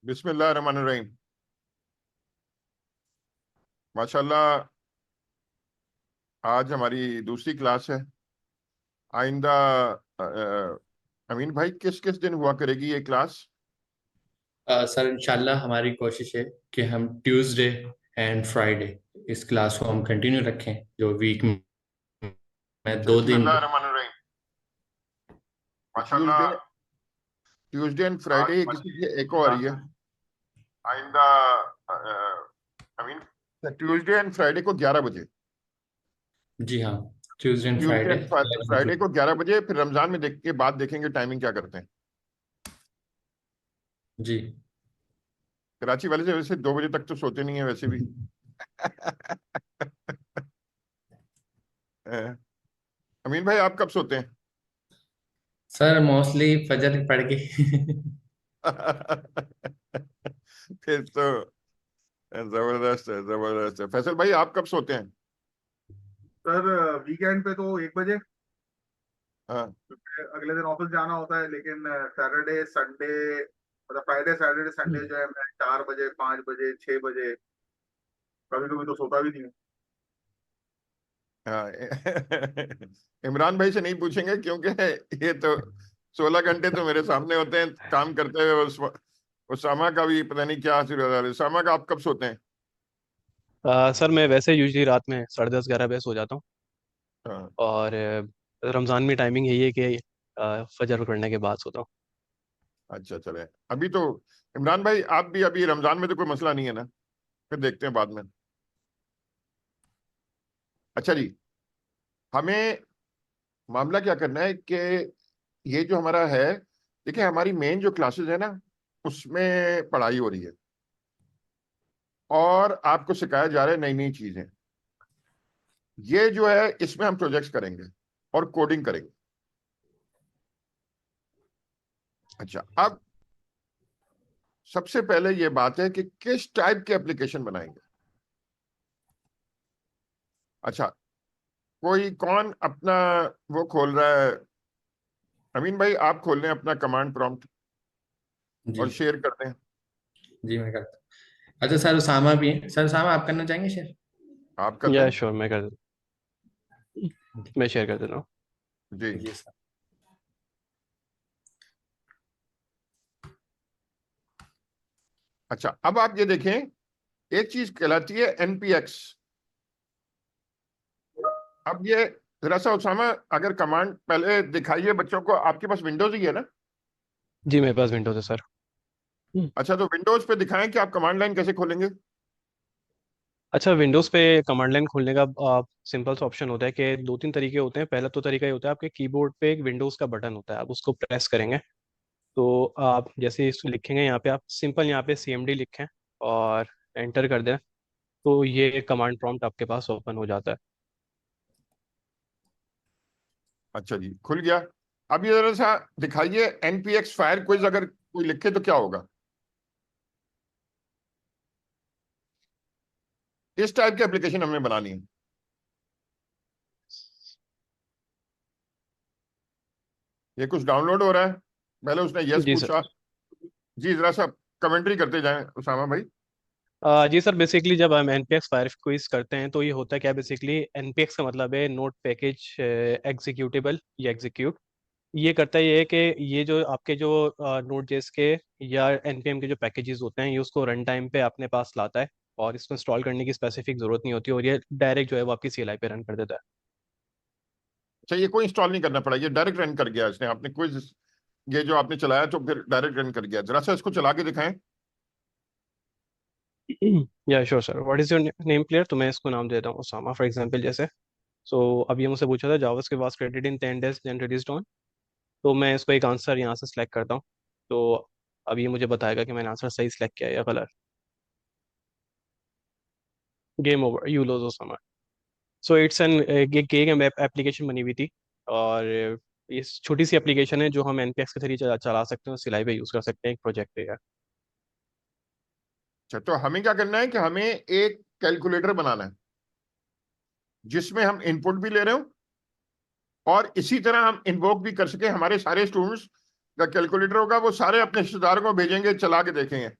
बिस्मिल्लाहिर्रहमानिर्रहीम। माशाल्लाह, आज हमारी दूसरी क्लास है। आइंदा अमीन भाई, किस किस दिन हुआ करेगी ये क्लास? सर इंशाल्लाह हमारी कोशिश है कि हम ट्यूसडे एंड फ्राइडे इस क्लास को हम कंटिन्यू रखें, जो वीक में अच्छा, 2 दिन। बिस्मिल्लाहिर्रहमानिर्रहीम। ट्यूसडे माशाल्लाह ट्यूसडे एंड आज फ्राइडे हमारी किसी एक और आ रही क्लास है। है। आइंदा अमीन, ट्यूसडे एंड फ्राइडे को 11 बजे। जी हाँ, Tuesday and Tuesday Friday and Friday को 11 बजे, फिर रमजान में देख के बाद देखेंगे टाइमिंग क्या करते हैं। जी। कराची वाले से वैसे 2 बजे तक तो सोते नहीं है वैसे भी। अमीन भाई, आप कब सोते हैं? सर मोस्टली फजर पढ़ के। फिर तो जबरदस्त है, जबरदस्त है। फैसल भाई, आप कब सोते हैं? सर वीकेंड पे तो 1 बजे, हाँ। क्योंकि अगले दिन ऑफिस जाना होता है। लेकिन सैटरडे संडे, मतलब फ्राइडे सैटरडे संडे जो है, मैं 4 बजे, 5 बजे, 6 बजे, कभी कभी तो सोता भी नहीं हूँ। हाँ। इमरान भाई से नहीं पूछेंगे, क्योंकि ये तो 16 घंटे तो मेरे सामने होते हैं काम करते हुए। उसामा का भी पता नहीं क्या हासिल हो रहा है। उसामा का आप कब सोते हैं? सर मैं वैसे यूजली रात में 10:30-11 बजे सो जाता हूँ। हाँ। और रमज़ान में टाइमिंग यही है कि फजर पढ़ने के बाद सोता हूँ। अच्छा, चले। अभी तो इमरान भाई, आप भी अभी रमजान में तो कोई मसला नहीं है ना? फिर देखते हैं बाद में। अच्छा जी, हमें मामला क्या करना है कि ये जो हमारा है, देखिए हमारी मेन जो क्लासेस है ना, उसमें पढ़ाई हो रही है और आपको सिखाया जा रहा है नई नई चीजें। ये जो है, इसमें हम प्रोजेक्ट्स करेंगे और कोडिंग करेंगे। अच्छा, अब सबसे पहले ये बात है कि किस टाइप के एप्लीकेशन बनाएंगे। अच्छा, कोई कौन अपना वो खोल रहा है? अमीन भाई, आप खोल लें अपना कमांड प्रॉम्प्ट जी। और शेयर कर दें। जी मैं करता हूँ। अच्छा सर, उसामा भी है। सर उसामा, आप करना चाहेंगे शेयर? आप कर या दें। श्योर, मैं शेयर कर देता हूँ। जी। जी सर। अच्छा, अब आप ये देखें, एक चीज कहलाती है एनपीएक्स। अब ये जरा सा उसामा, अगर कमांड पहले दिखाइए बच्चों को। आपके पास विंडोज ही है ना? जी मेरे पास विंडोज है सर। अच्छा, तो विंडोज पे दिखाएं कि आप कमांड लाइन कैसे खोलेंगे। अच्छा, विंडोज़ पे कमांड लाइन खोलने का सिंपल सा ऑप्शन होता है कि दो तीन तरीके होते हैं। पहला तो तरीका ये होता है, आपके कीबोर्ड पे एक विंडोज़ का बटन होता है, आप उसको प्रेस करेंगे तो आप जैसे इसको लिखेंगे, यहाँ पे आप सिंपल यहाँ पे CMD लिखें और एंटर कर दें, तो ये कमांड प्रॉम्प्ट आपके पास ओपन हो जाता है। अच्छा जी, खुल गया। अब ये जरा सा दिखाइए, एनपीएक्स फायर क्विज अगर कोई लिखे तो क्या होगा। इस टाइप की एप्लीकेशन हमें बनानी है। ये कुछ डाउनलोड हो रहा है। पहले उसने यस जी सर। पूछा। जी, जरा सा कमेंट्री करते जाएं उसामा भाई। जी सर, बेसिकली जब हम NPX फायर क्विज करते हैं तो ये होता है क्या, बेसिकली NPX का मतलब है नोट पैकेज एग्जीक्यूटेबल या एग्जीक्यूट। ये करता है, ये है कि ये जो आपके जो नोट जेएस के या NPM के जो पैकेजेस होते हैं, ये उसको रन टाइम पे अपने पास लाता है और इसको इंस्टॉल करने की स्पेसिफिक जरूरत नहीं होती, और ये डायरेक्ट जो है वो आपकी CLI पे रन कर देता है। अच्छा, ये कोई इंस्टॉल नहीं करना पड़ा, ये डायरेक्ट रन कर गया इसने। आपने क्विज ये जो आपने चलाया तो फिर डायरेक्ट रन कर गया। जरा सा इसको चला के दिखाएं। या sure sir, what is your name clear, तो मैं इसको नाम देता हूँ उसामा फॉर एग्जांपल जैसे। सो अब ये मुझसे पूछा था JavaScript was created in 10 days then released on, तो मैं इसको एक आंसर यहाँ से सिलेक्ट करता हूँ। तो अब ये मुझे बताएगा कि मैंने आंसर सही सिलेक्ट किया है या गलत। Game over, you lose Usama. So it's an ये गेम एप्लीकेशन बनी हुई थी, और ये छोटी सी एप्लीकेशन है जो हम NPX के जरिए चला सकते हैं और सिलाई पे यूज़ कर सकते हैं एक प्रोजेक्ट पे यार। अच्छा, तो हमें क्या करना है कि हमें एक कैलकुलेटर बनाना है जिसमें हम इनपुट भी ले रहे हो और इसी तरह हम इन्वोक भी कर सके। हमारे सारे स्टूडेंट्स का कैलकुलेटर होगा, वो सारे अपने रिश्तेदारों को भेजेंगे, चला के देखेंगे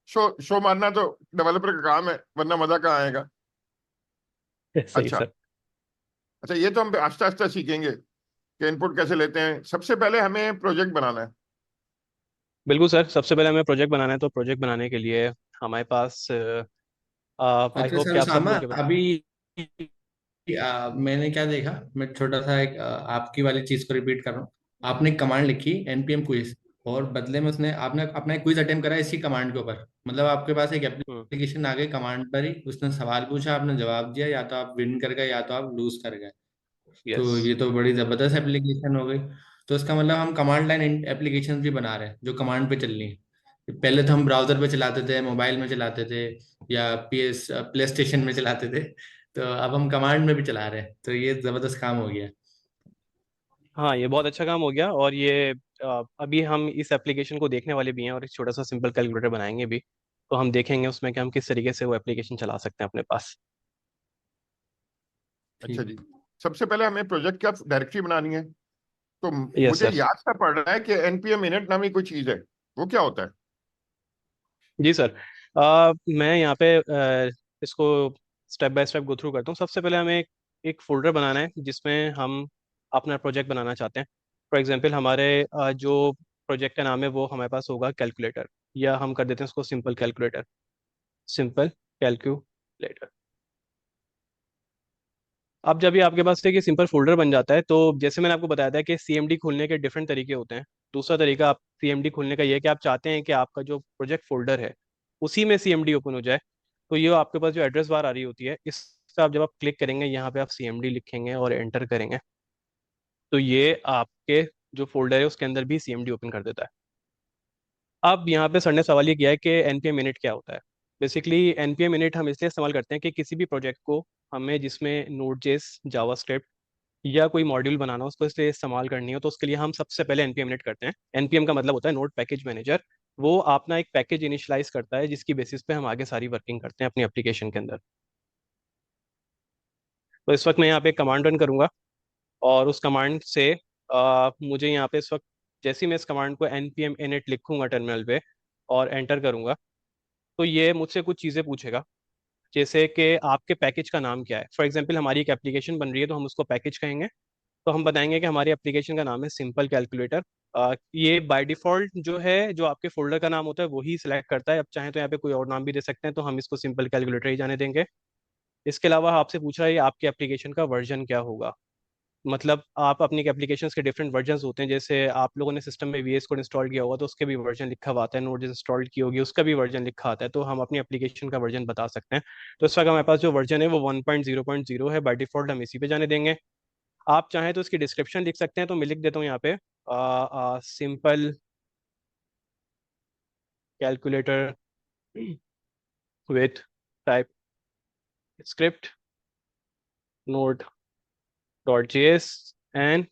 शो मारना तो डेवलपर का काम है, वरना मजा कहाँ आएगा। सही अच्छा सर। अच्छा, ये तो हम आस्ते आस्ते सीखेंगे कि इनपुट कैसे लेते हैं। सबसे पहले हमें प्रोजेक्ट बनाना है। बिल्कुल सर, सबसे पहले हमें प्रोजेक्ट बनाना है, तो प्रोजेक्ट बनाने के लिए हमारे पास आई अच्छा होप कि सर, आप सब सामा लोग अभी मैंने क्या देखा, मैं छोटा सा एक आपकी वाली चीज को रिपीट कर रहा हूँ। आपने कमांड लिखी npm क्विज, और बदले में उसने आपने अपना एक क्विज अटेम्प्ट करा इसी कमांड के ऊपर। मतलब आपके पास एक हम्म। एप्लीकेशन आ गई कमांड पर ही, उसने सवाल पूछा, आपने जवाब दिया, या तो आप विन कर गए या तो आप लूज कर गए। यस। तो ये तो बड़ी जबरदस्त एप्लीकेशन हो गई। तो इसका मतलब हम कमांड लाइन एप्लीकेशन भी बना रहे हैं जो कमांड पे चलनी है। पहले तो हम ब्राउजर पे चलाते थे, मोबाइल में चलाते थे, या प्ले स्टेशन में चलाते थे। तो अब हम कमांड में भी चला रहे हैं, तो ये जबरदस्त काम हो गया। हाँ, ये बहुत अच्छा काम हो गया। और ये अभी हम इस एप्लीकेशन को देखने वाले भी हैं और एक छोटा सा सिंपल कैलकुलेटर बनाएंगे भी। तो हम देखेंगे उसमें कि हम किस तरीके से वो एप्लीकेशन चला सकते हैं अपने पास। अच्छा ठीक। जी, सबसे पहले हमें प्रोजेक्ट की डायरेक्टरी बनानी है। तो यस मुझे सर। याद सा पड़ रहा है कि npm init नामी कोई चीज है, वो क्या होता है? जी सर। मैं यहाँ पे इसको step by step go through करता हूँ। सबसे पहले हमें एक फोल्डर बनाना है जिसमें हम अपना प्रोजेक्ट बनाना चाहते हैं। फॉर एग्जांपल हमारे जो प्रोजेक्ट का नाम है वो हमारे पास होगा कैलकुलेटर, या हम कर देते हैं उसको सिंपल कैलकुलेटर। Simple calculator. अब जब ये आपके पास एक सिंपल फोल्डर बन जाता है, तो जैसे मैंने आपको बताया था कि सीएमडी खोलने के डिफरेंट तरीके होते हैं। दूसरा तरीका आप सीएमडी खोलने का ये है कि आप चाहते हैं कि आपका जो प्रोजेक्ट फोल्डर है उसी में सीएमडी ओपन हो जाए। तो ये आपके पास जो एड्रेस बार आ रही होती है, इस पर आप जब आप क्लिक करेंगे यहाँ पे आप सीएमडी लिखेंगे और एंटर करेंगे, तो ये आपके जो फोल्डर है उसके अंदर भी सीएमडी ओपन कर देता है। अब यहाँ पे सर ने सवाल ये किया है कि एनपीएम इनिट क्या होता है। बेसिकली एनपीएम इनिट हम इसलिए इस्तेमाल करते हैं कि किसी भी प्रोजेक्ट को हमें जिसमें नोड जेएस, जावास्क्रिप्ट या कोई मॉड्यूल बनाना हो, उसको इसलिए इस्तेमाल करनी हो, तो उसके लिए हम सबसे पहले एनपीएम इनिट करते हैं। एनपीएम का मतलब होता है नोड पैकेज मैनेजर। वो अपना एक पैकेज इनिशियलाइज करता है जिसकी बेसिस पे हम आगे सारी वर्किंग करते हैं अपनी एप्लीकेशन के अंदर। तो इस वक्त मैं यहाँ पे कमांड रन करूंगा, और उस कमांड से मुझे यहाँ पे इस वक्त जैसे ही मैं इस कमांड को npm init लिखूंगा टर्मिनल पे और एंटर करूंगा, तो ये मुझसे कुछ चीज़ें पूछेगा, जैसे कि आपके पैकेज का नाम क्या है। फॉर एग्जांपल हमारी एक एप्लीकेशन बन रही है तो हम उसको पैकेज कहेंगे। तो हम बताएंगे कि हमारी एप्लीकेशन का नाम है सिंपल कैलकुलेटर। ये बाय डिफॉल्ट जो है, जो आपके फोल्डर का नाम होता है वही सिलेक्ट करता है। अब चाहे तो यहाँ पे कोई और नाम भी दे सकते हैं, तो हम इसको सिंपल कैलकुलेटर ही जाने देंगे। इसके अलावा आपसे पूछ रहा है आपकी एप्लीकेशन का वर्जन क्या होगा। मतलब आप अपनी एप्लीकेशंस के डिफरेंट वर्जन्स होते हैं, जैसे आप लोगों ने सिस्टम में वीएस कोड इंस्टॉल किया होगा तो उसके भी वर्जन लिखा हुआ आता है, नोड इंस्टॉल की होगी उसका भी वर्जन लिखा आता है, तो हम अपनी एप्लीकेशन का वर्जन बता सकते हैं। तो इस वक्त हमारे पास जो वर्जन है वो 1.0.0 है, बाय डिफॉल्ट हम इसी पे जाने देंगे। आप चाहें तो इसकी डिस्क्रिप्शन लिख सकते हैं, तो मैं लिख देता हूँ यहाँ पे simple calculator with type script node dot JS and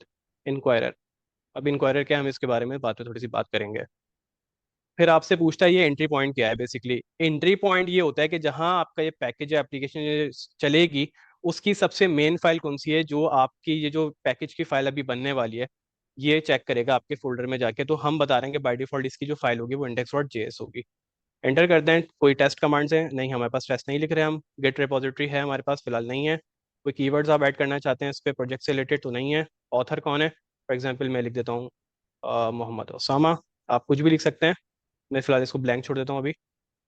inquirer. अब इंक्वायरर क्या है, हम इसके बारे में बाद में थोड़ी सी बात करेंगे। फिर आपसे पूछता है ये एंट्री पॉइंट क्या है। बेसिकली एंट्री पॉइंट ये होता है कि जहां आपका ये पैकेज या एप्लीकेशन चलेगी उसकी सबसे मेन फाइल कौन सी है, जो आपकी ये जो पैकेज की फाइल अभी बनने वाली है ये चेक करेगा आपके फोल्डर में जाके। तो हम बता रहे हैं कि बाय डिफॉल्ट इसकी जो फाइल होगी वो index.js होगी। एंटर करते हैं। कोई टेस्ट कमांड्स है नहीं, हमारे पास टेस्ट नहीं लिख रहे हम। गेट रिपोजिटरी है हमारे पास फिलहाल नहीं है। कोई कीवर्ड्स आप ऐड करना चाहते हैं इस पे प्रोजेक्ट से रिलेटेड तो नहीं है। ऑथर कौन है, फॉर एग्जाम्पल मैं लिख देता हूँ मोहम्मद ओसामा। आप कुछ भी लिख सकते हैं, मैं फिलहाल इसको ब्लैंक छोड़ देता हूँ अभी।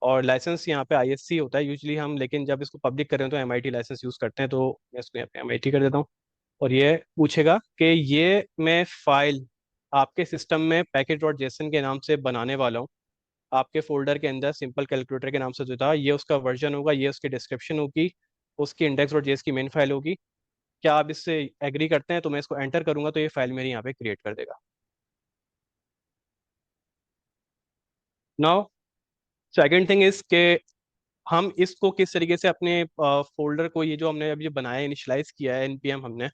और लाइसेंस यहाँ पे आईएससी होता है यूजली हम, लेकिन जब इसको पब्लिक कर रहे हैं तो एमआईटी लाइसेंस यूज़ करते हैं, तो मैं इसको यहाँ पे एमआईटी कर देता हूँ। और ये पूछेगा कि ये मैं फाइल आपके सिस्टम में पैकेज डॉट जेसन के नाम से बनाने वाला हूँ। आपके फोल्डर के अंदर सिंपल कैलकुलेटर के नाम से जो था ये उसका वर्जन होगा, ये उसकी डिस्क्रिप्शन होगी, उसकी इंडेक्स डॉट जेएस की मेन फाइल होगी। क्या आप इससे एग्री करते हैं? तो मैं इसको एंटर करूंगा तो ये फाइल मेरी यहाँ पे क्रिएट कर देगा। नाउ सेकेंड थिंग इज के हम इसको किस तरीके से अपने फोल्डर को, ये जो हमने अभी जो बनाया इनिशियलाइज किया है एनपीएम हमने,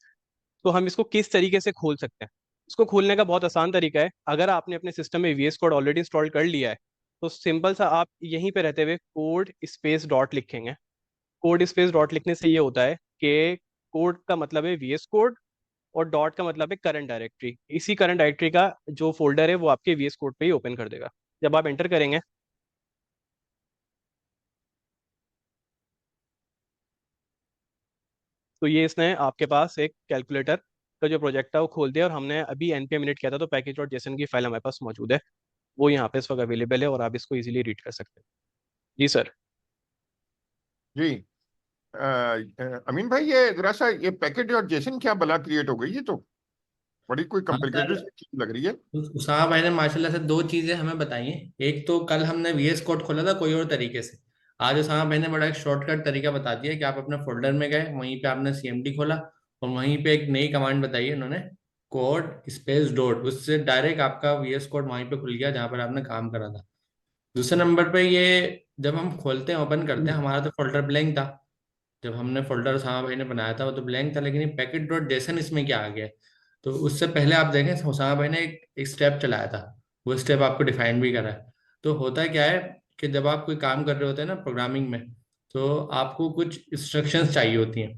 तो हम इसको किस तरीके से खोल सकते हैं। इसको खोलने का बहुत आसान तरीका है। अगर आपने अपने सिस्टम में वीएस कोड ऑलरेडी इंस्टॉल कर लिया है तो सिंपल सा आप यहीं पे रहते हुए कोड स्पेस डॉट लिखेंगे। कोड स्पेस डॉट लिखने से ये होता है कि कोड का मतलब है वीएस कोड और डॉट का मतलब है करंट डायरेक्टरी। इसी करंट डायरेक्टरी का जो फोल्डर है वो आपके वीएस कोड पे ही ओपन कर देगा। जब आप एंटर करेंगे तो ये इसने आपके पास एक कैलकुलेटर का जो प्रोजेक्ट है वो खोल दिया, और हमने अभी npm init किया था, तो पैकेज डॉट जेसन की फाइल हमारे पास मौजूद है, वो यहाँ पे इस वक्त अवेलेबल है और आप इसको इजीली रीड कर सकते हैं। जी सर। जी। अमीन भाई, ये जरा सा ये पैकेट और जेसन क्या बला क्रिएट हो गई, ये तो बड़ी कोई हाँ कॉम्प्लिकेटेड सर, चीज लग रही है। उसामा भाई ने माशाल्लाह से दो चीजें हमें बताई हैं। एक तो कल हमने वीएस कोड खोला था कोई और तरीके से, आज उसामा भाई ने बड़ा एक शॉर्टकट तरीका बता दिया कि आप अपने फोल्डर में गए, वहीं पे आपने सीएमडी खोला और वहीं पे एक नई कमांड बताई है उन्होंने, कोड स्पेस डॉट, उससे डायरेक्ट आपका वीएस कोड वहीं पे खुल गया जहां पर आपने काम करा था। दूसरे नंबर पे ये जब हम खोलते हैं ओपन करते हैं, हमारा तो फोल्डर ब्लैंक था, जब हमने फोल्डर उसामा भाई ने बनाया था वो तो ब्लैंक था, लेकिन ये पैकेट डॉट जेसन इसमें क्या आ गया है? तो उससे पहले आप देखें उसामा भाई ने एक स्टेप चलाया था, वो स्टेप आपको डिफाइन भी करा है। तो होता क्या है कि जब आप कोई काम कर रहे होते हैं ना प्रोग्रामिंग में, तो आपको कुछ इंस्ट्रक्शंस चाहिए होती हैं।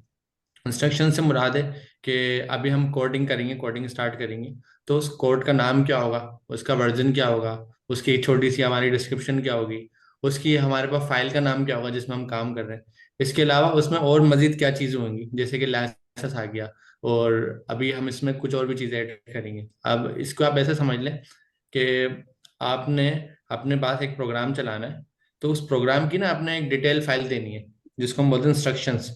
इंस्ट्रक्शन से मुराद है कि अभी हम कोडिंग करेंगे, कोडिंग स्टार्ट करेंगे, तो उस कोड का नाम क्या होगा, उसका वर्जन क्या होगा, उसकी एक छोटी सी हमारी डिस्क्रिप्शन क्या होगी, उसकी हमारे पास फाइल का नाम क्या होगा जिसमें हम काम कर रहे हैं। इसके अलावा उसमें और मजीद क्या चीज़ें होंगी, जैसे कि लाइसेंस आ गया, और अभी हम इसमें कुछ और भी चीज़ें ऐड करेंगे। अब इसको आप ऐसे समझ लें कि आपने अपने पास एक प्रोग्राम चलाना है, तो उस प्रोग्राम की ना आपने एक डिटेल फाइल देनी है जिसको हम बोलते हैं इंस्ट्रक्शंस,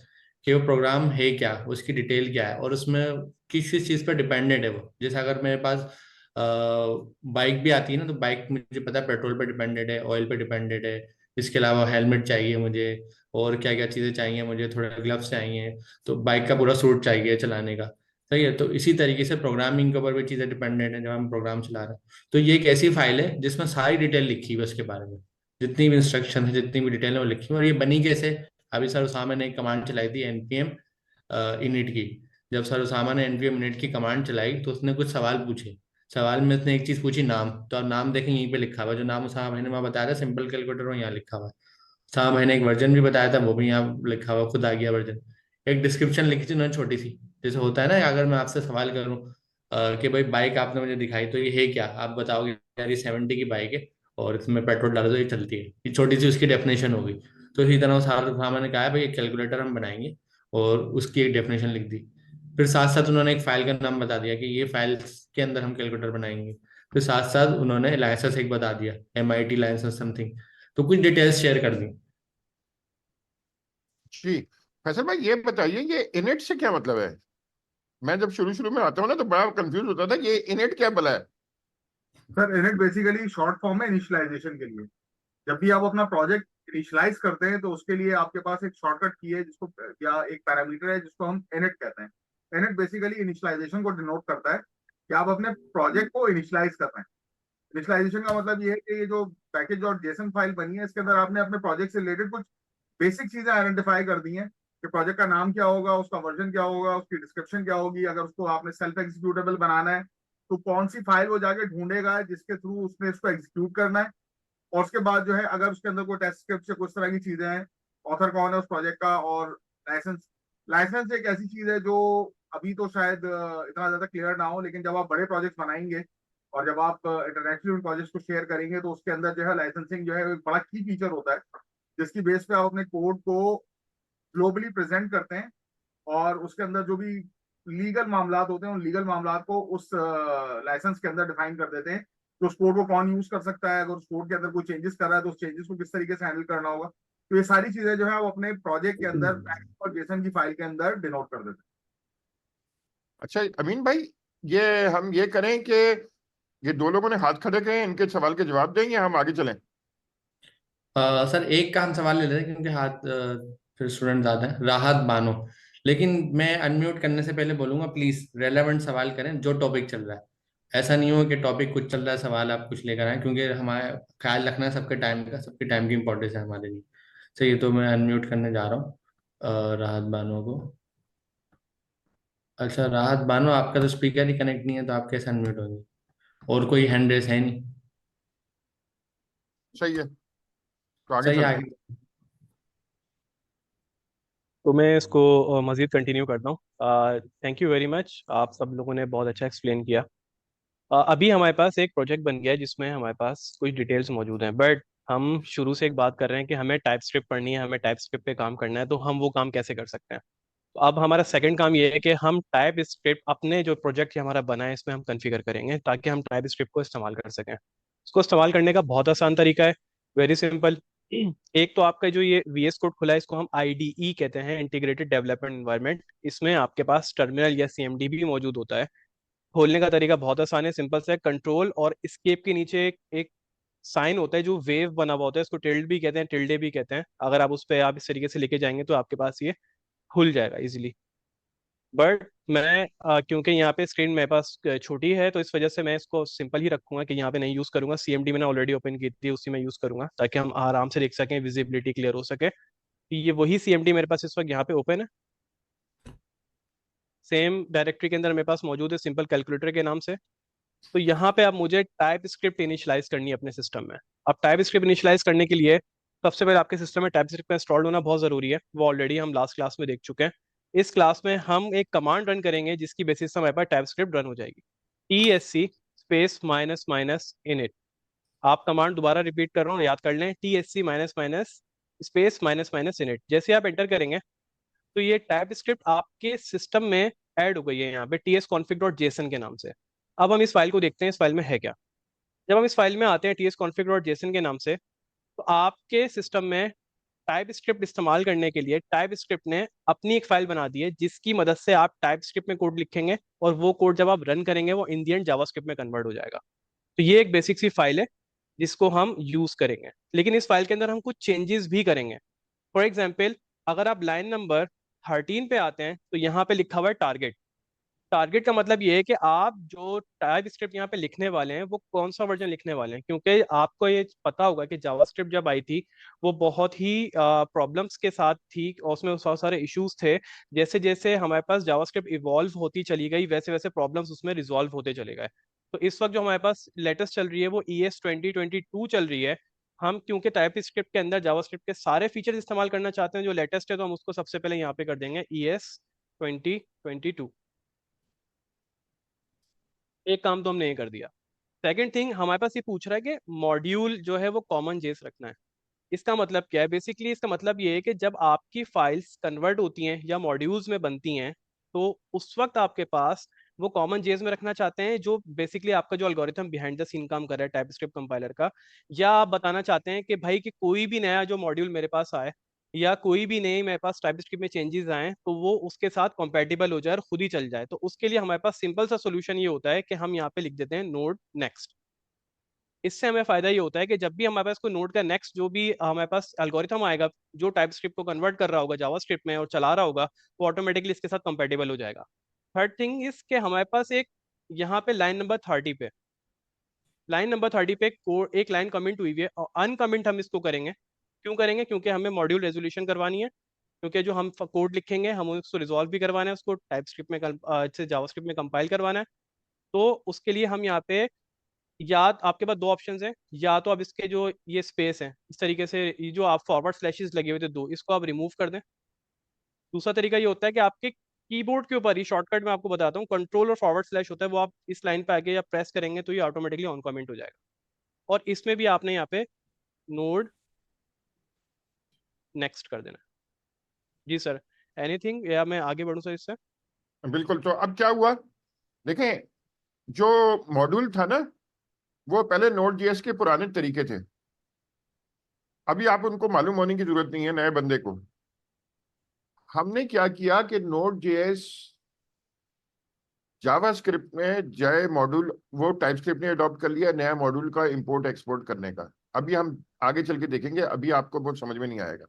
कि वो प्रोग्राम है क्या, उसकी डिटेल क्या है, और उसमें किस किस चीज़ पर डिपेंडेंट है वो। जैसे अगर मेरे पास बाइक भी आती है ना, तो बाइक मुझे पता है पेट्रोल पे डिपेंडेंट है, ऑयल पे डिपेंडेंट है, इसके अलावा हेलमेट चाहिए मुझे, और क्या क्या चीज़ें चाहिए मुझे, थोड़े ग्लव्स चाहिए, तो बाइक का पूरा सूट चाहिए चलाने का। सही है, तो इसी तरीके से प्रोग्रामिंग के ऊपर भी चीज़ें डिपेंडेंट है जब हम प्रोग्राम चला रहे हैं। तो ये एक ऐसी फाइल है जिसमें सारी डिटेल लिखी हुई है उसके बारे में, जितनी भी इंस्ट्रक्शन है, जितनी भी डिटेल है वो लिखी हुई है। और ये बनी कैसे? अभी सर उसामा ने एक कमांड चलाई थी एनपीएम इनिट की। जब सर उसामा ने एनपीएम इनिट की कमांड चलाई तो उसने कुछ सवाल पूछे। सवाल में उसने एक चीज पूछी, नाम। तो आप नाम देखें यहीं पे लिखा हुआ है, जो नाम उसामा भाई ने वहाँ बताया था सिंपल कैलकुलेटर, वो यहाँ लिखा हुआ है। उसामा भाई ने एक वर्जन भी बताया था, वो भी यहाँ लिखा हुआ, खुद आ गया वर्जन। एक डिस्क्रिप्शन लिखी थी उन्होंने छोटी सी, जैसे होता है ना, अगर मैं आपसे सवाल करूँ कि भाई बाइक आपने मुझे दिखाई तो ये है क्या, आप बताओगे यार ये 70 की बाइक है और इसमें पेट्रोल डालो तो ये चलती है, ये छोटी सी उसकी डेफिनेशन होगी। तो इसी तरह उसामा ने कहा है भाई ये कैलकुलेटर हम बनाएंगे, और उसकी एक डेफिनेशन लिख दी। फिर साथ साथ उन्होंने एक फाइल का नाम बता दिया कि ये फाइल के अंदर हम कैलकुलेटर बनाएंगे। फिर साथ साथ उन्होंने लाइसेंस एक बता दिया, MIT लाइसेंस समथिंग, तो कुछ डिटेल्स शेयर कर दी। जी। फैसल भाई, ये बताइए ये इनिट से क्या मतलब है? मैं जब शुरू शुरू में आता हूँ ना तो बड़ा कंफ्यूज होता था कि ये इनिट क्या बला है। Sir init basically short form है इनिशियलाइजेशन के लिए। जब भी आप अपना प्रोजेक्ट इनिशियलाइज करते हैं तो उसके लिए आपके पास एक शॉर्टकट की है जिसको, या एक पैरामीटर है जिसको हम इनिट कहते हैं। इनिट बेसिकली इनिशियलाइजेशन को डिनोट करता है कि आप अपने प्रोजेक्ट को इनिशियलाइज कर रहे हैं। इनिशियलाइजेशन का मतलब ये है कि ये जो पैकेज डॉट जेसन फाइल बनी है इसके अंदर आपने अपने प्रोजेक्ट से रिलेटेड कुछ बेसिक चीजें आइडेंटिफाई कर दी हैं कि प्रोजेक्ट का नाम क्या होगा, उसका वर्जन क्या होगा, उसकी डिस्क्रिप्शन क्या होगी, अगर उसको आपने सेल्फ एग्जीक्यूटेबल बनाना है तो कौन सी फाइल वो जाके ढूंढेगा जिसके थ्रू उसने इसको एग्जीक्यूट करना है। और उसके बाद जो है अगर उसके अंदर कोई टेस्ट स्क्रिप्ट से कुछ तरह की चीजें हैं, ऑथर कौन है उस प्रोजेक्ट का, और लाइसेंस। लाइसेंस एक ऐसी चीज है जो अभी तो शायद इतना ज्यादा क्लियर ना हो, लेकिन जब आप बड़े प्रोजेक्ट बनाएंगे और जब आप इंटरनेशनल प्रोजेक्ट्स को शेयर करेंगे तो उसके अंदर जो है लाइसेंसिंग जो है एक बड़ा की फीचर होता है, जिसकी बेस पे आप अपने कोड को ग्लोबली प्रेजेंट करते हैं। और उसके अंदर जो भी लीगल मामलात होते हैं उन लीगल मामलात को उस लाइसेंस के अंदर डिफाइन कर देते हैं कि उस कोड को कौन यूज कर सकता है, अगर उस कोड के अंदर कोई चेंजेस कर रहा है तो उस चेंजेस को किस तरीके से हैंडल करना होगा। तो ये सारी चीजें जो है वो अपने प्रोजेक्ट के अंदर और जेसन की फाइल के अंदर डिनोट कर देते हैं। अच्छा अमीन भाई, ये हम ये करें कि ये दो लोगों ने हाथ खड़े किए, इनके सवाल के जवाब देंगे, हम आगे चलें। सर एक का हम सवाल ले लेते हैं क्योंकि हाथ फिर स्टूडेंट ज्यादा है, राहत बानो। लेकिन मैं अनम्यूट करने से पहले बोलूंगा प्लीज रेलेवेंट सवाल करें जो टॉपिक चल रहा है। ऐसा नहीं हो कि टॉपिक कुछ चल रहा है सवाल आप कुछ लेकर आए, क्योंकि हमारे ख्याल रखना है सबके टाइम का, सबके टाइम की इंपॉर्टेंस है हमारे लिए। सही है, तो मैं अनम्यूट करने जा रहा हूँ राहत बानो को। अच्छा राहत बानो, आपका तो स्पीकर ही कनेक्ट नहीं है तो आप कैसे अनम्यूट होंगे? और कोई हैंड रेस है नहीं। सही है, तो आगे सही है, चलते हैं। आगे। तो मैं इसको मज़ीद कंटिन्यू करता हूँ। थैंक यू वेरी मच, आप सब लोगों ने बहुत अच्छा एक्सप्लेन किया। अभी हमारे पास एक प्रोजेक्ट बन गया है जिसमें हमारे पास कुछ डिटेल्स मौजूद हैं, बट हम शुरू से एक बात कर रहे हैं कि हमें टाइप स्क्रिप्ट पढ़नी है, हमें टाइप स्क्रिप्ट पे काम करना है, तो हम वो काम कैसे कर सकते हैं? तो अब हमारा सेकंड काम ये है कि हम टाइप स्क्रिप्ट अपने जो प्रोजेक्ट हमारा बना है इसमें हम कॉन्फ़िगर करेंगे ताकि हम टाइप स्क्रिप्ट को इस्तेमाल कर सकें। इसको इस्तेमाल करने का बहुत आसान तरीका है, वेरी सिंपल। एक तो आपका जो ये VS कोड खुला है इसको हम IDE कहते हैं, इंटीग्रेटेड डेवलपमेंट एनवायरनमेंट। इसमें आपके पास टर्मिनल या CMD भी मौजूद होता है। खोलने का तरीका बहुत आसान है, सिंपल सा है। कंट्रोल और एस्केप के नीचे एक साइन होता है जो वेव बना हुआ होता है, इसको टिल्ड भी कहते हैं, टिल्डे भी कहते हैं। अगर आप उस पर आप इस तरीके से लेके जाएंगे तो आपके पास ये खुल जाएगा इजीली। बट मैं क्योंकि यहाँ पे स्क्रीन मेरे पास छोटी है तो इस वजह से मैं इसको सिंपल ही रखूंगा कि यहाँ पे नहीं यूज़ करूंगा। CMD मैंने ऑलरेडी ओपन की थी, उसी में यूज़ करूंगा ताकि हम आराम से देख सकें, विजिबिलिटी क्लियर हो सके। ये वही CMD मेरे पास इस वक्त यहाँ पे ओपन है। सेम डायरेक्टरी के अंदर मेरे पास मौजूद है, सिंपल कैलकुलेटर के नाम से। तो यहाँ पे अब मुझे टाइप स्क्रिप्ट इनिशियलाइज करनी है अपने सिस्टम में। अब टाइप स्क्रिप्ट इनिशियलाइज करने के लिए सबसे पहले आपके सिस्टम में टाइप स्क्रिप्ट का इंस्टॉल होना बहुत ज़रूरी है, वो ऑलरेडी हम लास्ट क्लास में देख चुके हैं। इस क्लास में हम एक कमांड रन करेंगे जिसकी बेसिस से हमारे पास टाइप स्क्रिप्ट रन हो जाएगी, TSC space minus minus init. आप कमांड दोबारा रिपीट कर रहा हूँ, याद कर लें, TSC minus minus space minus minus init. जैसे आप एंटर करेंगे तो ये टाइप स्क्रिप्ट आपके सिस्टम में ऐड हो गई है यहाँ पे tsconfig.json के नाम से। अब हम इस फाइल को देखते हैं, इस फाइल में है क्या। जब हम इस फाइल में आते हैं tsconfig.json के नाम से, तो आपके सिस्टम में टाइप स्क्रिप्ट इस्तेमाल करने के लिए टाइप स्क्रिप्ट ने अपनी एक फाइल बना दी है जिसकी मदद से आप टाइप स्क्रिप्ट में कोड लिखेंगे और वो कोड जब आप रन करेंगे वो इन दी एंड जावास्क्रिप्ट में कन्वर्ट हो जाएगा। तो ये एक बेसिक सी फाइल है जिसको हम यूज करेंगे, लेकिन इस फाइल के अंदर हम कुछ चेंजेस भी करेंगे। फॉर एग्जाम्पल, अगर आप लाइन नंबर 13 पे आते हैं तो यहाँ पे लिखा हुआ है टारगेट। टारगेट का मतलब ये है कि आप जो टाइप स्क्रिप्ट यहाँ पे लिखने वाले हैं वो कौन सा वर्जन लिखने वाले हैं, क्योंकि आपको ये पता होगा कि जावास्क्रिप्ट जब आई थी वो बहुत ही प्रॉब्लम्स के साथ थी और उसमें बहुत सारे इश्यूज थे। जैसे जैसे हमारे पास जावास्क्रिप्ट इवॉल्व होती चली गई वैसे वैसे प्रॉब्लम्स उसमें रिजॉल्व होते चले गए। तो इस वक्त जो हमारे पास लेटेस्ट चल रही है वो ES 2022 चल रही है। हम क्योंकि टाइप स्क्रिप्ट के अंदर जावास्क्रिप्ट के सारे फीचर्स इस्तेमाल करना चाहते हैं जो लेटेस्ट है, तो हम उसको सबसे पहले यहाँ पे कर देंगे ES 2022। एक काम तो हमने ये कर दिया। सेकंड थिंग, हमारे पास ये पूछ रहा है कि मॉड्यूल जो है वो कॉमन जेस रखना है। इसका मतलब क्या है? बेसिकली इसका मतलब ये है कि जब आपकी फाइल्स कन्वर्ट होती हैं या मॉड्यूल्स में बनती हैं तो उस वक्त आपके पास वो कॉमन जेस में रखना चाहते हैं जो बेसिकली आपका जो एल्गोरिथम बिहाइंड द सीन काम कर रहा है टाइप स्क्रिप्ट कंपाइलर का। या आप बताना चाहते हैं कि भाई कि कोई भी नया जो मॉड्यूल मेरे पास आए या कोई भी नई मेरे पास टाइप स्क्रिप्ट में चेंजेस आए तो वो उसके साथ कंपैटिबल हो जाए और खुद ही चल जाए। तो उसके लिए हमारे पास सिंपल सा सोल्यूशन ये होता है कि हम यहाँ पे लिख देते हैं नोड नेक्स्ट। इससे हमें फायदा ये होता है कि जब भी हमारे पास कोई नोड का नेक्स्ट जो भी हमारे पास एल्गोरिथम आएगा जो टाइप स्क्रिप्ट को कन्वर्ट कर रहा होगा जावास्क्रिप्ट में और चला रहा होगा, वो ऑटोमेटिकली इसके साथ कंपेटेबल हो जाएगा। थर्ड थिंग इस के हमारे पास एक यहाँ पे लाइन नंबर 30 पे एक लाइन कमेंट हुई हुई है और अनकमेंट हम इसको करेंगे। क्यों करेंगे? क्योंकि हमें मॉड्यूल रेजोल्यूशन करवानी है। क्योंकि जो हम कोड लिखेंगे हम उसको रिजॉल्व भी करवाना है, उसको टाइप स्क्रिप्ट में से जावास्क्रिप्ट में कंपाइल करवाना है। तो उसके लिए हम यहाँ पे, या आपके पास दो ऑप्शंस हैं, या तो आप इसके जो ये स्पेस है इस तरीके से ये जो आप फॉरवर्ड स्लैशेस लगे हुए थे दो, इसको आप रिमूव कर दें। दूसरा तरीका ये होता है कि आपके कीबोर्ड के ऊपर ही शॉर्टकट में आपको बताता हूँ कंट्रोल और फॉरवर्ड स्लैश होता है, वो आप इस लाइन पे आके या प्रेस करेंगे तो ये ऑटोमेटिकली ऑन कमेंट हो जाएगा। और इसमें भी आपने यहाँ पे नोड नेक्स्ट कर देना है। जी सर, एनीथिंग या मैं आगे बढ़ूँ सर इससे? बिल्कुल। तो अब क्या हुआ, देखें, जो मॉड्यूल था ना वो पहले Node.js के पुराने तरीके थे। अभी आप उनको मालूम होने की जरूरत नहीं है नए बंदे को। हमने क्या किया कि Node.js जावास्क्रिप्ट में जय मॉड्यूल वो टाइपस्क्रिप्ट ने अडॉप्ट कर लिया नया मॉड्यूल का इंपोर्ट एक्सपोर्ट करने का। अभी हम आगे चल के देखेंगे, अभी आपको बहुत समझ में नहीं आएगा,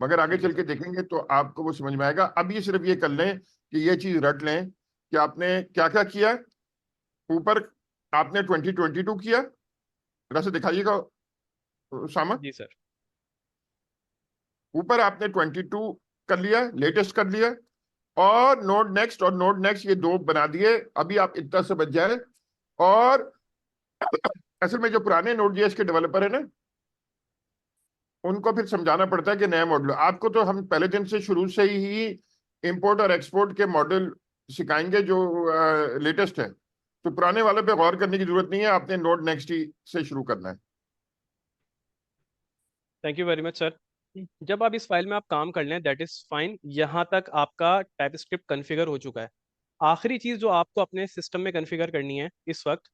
मगर आगे चल के देखेंगे तो आपको वो समझ में आएगा। अब ये सिर्फ ये कर लें कि ये चीज रट लें कि आपने क्या क्या किया। ऊपर आपने 2022 किया, जरा से दिखाइएगा सामा। जी सर। ऊपर आपने 22 कर लिया, लेटेस्ट कर लिया, और नोड नेक्स्ट ये दो बना दिए। अभी आप इतना से बच जाए। और असल में जो पुराने Node.js के डेवलपर है ना उनको फिर समझाना पड़ता है कि नया मॉडल। आपको तो हम पहले दिन से शुरू से ही इंपोर्ट और एक्सपोर्ट के मॉडल सिखाएंगे जो लेटेस्ट है। तो पुराने वाले पे गौर करने की जरूरत नहीं है, आपने नोड नेक्स्ट ही से शुरू करना है। Thank you very much sir. जब आप इस फाइल में आप काम कर लें दैट इज फाइन, यहाँ तक आपका टाइप स्क्रिप्ट कन्फिगर हो चुका है। आखिरी चीज़ जो आपको अपने सिस्टम में कन्फिगर करनी है इस वक्त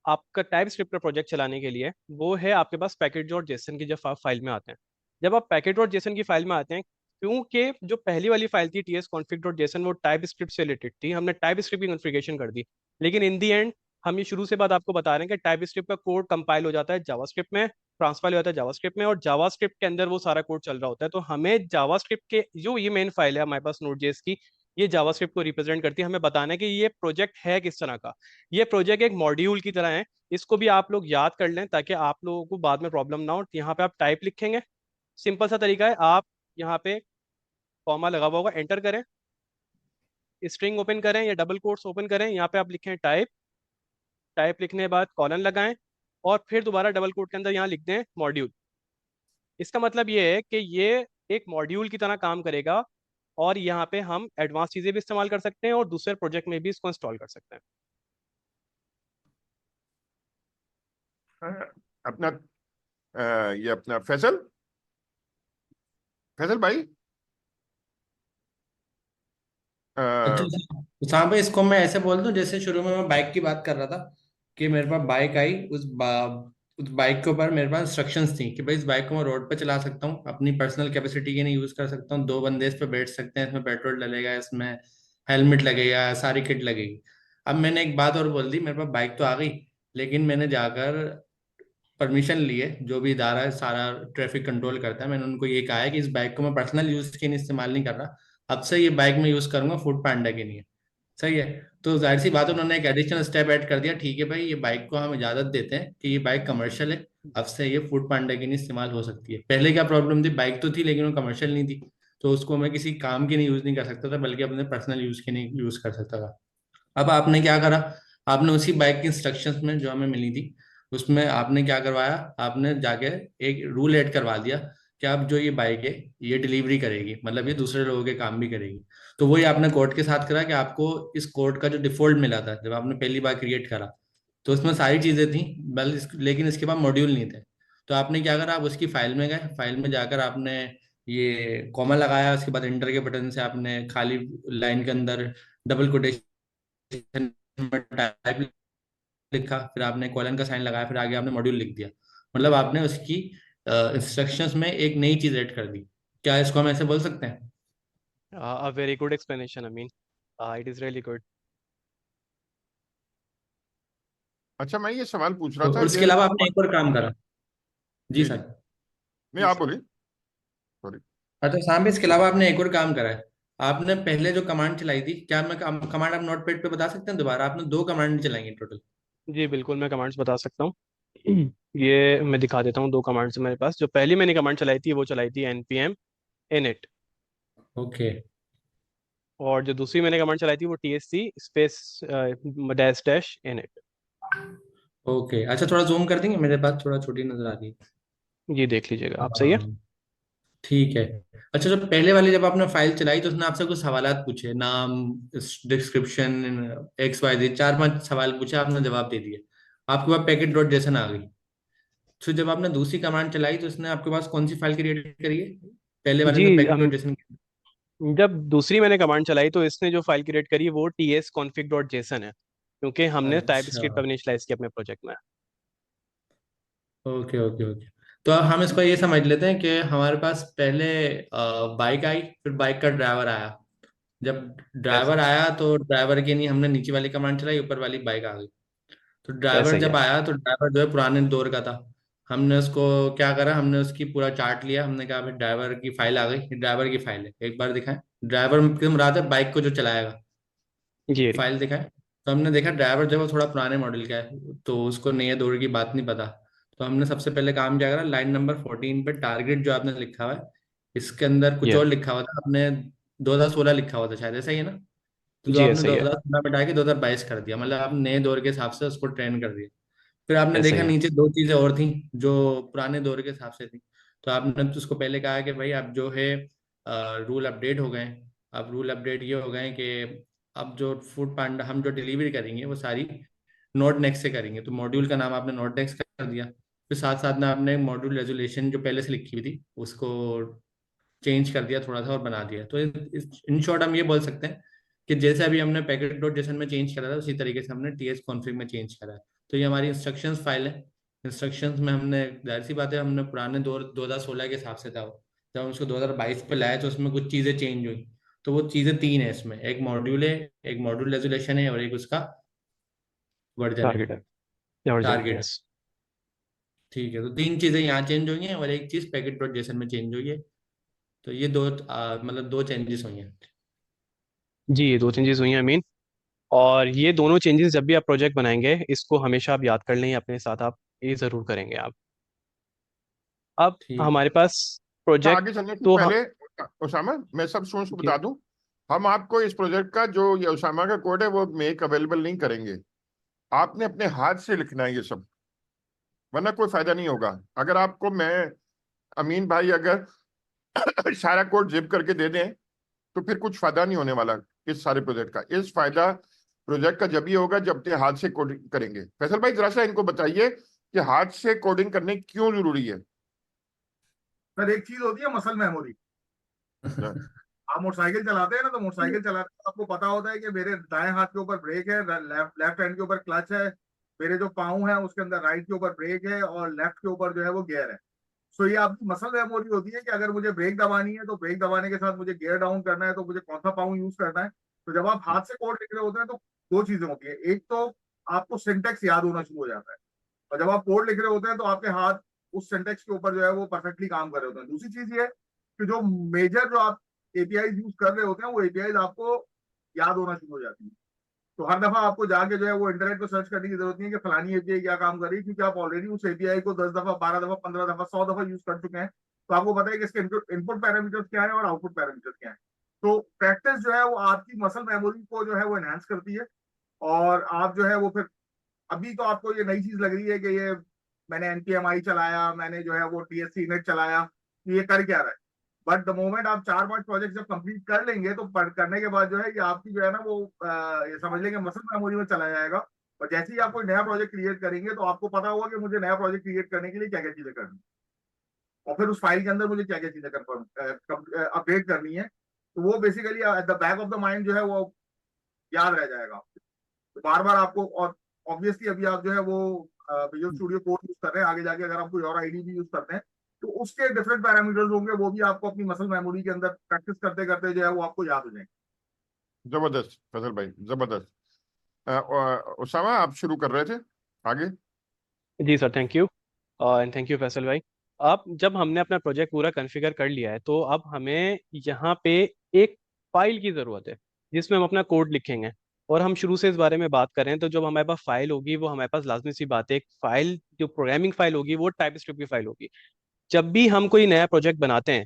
आपका टाइप स्क्रिप्ट का प्रोजेक्ट चलाने के लिए, वो है आपके पास पैकेज डॉट जेसन की जब आप फाइल में आते हैं। जब आप पैकेज डॉट जेसन की फाइल में आते हैं, क्योंकि जो पहली वाली फाइल थी T S config dot JSON वो टाइप स्क्रिप्ट से रिलेटेड थी, हमने टाइप स्क्रिप्ट की कॉन्फ़िगरेशन कर दी। लेकिन इन दी एंड हम ये शुरू से बात आपको बता रहे हैं कि टाइप स्क्रिप्ट का कोड कंपाइल हो जाता है जावास्क्रिप्ट में, ट्रांसफाइल हो जाता है जावास्क्रिप्ट में, और जावास्क्रिप्ट के अंदर वो सारा कोड चल रहा होता है। तो हमें जावास्क्रिप्ट के जो ये मेन फाइल है हमारे पास नोड जेएस की, ये जावास्क्रिप्ट को रिप्रेजेंट करती है। हमें बताना है कि ये प्रोजेक्ट है किस तरह का। ये प्रोजेक्ट एक मॉड्यूल की तरह है। इसको भी आप लोग याद कर लें ताकि आप लोगों को बाद में प्रॉब्लम ना हो। यहाँ पे आप टाइप लिखेंगे, सिंपल सा तरीका है, आप यहाँ पे कॉमा लगा हुआ होगा, एंटर करें, स्ट्रिंग ओपन करें या डबल कोट्स ओपन करें, यहाँ पे आप लिखें टाइप, टाइप लिखने के बाद कॉलन लगाएं, और फिर दोबारा डबल कोट के अंदर यहाँ लिख दें मॉड्यूल। इसका मतलब ये है कि ये एक मॉड्यूल की तरह काम करेगा, और यहाँ पे हम एडवांस चीज़ें भी इस्तेमाल कर सकते हैं और दूसरे प्रोजेक्ट में भी इसको इंस्टॉल कर सकते हैं। अपना ये अपना फैसल, फैसल भाई अच्छा, तो यहाँ पे इसको मैं ऐसे बोल दूं, जैसे शुरू में मैं बाइक की बात कर रहा था कि मेरे पास बाइक आई, उस बाइक के ऊपर मेरे पास इंस्ट्रक्शंस थी कि भाई इस बाइक को मैं रोड पे चला सकता हूँ, अपनी पर्सनल कैपेसिटी के लिए यूज कर सकता हूँ, 2 बंदे इस पे बैठ सकते हैं, इसमें पेट्रोल डलेगा, इसमें हेलमेट लगेगा, सारी किट लगेगी। अब मैंने एक बात और बोल दी, मेरे पास बाइक तो आ गई, लेकिन मैंने जाकर परमिशन लिए, जो भी इदारा है सारा ट्रैफिक कंट्रोल करता है, मैंने उनको ये कहा है कि इस बाइक को मैं पर्सनल यूज के लिए इस्तेमाल नहीं कर रहा, अब से ये बाइक मैं यूज करूंगा फूड पांडा के लिए। सही है। तो जाहिर सी बात है, उन्होंने एक एडिशनल स्टेप ऐड कर दिया, ठीक है भाई ये बाइक को हम इजाजत देते हैं कि ये बाइक कमर्शियल है, अब से ये फूड पांडा के लिए इस्तेमाल हो सकती है। पहले क्या प्रॉब्लम थी, बाइक तो थी लेकिन वो कमर्शियल नहीं थी, तो उसको मैं किसी काम के लिए यूज नहीं कर सकता था, बल्कि अपने पर्सनल यूज के लिए यूज कर सकता था। अब आपने क्या करा, आपने उसी बाइक की इंस्ट्रक्शंस में जो हमें मिली थी उसमें आपने क्या करवाया, आपने जाके एक रूल ऐड करवा दिया कि अब जो ये बाइक है ये डिलीवरी करेगी, मतलब ये दूसरे लोगों के काम भी करेगी। तो वही आपने कोड के साथ करा कि आपको इस कोड का जो डिफॉल्ट मिला था जब आपने पहली बार क्रिएट करा, तो उसमें सारी चीजें थी, लेकिन इसके बाद मॉड्यूल नहीं थे। तो आपने क्या करा, आप उसकी फाइल में गए, फाइल में जाकर आपने ये कॉमा लगाया, उसके बाद एंटर के बटन से आपने खाली लाइन के अंदर डबल कोटेशन में टाइप लिखा, फिर आपने कॉलन का साइन लगाया, फिर आगे आपने मॉड्यूल लिख दिया, मतलब आपने उसकी इंस्ट्रक्शंस में एक नई चीज ऐड कर दी। क्या इसको हम ऐसे बोल सकते हैं? A very good explanation, I mean, it is really good. अच्छा, मैं ये सवाल पूछ रहा तो था और इसके ये अलावा आपने एक और काम करा। जी जी सर। जी, नहीं जी आप सर। बोलिए, सॉरी। अच्छा साहब, इसके अलावा आपने एक और काम करा है। आपने पहले जो कमांड चलाई थी, क्या मैं कमांड आप नोटपैड पे बता सकते हैं दोबारा? आपने 2 कमांड चलाई टोटल। जी बिल्कुल, मैं कमांड्स बता सकता हूँ। ये मैं दिखा देता हूँ, 2 कमांड्स मेरे पास। जो पहली मैंने कमांड चलाई थी वो चलाई थी npm init, ओके। और जो दूसरी मैंने कमांड चलाई थी वो tsc space dash dash init। Okay, अच्छा थोड़ा जूम कर देंगे, मेरे पास थोड़ा छोटी नजर आ रही है। ये देख लीजिएगा आप, सही है। हाँ, ठीक है। अच्छा, जो पहले वाली जब आपने फाइल चलाई तो उसने आपसे कुछ सवालात पूछे, नाम, डिस्क्रिप्शन, XYZ, 4-5 सवाल पूछे, आपने जवाब दे दिए, आपके पास पैकेट डॉट जेसन आ गई। तो जब आपने दूसरी कमांड चलाई तो उसने आपके पास कौन सी फाइल क्रिएट करी है? पहले वाले जी, ने पैकेट डॉट जेसन। जब दूसरी मैंने कमांड चलाई तो इसने जो फाइल क्रिएट करी वो ts config डॉट जेसन है, क्योंकि हमने टाइप अच्छा, स्क्रिप्ट इनिशियलाइज किया अपने प्रोजेक्ट में। Okay okay okay. तो अब हम इसको ये समझ लेते हैं कि हमारे पास पहले बाइक आई, फिर बाइक का ड्राइवर आया। जब ऐसा ड्राइवर आया तो ड्राइवर के लिए हमने नीचे वाली कमांड चलाई, ऊपर वाली बाइक आ गई। तो ऐसा ड्राइवर ही है। जब आया तो ड्राइवर जो है पुराने दौर का था, हमने उसको क्या करा, हमने उसकी पूरा चार्ट लिया, हमने कहा भाई ड्राइवर की फाइल आ गई, ड्राइवर की फाइल है, एक बार दिखाएं। ड्राइवर किस मुराद है, बाइक को जो चलाएगा, जी फाइल दिखाएं। तो हमने देखा ड्राइवर जो है वो थोड़ा पुराने मॉडल का है, तो उसको नए दौर की बात नहीं पता। तो हमने सबसे पहले काम क्या करा, लाइन नंबर 14 पे टारगेट जो आपने लिखा हुआ है, इसके अंदर कुछ ये और लिखा हुआ था आपने, 2016 लिखा हुआ था शायद, ऐसा ही है ना? तो जो जी आपने ऐसा ही है। 2016 में डाल के 2022 कर दिया, मतलब आप नए दौर के हिसाब से उसको ट्रेन कर दिया। फिर आपने ऐसा देखा ही है। नीचे 2 चीजें और थी जो पुराने दौर के हिसाब से थी। तो आपने तो उसको पहले कहा कि भाई अब जो है रूल अपडेट हो गए हैं। अब रूल अपडेट ये हो गए हैं कि अब जो फूड पांडा हम जो डिलीवरी करेंगे वो सारी नोड नेक्स्ट से करेंगे, तो मॉड्यूल का नाम आपने नोड नेक्स्ट कर दिया। फिर साथ साथ में आपने मॉड्यूल रेजोल्यूशन जो पहले से लिखी हुई थी उसको चेंज कर दिया थोड़ा सा और बना दिया। तो इन शॉर्ट हम ये बोल सकते हैं कि जैसे अभी हमने पैकेट डॉट जेसन में चेंज करा था उसी तरीके से हमने टीएस कॉन्फ़िग में चेंज करा है। तो ये हमारी इंस्ट्रक्शंस फाइल है। इंस्ट्रक्शंस में हमने, जाहिर सी बात है, हमने पुराने 2016 के हिसाब से था वो, जब हम उसको 2022 पे लाए तो उसमें कुछ चीज़ें चेंज हुई। तो वो चीज़ें तीन है इसमें, एक मॉड्यूल है, एक मॉड्यूल रेजोल्यूशन है, और एक उसका वर्जन है, टारगेट है और टारगेट है। यस। ठीक है, तो तीन चीज़ें यहाँ चेंज हुई हैं और एक चीज़ पैकेट डॉट जेसन में चेंज हुई है। तो ये दो मतलब दो चेंजेस हुई हैं। जी, ये 2-3 चीज़ हुई हैं अमीन। और ये दोनों चेंजेस जब भी आप प्रोजेक्ट बनाएंगे इसको हमेशा आप याद कर लें अपने साथ, आप ये ज़रूर करेंगे आप। अब ठीक। हमारे पास अच्छा, प्रोजेक्ट आगे चलने से तो हम। पहले उसामा, मैं सब स्टूडेंट्स को जी बता दूं, हम आपको इस प्रोजेक्ट का जो ये उसामा का कोड है वो मेक अवेलेबल नहीं करेंगे। आपने अपने हाथ से लिखना है ये सब, वरना कोई फायदा नहीं होगा। अगर आपको मैं, अमीन भाई, अगर सारा कोड जिप करके दे दें तो फिर कुछ फायदा नहीं होने वाला इस सारे प्रोजेक्ट का। इस फायदा प्रोजेक्ट का जब ही होगा जब अपने हाथ से कोडिंग करेंगे। फैसल भाई, जरा सा इनको बताइए कि हाथ से कोडिंग करने क्यों जरूरी है। सर एक चीज होती है मसल मेमोरी। हाँ, आप मोटरसाइकिल चलाते हैं ना, तो मोटरसाइकिल चलाते हैं आपको पता होता है कि मेरे दाएं हाथ के ऊपर ब्रेक है, लेफ्ट लेफ्ट हैंड के ऊपर क्लच है, मेरे जो पाँव है उसके अंदर राइट के ऊपर ब्रेक है और लेफ्ट के ऊपर जो है वो गियर है। सो ये आपकी मसल मेमोरी होती है कि अगर मुझे ब्रेक दबानी है तो ब्रेक दबाने के साथ मुझे गियर डाउन करना है तो मुझे कौन सा पाँव यूज करना है। तो जब आप हाथ से कोड लिख रहे होते हैं तो दो चीजें होती है, एक तो आपको सिंटेक्स याद होना शुरू हो जाता है, और जब आप कोड लिख रहे होते हैं तो आपके हाथ उस सिंटेक्स के ऊपर जो है वो परफेक्टली काम कर रहे होते हैं। दूसरी चीज ये है कि जो मेजर जो आप एपीआई यूज कर रहे होते हैं वो एपीआई आपको याद होना शुरू हो जाती है। तो हर दफा आपको जाके जो है वो इंटरनेट पे सर्च करने की जरूरत नहीं है कि फलानी एपीआई क्या काम कर रही है, क्योंकि आप ऑलरेडी उस एपीआई को 10 दफा, 12 दफा, 15 दफा, 100 दफा यूज कर चुके हैं। तो आपको पता है कि इसके इनपुट पैरामीटर्स क्या है और आउटपुट पैरामीटर्स क्या है। तो प्रैक्टिस जो है वो आपकी मसल मेमोरी को जो है वो एनहांस करती है। और आप जो है वो फिर, अभी तो आपको ये नई चीज लग रही है कि ये मैंने एनपीएमआई चलाया, मैंने जो है वो टीएससी नेट चलाया, तो ये कर क्या रहा है। बट द मोमेंट आप 4-5 प्रोजेक्ट जब कंप्लीट कर लेंगे तो करने के बाद जो है ये आपकी जो है ना वो ये समझ लेंगे मसल मेमोरी में चला जाएगा। और जैसे ही आप कोई नया प्रोजेक्ट क्रिएट करेंगे तो आपको पता होगा कि मुझे नया प्रोजेक्ट क्रिएट करने के लिए क्या क्या चीजें करनी है, और फिर उस फाइल के अंदर मुझे क्या क्या चीजें कंफर्म अपडेट करनी है। तो वो basically at the back of the mind जो है वो याद रह जाएगा। तो बार बार आपको, और ऑब्वियसली अभी आप जो है वो विजुअल स्टूडियो कोड यूज कर रहे हैं, आगे जाके अगर आप कोई और आईडी भी यूज करते हैं तो उसके डिफरेंट पैरामीटर्स होंगे, वो भी आपको अपनी मसल मेमोरी के अंदर प्रैक्टिस करते करते जो है वो आपको याद हो जाएंगे। जबरदस्त फैसल भाई, जबरदस्त। उसामा, आप शुरू कर रहे थे आगे। जी sir, thank you and thank you Faisal भाई। अब जब हमने अपना प्रोजेक्ट पूरा कॉन्फ़िगर कर लिया है तो अब हमें यहाँ पे एक फाइल की ज़रूरत है जिसमें हम अपना कोड लिखेंगे। और हम शुरू से इस बारे में बात करें तो जब हमारे पास फाइल होगी वो हमारे पास लाजमी सी बात है, एक फाइल जो प्रोग्रामिंग फाइल होगी वो टाइप स्क्रिप्ट की फाइल होगी। जब भी हम कोई नया प्रोजेक्ट बनाते हैं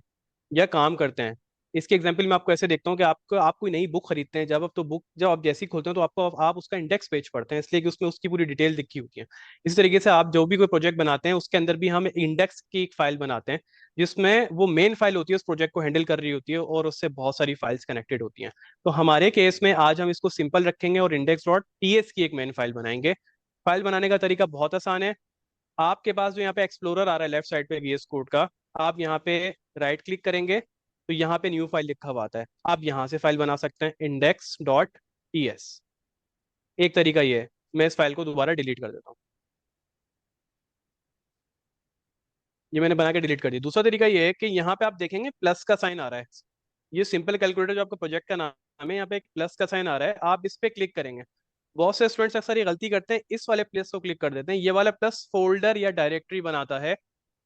या काम करते हैं, इसके एग्जांपल मैं आपको ऐसे देखता हूँ कि आप कोई नई बुक खरीदते हैं, जब आप तो बुक जब आप जैसी खोलते हैं तो आपको आप उसका इंडेक्स पेज पढ़ते हैं इसलिए कि उसमें उसकी पूरी डिटेल लिखी होती है। इसी तरीके से आप जो भी कोई प्रोजेक्ट बनाते हैं उसके अंदर भी हम इंडेक्स की एक फाइल बनाते हैं जिसमें वो मेन फाइल होती है उस प्रोजेक्ट को हैंडल कर रही होती है और उससे बहुत सारी फाइल्स कनेक्टेड होती हैं। तो हमारे केस में आज हम इसको सिंपल रखेंगे और इंडेक्स डॉट टीएस की एक मेन फाइल बनाएंगे। फाइल बनाने का तरीका बहुत आसान है। आपके पास जो यहाँ पे एक्सप्लोरर आ रहा है लेफ्ट साइड पे VS कोड का, आप यहाँ पे राइट क्लिक करेंगे तो यहाँ पे न्यू फाइल लिखा हुआ आता है, आप यहाँ से फाइल बना सकते हैं इंडेक्स डॉट टीएस। एक तरीका ये है। मैं इस फाइल को दोबारा डिलीट कर देता हूँ, ये मैंने बना के डिलीट कर दी। दूसरा तरीका ये है कि यहाँ पे आप देखेंगे प्लस का साइन आ रहा है, ये सिंपल कैलकुलेटर जो आपका प्रोजेक्ट का नाम है, यहाँ पे एक प्लस का साइन आ रहा है, आप इस पे क्लिक करेंगे। बहुत से स्टूडेंट्स अक्सर ये गलती करते हैं, इस वाले प्लस को क्लिक कर देते हैं। ये वाला प्लस फोल्डर या डायरेक्टरी बनाता है,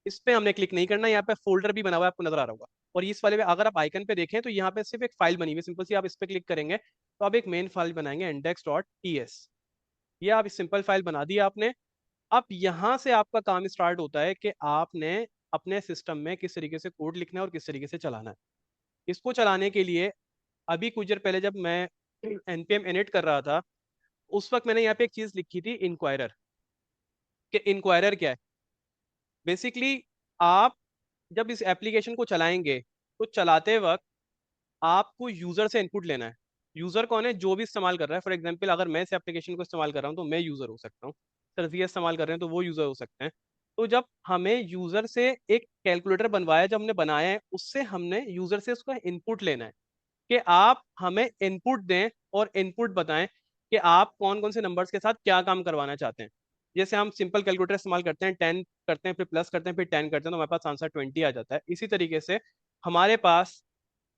इस पे हमने क्लिक नहीं करना। यहाँ पे फोल्डर भी बना हुआ है, आपको नजर आ रहा होगा। और इस वाले पे अगर आप आइकन पे देखें तो यहाँ पे सिर्फ एक फाइल बनी हुई है सिंपल सी, आप इस पे क्लिक करेंगे तो आप एक मेन फाइल बनाएंगे इंडेक्स डॉट टीएस। ये आप सिंपल फाइल बना दी आपने। अब यहाँ से आपका काम स्टार्ट होता है कि आपने अपने सिस्टम में किस तरीके से कोड लिखना है और किस तरीके से चलाना है। इसको चलाने के लिए अभी कुछ देर पहले जब मैं npm init कर रहा था उस वक्त मैंने यहाँ पे एक चीज लिखी थी इंक्वायरर। कि इंक्वायरर क्या है, बेसिकली आप जब इस एप्लीकेशन को चलाएंगे तो चलाते वक्त आपको यूजर से इनपुट लेना है। यूजर कौन है, जो भी इस्तेमाल कर रहा है। फॉर एग्जांपल अगर मैं इस एप्लीकेशन को इस्तेमाल कर रहा हूँ तो मैं यूजर हो सकता हूँ, सरजिया इस्तेमाल कर रहे हैं तो वो यूजर हो सकते हैं। तो जब हमें यूजर से एक कैलकुलेटर बनवाया, जब हमने बनाया है, उससे हमने यूजर से उसका इनपुट लेना है कि आप हमें इनपुट दें और इनपुट बताएं कि आप कौन कौन से नंबर्स के साथ क्या काम करवाना चाहते हैं। जैसे हम सिंपल कैलकुलेटर इस्तेमाल करते हैं, 10 करते हैं, फिर प्लस करते हैं, फिर 10 करते हैं, तो हमारे पास आंसर 20 आ जाता है। इसी तरीके से हमारे पास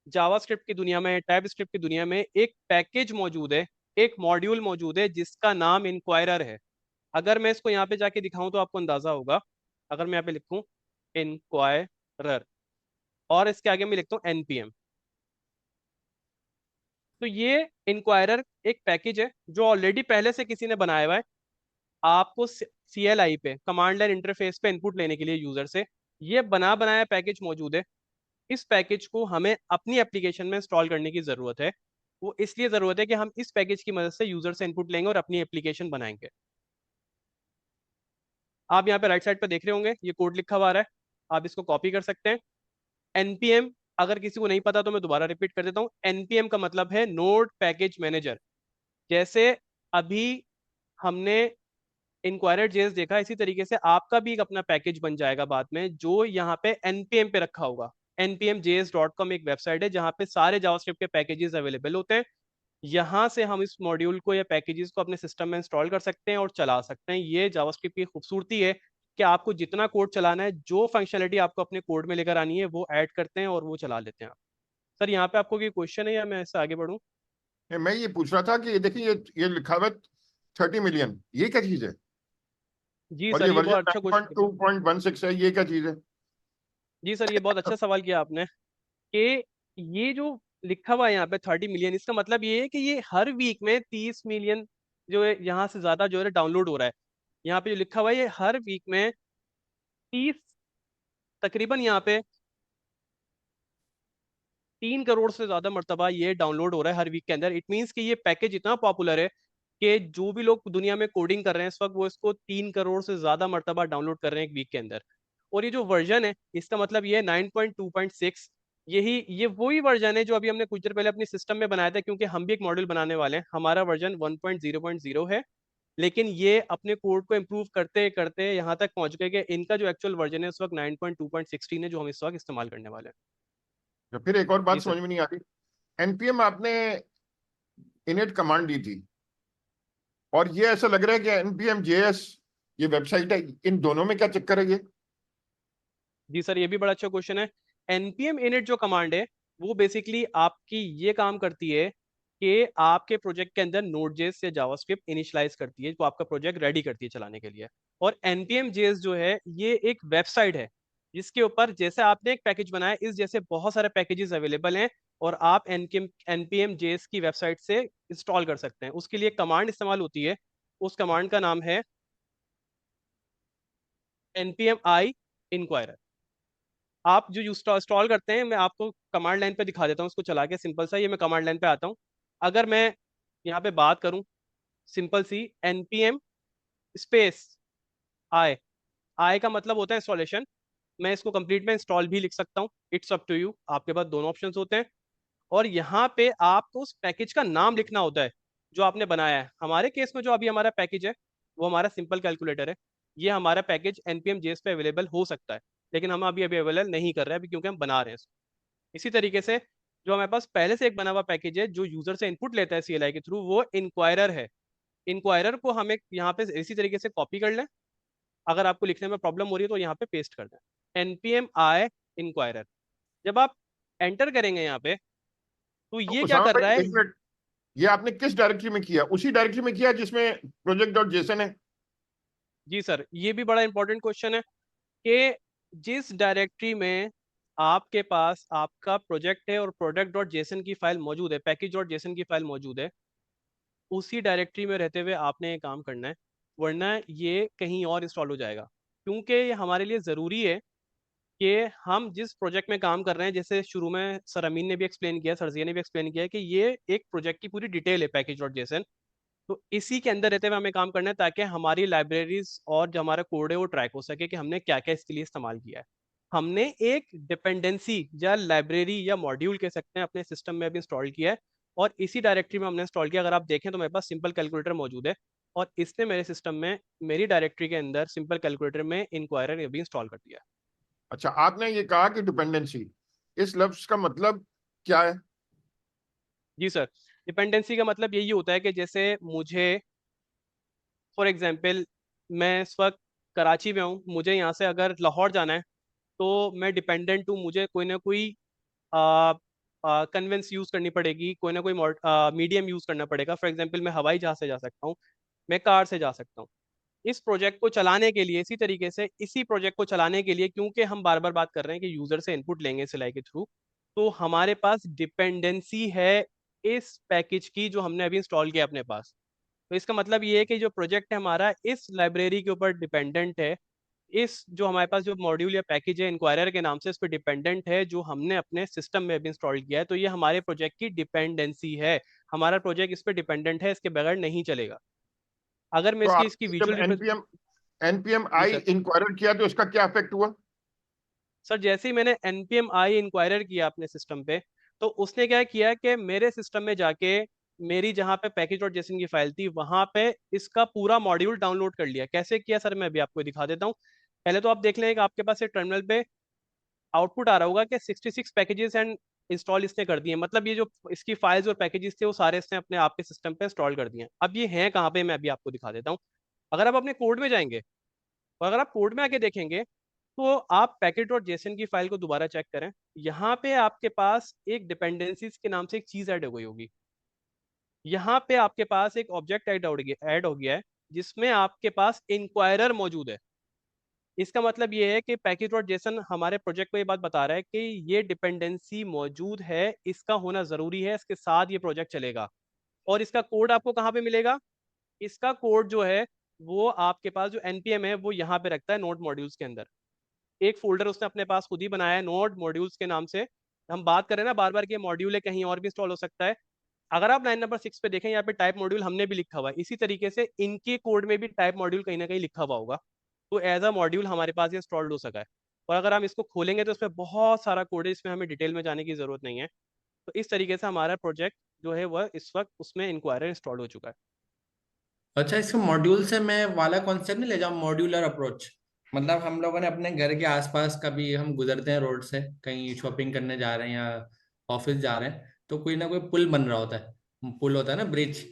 जावास्क्रिप्ट की दुनिया में, टाइप स्क्रिप्ट की दुनिया में एक पैकेज मौजूद है, एक मॉड्यूल मौजूद है जिसका नाम इंक्वायरर है। अगर मैं इसको यहाँ पे जाके दिखाऊं तो आपको अंदाजा होगा। अगर मैं यहाँ पे लिखूं इंक्वायरर और इसके आगे मैं लिखता हूँ एनपीएम, तो ये इंक्वायरर एक पैकेज है जो ऑलरेडी पहले से किसी ने बनाया हुआ है। आपको CLI पे, कमांड लाइन इंटरफेस पे इनपुट लेने के लिए यूजर से ये बना बनाया पैकेज मौजूद है। इस पैकेज को हमें अपनी एप्लीकेशन में इंस्टॉल करने की जरूरत है। वो इसलिए जरूरत है कि हम इस पैकेज की मदद से यूजर से इनपुट लेंगे और अपनी एप्लीकेशन बनाएंगे। आप यहाँ पे राइट साइड पे देख रहे होंगे ये कोड लिखा हुआ आ रहा है, आप इसको कॉपी कर सकते हैं। एनपीएम, अगर किसी को नहीं पता तो मैं दोबारा रिपीट कर देता हूँ। एनपीएम का मतलब है नोड पैकेज मैनेजर। जैसे अभी हमने इंक्वायरर जेएस देखा, इसी तरीके से आपका भी एक अपना पैकेज बन जाएगा बाद में, जो यहाँ पे एनपीएम पे रखा होगा। npmjs.com एक वेबसाइट है जहाँ पे सारे जावास्क्रिप्ट के पैकेजेस अवेलेबल होते हैं। यहाँ से हम इस मॉड्यूल को या पैकेजेस को अपने सिस्टम में इंस्टॉल कर सकते हैं और चला सकते हैं। ये जावास्क्रिप्ट की खूबसूरती है कि आपको जितना कोड चलाना है, जो फंक्शनलिटी आपको अपने कोड में लेकर आनी है, वो ऐड करते हैं और वो चला लेते हैं आप। सर यहाँ पे आपको कोई क्वेश्चन है या मैं इससे आगे बढ़ूँ? मैं ये पूछ रहा था कि ये देखिए, ये लिखा हुआ है 30 मिलियन, ये क्या चीज है? जी और सर, ये ये बहुत वर्जन अच्छा क्वेश्चन। 9.2.16 है, ये क्या चीज है? जी सर, ये बहुत अच्छा सवाल किया आपने कि ये जो लिखा हुआ है यहाँ पे 30 मिलियन, इसका मतलब ये है कि ये हर वीक में 30 मिलियन जो है यहाँ से ज्यादा जो है डाउनलोड हो रहा है। यहाँ पे जो लिखा हुआ है ये हर वीक में 30, तकरीबन यहाँ पे 3 करोड़ से ज्यादा मरतबा ये डाउनलोड हो रहा है हर वीक के अंदर। इट मीन्स कि ये पैकेज इतना पॉपुलर है कि जो भी लोग दुनिया में कोडिंग कर रहे हैं इस वक्त, वो इसको 3 करोड़ से ज्यादा मरतबा डाउनलोड कर रहे हैं एक वीक के अंदर। और ये जो वर्जन है, इसका मतलब ये है 9.2.6। ये वही वर्जन है जो अभी हमने कुछ देर पहले अपनी सिस्टम में बनाया था, क्योंकि हम भी एक मॉड्यूल बनाने वाले हैं। हमारा वर्जन 1.0.0 है, लेकिन ये अपने कोड को इम्प्रूव करते करते यहाँ तक पहुंच गए कि इनका जो एक्चुअल वर्जन है इस वक्त 9.2.16 है, जो हम इस वक्त इस्तेमाल करने वाले हैं। तो फिर एक और बात जी सर। समझ में नहीं आ रही। एनपीएम आपने इनिट कमांड दी थी, और ये ऐसा लग रहा है कि एनपीएम जेएस ये वेबसाइट है, इन दोनों में क्या चक्कर है ये? जी सर, ये भी बड़ा अच्छा क्वेश्चन है। npm init जो कमांड है, वो बेसिकली आपकी ये काम करती है कि आपके प्रोजेक्ट के अंदर Node.js या जावास्क्रिप्ट इनिशियलाइज करती है, जो आपका प्रोजेक्ट रेडी करती है चलाने के लिए। और npm.js जो है ये एक वेबसाइट है जिसके ऊपर, जैसे आपने एक पैकेज बनाया, इस जैसे बहुत सारे पैकेजेस अवेलेबल हैं और आप npm.js की वेबसाइट से इंस्टॉल कर सकते हैं। उसके लिए कमांड इस्तेमाल होती है, उस कमांड का नाम है npm i inquirer। आप जो इंस्टॉल करते हैं, मैं आपको कमांड लाइन पे दिखा देता हूँ उसको चला के। सिंपल सा, ये मैं कमांड लाइन पे आता हूँ। अगर मैं यहाँ पे बात करूँ, सिंपल सी npm स्पेस आई, आई का मतलब होता है इंस्टॉलेशन। मैं इसको कंप्लीट में इंस्टॉल भी लिख सकता हूँ, इट्स अप टू यू, आपके पास दोनों ऑप्शंस होते हैं। और यहाँ पे आपको उस पैकेज का नाम लिखना होता है जो आपने बनाया है। हमारे केस में जो अभी हमारा पैकेज है वो हमारा सिंपल कैलकुलेटर है। ये हमारा पैकेज npm JS पे अवेलेबल हो सकता है, लेकिन हम अभी अभी अवेलेबल नहीं कर रहे हैं अभी, क्योंकि हम बना रहे हैं इसको। इसी तरीके से जो हमारे पास पहले से एक बना हुआ पैकेज है जो यूजर से इनपुट लेता है CLI के थ्रू, वो इंक्वायरर है। इंक्वायरर को हम एक यहाँ पे इसी तरीके से कॉपी कर लें। अगर आपको लिखने में प्रॉब्लम हो रही है तो यहाँ पे पेस्ट कर दें npm i इंक्वायरर। जब आप एंटर करेंगे यहाँ पे, तो तो ये क्या उसामा कर रहा भाई, है? एक मिनट, ये आपने किस डायरेक्टरी में किया? उसी डायरेक्टरी में किया जिसमें प्रोजेक्ट डॉट जेसन है? जी सर, ये भी बड़ा इंपॉर्टेंट क्वेश्चन है कि जिस डायरेक्टरी में आपके पास आपका प्रोजेक्ट है और प्रोडक्ट डॉट जेसन की फाइल मौजूद है, पैकेज डॉट जेसन की फाइल मौजूद है, उसी डायरेक्टरी में रहते हुए आपने ये काम करना है, वरना ये कहीं और इंस्टॉल हो जाएगा। क्योंकि ये हमारे लिए ज़रूरी है कि हम जिस प्रोजेक्ट में काम कर रहे हैं, जैसे शुरू में सर अमीन ने भी एक्सप्लेन किया, सरजिया ने भी एक्सप्लेन किया कि ये एक प्रोजेक्ट की पूरी डिटेल है पैकेज डॉट जेसन। तो इसी के अंदर रहते हुए हमें काम करना है ताकि हमारी लाइब्रेरीज और जो हमारा कोड है वो ट्रैक हो सके कि हमने क्या क्या इसके लिए इस्तेमाल किया है। हमने एक डिपेंडेंसी या लाइब्रेरी या मॉड्यूल कह सकते हैं अपने सिस्टम में अभी इंस्टॉल किया है, और इसी डायरेक्टरी में हमने इंस्टॉल किया। अगर आप देखें तो मेरे पास सिंपल कैलकुलेटर मौजूद है। और इसने मेरे सिस्टम में मेरी डायरेक्टरी के अंदर सिंपल कैलकुलेटर में इंक्वायरर भी इंस्टॉल कर दिया। अच्छा, आपने ये कहा कि डिपेंडेंसी, इस लफ्ज का मतलब क्या है? जी सर, डिपेंडेंसी का मतलब यही होता है कि जैसे मुझे फॉर एग्जांपल, मैं इस वक्त कराची में हूँ, मुझे यहाँ से अगर लाहौर जाना है तो मैं डिपेंडेंट हूँ, मुझे कोई ना कोई कन्वेंस यूज करनी पड़ेगी, कोई ना कोई मीडियम यूज करना पड़ेगा। फॉर एग्जांपल, मैं हवाई जहाज से जा सकता हूँ, मैं कार से जा सकता हूँ। इस प्रोजेक्ट को चलाने के लिए, इसी तरीके से इसी प्रोजेक्ट को चलाने के लिए, क्योंकि हम बार बार बात कर रहे हैं कि यूजर से इनपुट लेंगे सिलाई के थ्रू, तो हमारे पास डिपेंडेंसी है इस पैकेज की जो हमने अभी इंस्टॉल किया अपने पास। तो इसका मतलब ये है कि जो प्रोजेक्ट है हमारा इस लाइब्रेरी के ऊपर डिपेंडेंट है, इस जो हमारे पास जो मॉड्यूल या पैकेज है इंक्वायरर के नाम से, इस पर डिपेंडेंट है, जो हमने अपने सिस्टम में अभी इंस्टॉल किया है। तो ये हमारे प्रोजेक्ट की डिपेंडेंसी है, हमारा प्रोजेक्ट इस पर डिपेंडेंट है, इसके बगैर नहीं चलेगा। अगर मैं तो इसकी आपने जब विजुअल, एनपीएम जी आई सर। इंक्वायरर किया तो इसका क्या इफेक्ट हुआ? सर जैसे ही मैंने npm आई इंक्वायरर किया अपने सिस्टम पे, तो उसने क्या किया कि मेरे सिस्टम में जाके मेरी जहाँ पे पैकेज डॉट जेसन की फाइल थी वहां पे इसका पूरा मॉड्यूल डाउनलोड कर लिया। कैसे किया सर, मैं अभी आपको दिखा देता हूँ। पहले तो आप देख लें कि आपके पास एक टर्मिनल पे आउटपुट आ रहा होगा कि 66 पैकेजेस एंड इंस्टॉल इसने कर दिए। मतलब ये जो इसकी फाइल्स और पैकेजेस थे वो सारे इसने अपने आपके सिस्टम पे इंस्टॉल कर दिए हैं। अब ये हैं कहाँ पे, मैं अभी आपको दिखा देता हूँ। अगर आप अपने कोड में जाएंगे और अगर आप कोड में आके देखेंगे तो आप पैकेट डॉट जेसन की फाइल को दोबारा चेक करें, यहाँ पे आपके पास एक डिपेंडेंसीज के नाम से एक चीज ऐड हो गई होगी। यहाँ पे आपके पास एक ऑब्जेक्ट ऐड हो गया है जिसमें आपके पास इंक्वायरर मौजूद है। इसका मतलब ये है कि पैकेज डॉट जेसन हमारे प्रोजेक्ट को ये बात बता रहा है कि ये डिपेंडेंसी मौजूद है, इसका होना जरूरी है, इसके साथ ये प्रोजेक्ट चलेगा। और इसका कोड आपको कहाँ पे मिलेगा? इसका कोड जो है वो आपके पास जो npm है वो यहाँ पे रखता है नोड मॉड्यूल्स के अंदर। एक फोल्डर उसने अपने पास खुद ही बनाया है नोड मॉड्यूल्स के नाम से। हम बात करें ना बार बार कि मॉड्यूल है, कहीं और भी इंस्टॉल हो सकता है। अगर आप लाइन नंबर 6 पे देखें, यहाँ पे टाइप मॉड्यूल हमने भी लिखा हुआ है, इसी तरीके से इनके कोड में भी टाइप मॉड्यूल कहीं ना कहीं लिखा हुआ होगा। तो एज अ मॉड्यूल हमारे पास ये इंस्टॉल्ड हो सका है। और अगर हम इसको खोलेंगे तो इसमें बहुत सारा कोड है, इसमें हमें डिटेल में जाने की जरूरत नहीं है। तो इस तरीके से हमारा प्रोजेक्ट जो है वह इस वक्त उसमें इंक्वायरर इंस्टॉल हो चुका है। अच्छा, इसको मॉड्यूल से मैं वाला कॉन्सेप्ट नहीं ले जाऊँ, मॉड्यूलर अप्रोच। मतलब हम लोगों ने अपने घर के आसपास कभी हम गुजरते हैं रोड से, कहीं शॉपिंग करने जा रहे हैं या ऑफिस जा रहे हैं, तो कोई ना कोई पुल बन रहा होता है, पुल होता है ना, ब्रिज।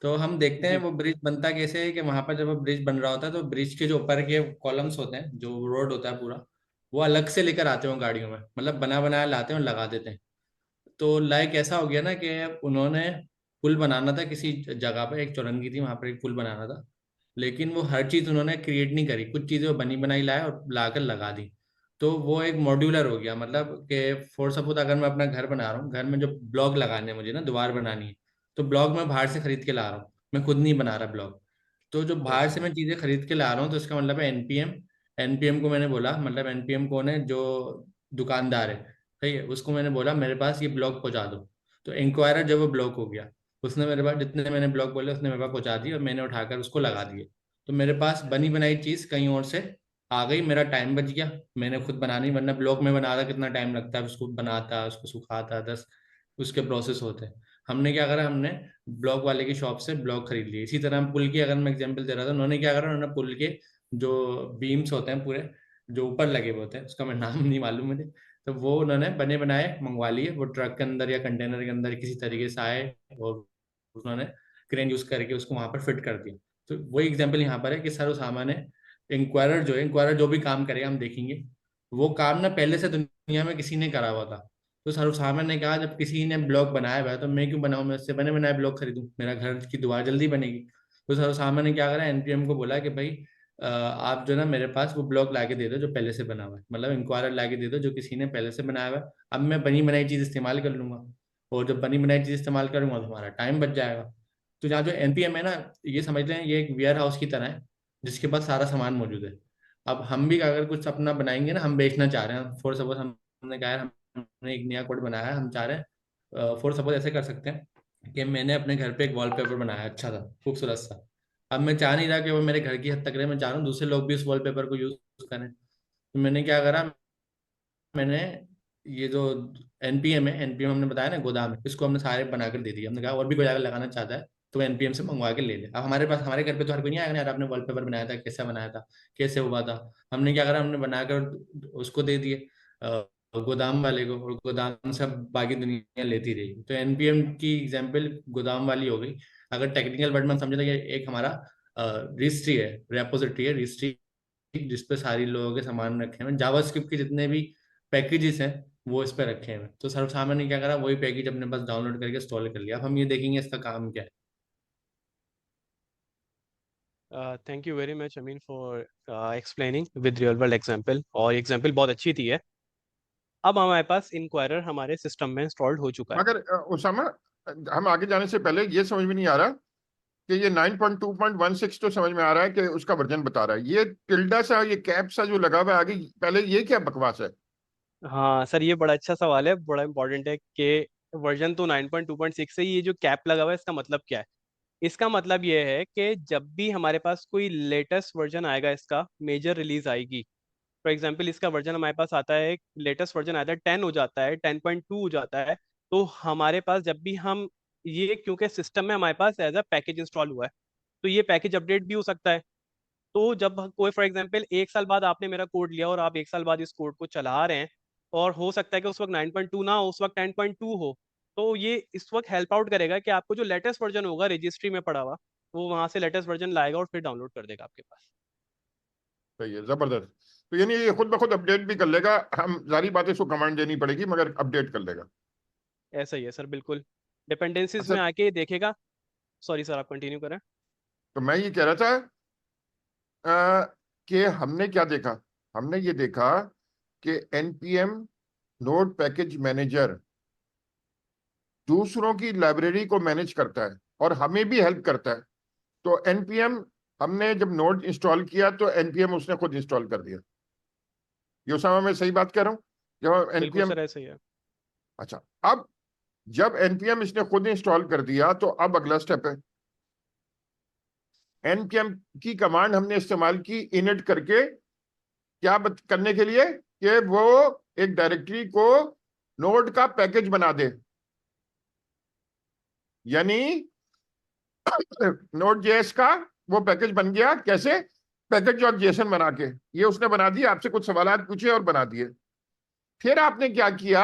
तो हम देखते हैं जी वो ब्रिज बनता कैसे है कि वहां पर जब वो ब्रिज बन रहा होता है तो ब्रिज के जो ऊपर के कॉलम्स होते हैं, जो रोड होता है पूरा, वो अलग से लेकर आते हो गाड़ियों में, मतलब बना बनाया लाते हैं और लगा देते हैं। तो लाइक ऐसा हो गया ना कि उन्होंने पुल बनाना था किसी जगह पे, एक चौरंगी थी वहां पर एक पुल बनाना था, लेकिन वो हर चीज उन्होंने क्रिएट नहीं करी, कुछ चीजें वो बनी बनाई लाए और लाकर लगा दी। तो वो एक मॉड्यूलर हो गया, मतलब कि फॉर सपोज अगर मैं अपना घर बना रहा हूँ, घर में जो ब्लॉक लगाने हैं मुझे ना, दीवार बनानी है, तो ब्लॉक मैं बाहर से खरीद के ला रहा हूँ, मैं खुद नहीं बना रहा ब्लॉक। तो जो बाहर यस। से मैं चीजें खरीद के ला रहा हूँ तो इसका मतलब है एनपीएम। एनपीएम को मैंने बोला, मतलब एनपीएम कौन है, जो दुकानदार है, सही है, उसको मैंने बोला मेरे पास ये ब्लॉक पहुंचा दो। तो इंक्वायरर जब वो ब्लॉक हो गया, उसने मेरे पास जितने मैंने ब्लॉक बोले उसने मेरे पास पहुंचा दी और मैंने उठाकर उसको लगा दिए। तो मेरे पास बनी बनाई चीज कहीं और से आ गई, मेरा टाइम बच गया, मैंने खुद बनानी, वरना ब्लॉक में बनाता कितना टाइम लगता है, उसको बनाता उसको सुखाता 10 उसके प्रोसेस होते हैं। हमने क्या करा, हमने ब्लॉक वाले की शॉप से ब्लॉक खरीद लिए। इसी तरह हम पुल की अगर मैं एग्जांपल दे रहा था, उन्होंने क्या करा, उन्होंने पुल के जो बीम्स होते हैं पूरे, जो ऊपर लगे हुए होते हैं, उसका मैं नाम नहीं मालूम मुझे, तो वो उन्होंने बने बनाए मंगवा लिए, वो ट्रक के अंदर या कंटेनर के अंदर किसी तरीके से आए और उन्होंने क्रेन यूज करके उसको वहां पर फिट कर दिया। तो वही एग्जांपल यहाँ पर है कि सर सामान है, इंक्वायरर जो है, इंक्वायरर जो भी काम करेगा हम देखेंगे, वो काम ना पहले से दुनिया में किसी ने करा हुआ था। तो सर सामान ने कहा जब किसी ने ब्लॉक बनाया हुआ है तो मैं क्यों बनाऊं, मैं उससे बने बनाए ब्लॉक खरीदूं, मेरा घर की दीवार जल्दी बनेगी। तो सर सामान ने क्या करा, एनपीएम को बोला कि भाई आप जो ना मेरे पास वो ब्लॉक ला के दे दो जो पहले से बना हुआ है, मतलब इंक्वायरर ला के दे दो जो किसी ने पहले से बनाया हुआ है, अब मैं बनी बनाई चीज इस्तेमाल कर लूंगा। और जब बनी बनाई चीज इस्तेमाल करूंगा तो हमारा टाइम बच जाएगा। तो जहाँ जो एनपीएम है ना, ये समझते हैं ये एक वेयर हाउस की तरह है जिसके पास सारा सामान मौजूद है। अब हम भी अगर कुछ अपना बनाएंगे ना, हम बेचना चाह रहे हैं, फॉर सपोज हमने कहा है हमने एक नया कोड बनाया है, हम चाह रहे हैं, फॉर सपोज ऐसे कर सकते हैं कि मैंने अपने घर पे एक वॉलपेपर बनाया अच्छा था, खूबसूरत सा। अब मैं चाह नहीं रहा कि वो मेरे घर की हद तक रहे, मैं चाह रहा हूँ दूसरे लोग भी उस वॉलपेपर को यूज करें। तो मैंने क्या करा, मैंने ये जो एनपीएम है, एनपीएम हमने बताया ना गोदाम है, इसको हमने सारे बनाकर दे दिया। हमने कहा और भी कोई अगर लगाना चाहता है तो एनपीएम से मंगवा के ले ले। अब हमारे पास, हमारे घर पे तो हर कोई नहीं आएगा ना यार, आपने वॉलपेपर बनाया था, कैसा बनाया था, कैसे हुआ था। हमने क्या करा, हमने बनाकर उसको दे दिए गोदाम वाले को, और गोदाम से अब बाकी दुनिया लेती रही। तो एनपीएम की एग्जाम्पल गोदाम वाली हो गई। अगर टेक्निकल वर्ड में हम समझे तो ये एक हमारा रजिस्ट्री है, रेपोजिटरी है, रजिस्ट्री जिसपे सारी लोगों के सामान रखे हुए, जावास्क्रिप्ट के जितने भी पैकेजेस हैं वो इस पे रखे हुए। तो सर्वसामान्य ने क्या करा, वही पैकेज अपने पास डाउनलोड करके इंस्टॉल कर लिया। अब हम ये देखेंगे इसका काम क्या है। Thank you very much Amin for explaining with real world example, और एग्जांपल बहुत अच्छी थी है। अब हमारे पास इंक्वायरर हमारे सिस्टम में इंस्टॉल्ड हो चुका है। मगर उसामा, हम आगे जाने से पहले ये समझ में नहीं आ रहा कि ये 9.2.16 तो समझ में आ रहा है कि उसका वर्जन बता रहा है, ये टिल्डा सा, ये कैप सा जो लगा हुआ है आगे पहले, ये क्या बकवास है? हाँ सर, ये बड़ा अच्छा सवाल है, बड़ा इंपॉर्टेंट है कि वर्जन तो 9.2.6 है, ये जो कैप लगा हुआ है इसका मतलब क्या है। इसका मतलब ये है कि जब भी हमारे पास कोई लेटेस्ट वर्जन आएगा, इसका मेजर रिलीज आएगी, फॉर एग्जांपल इसका वर्जन हमारे पास आता है, लेटेस्ट वर्जन आता है 10 हो जाता है, 10.2 हो जाता है, तो हमारे पास जब भी हम ये, क्योंकि सिस्टम में हमारे पास एज अ पैकेज इंस्टॉल हुआ है, तो ये पैकेज अपडेट भी हो सकता है। तो जब कोई फॉर एग्जांपल 1 साल बाद आपने मेरा कोड लिया और आप 1 साल बाद इस कोड को चला रहे हैं, और हो सकता है कि उस वक्त 9.2 ना हो, उस वक्त 10.2 हो, तो ये इस वक्त हेल्प आउट करेगा कि आपको जो लेटेस्ट वर्जन होगा रजिस्ट्री में पड़ा हुआ, वो वहां से लेटेस्ट वर्जन लाएगा और फिर डाउनलोड कर देगा आपके पास। सही है, जबरदस्त। तो यानी ये खुद ब खुद अपडेट भी कर लेगा, हम सारी बातें इसको कमांड देनी पड़ेगी मगर अपडेट कर लेगा। ऐसा ही है सर, बिल्कुल डिपेंडेंसीज अच्छा, में आके देखेगा। सॉरी सर, आप कंटिन्यू करें। तो मैं ये कह रहा था कि हमने क्या देखा, हमने ये देखा कि एनपीएम नोड पैकेज मैनेजर दूसरों की लाइब्रेरी को मैनेज करता है और हमें भी हेल्प करता है। तो एनपीएम, हमने जब नोड इंस्टॉल किया तो एनपीएम उसने खुद इंस्टॉल कर दिया। ये उसामा, मैं सही बात कह रहा हूँ? जब बिल्कुल एनपीएम, सर, ऐसा ही है। अच्छा, अब जब एनपीएम इसने खुद इंस्टॉल कर दिया तो अब अगला स्टेप है, एनपीएम की कमांड हमने इस्तेमाल की इनिट करके, क्या करने के लिए कि वो एक डायरेक्टरी को नोड का पैकेज बना दे, यानी नोड जेएस का वो पैकेज बन गया। कैसे? पैकेज डॉट जेसन बना के, ये उसने बना दिया, आपसे कुछ सवाल पूछे और बना दिए। फिर आपने क्या किया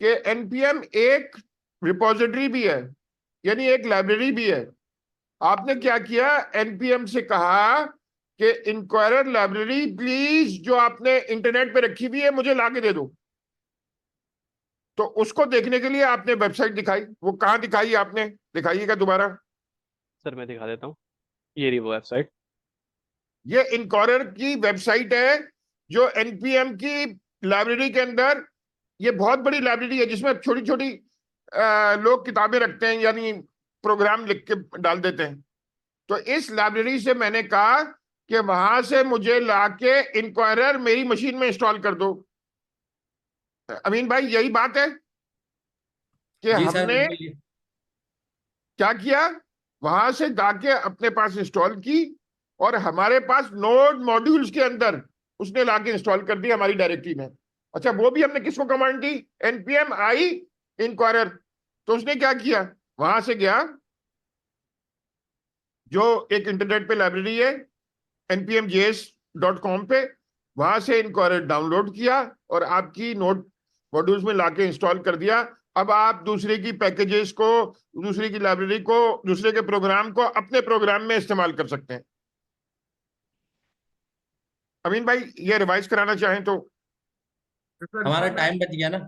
कि एनपीएम एक रिपोजिटरी भी है, यानी एक लाइब्रेरी भी है। आपने क्या किया, एनपीएम से कहा कि इंक्वायरर लाइब्रेरी प्लीज जो आपने इंटरनेट पे रखी हुई है मुझे लाके दे दो। तो उसको देखने के लिए आपने वेबसाइट दिखाई, वो कहाँ दिखाई आपने, दिखाइएगा दोबारा। सर मैं दिखा देता हूँ, ये रही वो वेबसाइट। ये इंक्वायरर की वेबसाइट है जो एनपीएम की लाइब्रेरी के अंदर, ये बहुत बड़ी लाइब्रेरी है जिसमें छोटी छोटी लोग किताबें रखते हैं, यानी प्रोग्राम लिख के डाल देते हैं। तो इस लाइब्रेरी से मैंने कहा कि वहां से मुझे लाके इंक्वायरर मेरी मशीन में इंस्टॉल कर दो। अमीन भाई, यही बात है कि जी सर हमने बिल्कुल ये। क्या किया, वहां से जाके अपने पास इंस्टॉल की और हमारे पास नोड मॉड्यूल्स के अंदर उसने लाके इंस्टॉल कर दिया हमारी डायरेक्टरी में। अच्छा, वो भी हमने किसको कमांड दी, एनपीएम आई इंक्वायरर। तो उसने क्या किया, वहां से गया, जो एक इंटरनेट पे लाइब्रेरी है npmjs.com पे, वहां से इंक्वायरर डाउनलोड किया और आपकी नोड मॉड्यूल्स में लाके इंस्टॉल कर दिया। अब आप दूसरे की पैकेजेस को, दूसरे की लाइब्रेरी को, दूसरे के प्रोग्राम को अपने प्रोग्राम में इस्तेमाल कर सकते हैं। अमीन भाई, ये रिवाइज कराना चाहें तो? सर हमारा इसमें मैं टाइम बच गया ना,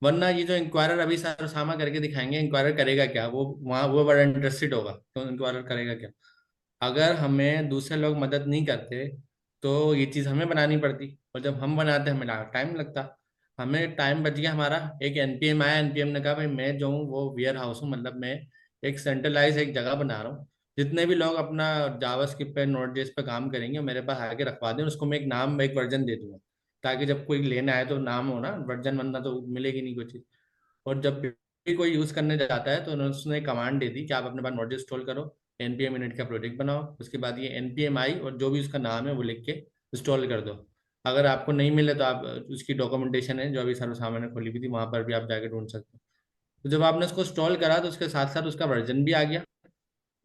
वरना ये जो इंक्वायरर अभी सर उसामा करके दिखाएंगे, इंक्वायरर करेगा क्या, वो वहाँ वो बड़ा इंटरेस्टेड होगा, तो इंक्वायरर करेगा क्या। अगर हमें दूसरे लोग मदद नहीं करते तो ये चीज़ हमें बनानी पड़ती, और जब हम बनाते हमें टाइम लगता। हमें टाइम बच गया हमारा। एक एनपीएम आया, एनपीएम ने कहा भाई मैं जो हूँ वो वेयर हाउस हूँ, मतलब मैं एक सेंट्रलाइज एक जगह बना रहा हूँ, जितने भी लोग अपना जावास्क्रिप्ट पे नोड जेएस पे काम करेंगे मेरे पास आके रखवा दें, उसको मैं एक नाम एक वर्जन दे दूंगा, ताकि जब कोई लेने आए तो नाम हो ना, वर्जन वरना तो मिलेगी नहीं कोई चीज़। और जब भी कोई यूज करने जाता है तो उसने कमांड दे दी कि आप अपने पास नोड इंस्टॉल करो, एनपीएम इनिट का प्रोजेक्ट बनाओ, उसके बाद ये एनपीएम आई और जो भी उसका नाम है वो लिख के इंस्टॉल कर दो। अगर आपको नहीं मिले तो आप उसकी डॉक्यूमेंटेशन है जो अभी सर्व सामान्य खोली हुई थी, वहां पर भी आप जाके ढूंढ सकते हो। तो जब आपने उसको इंस्टॉल करा तो उसके साथ साथ उसका वर्जन भी आ गया,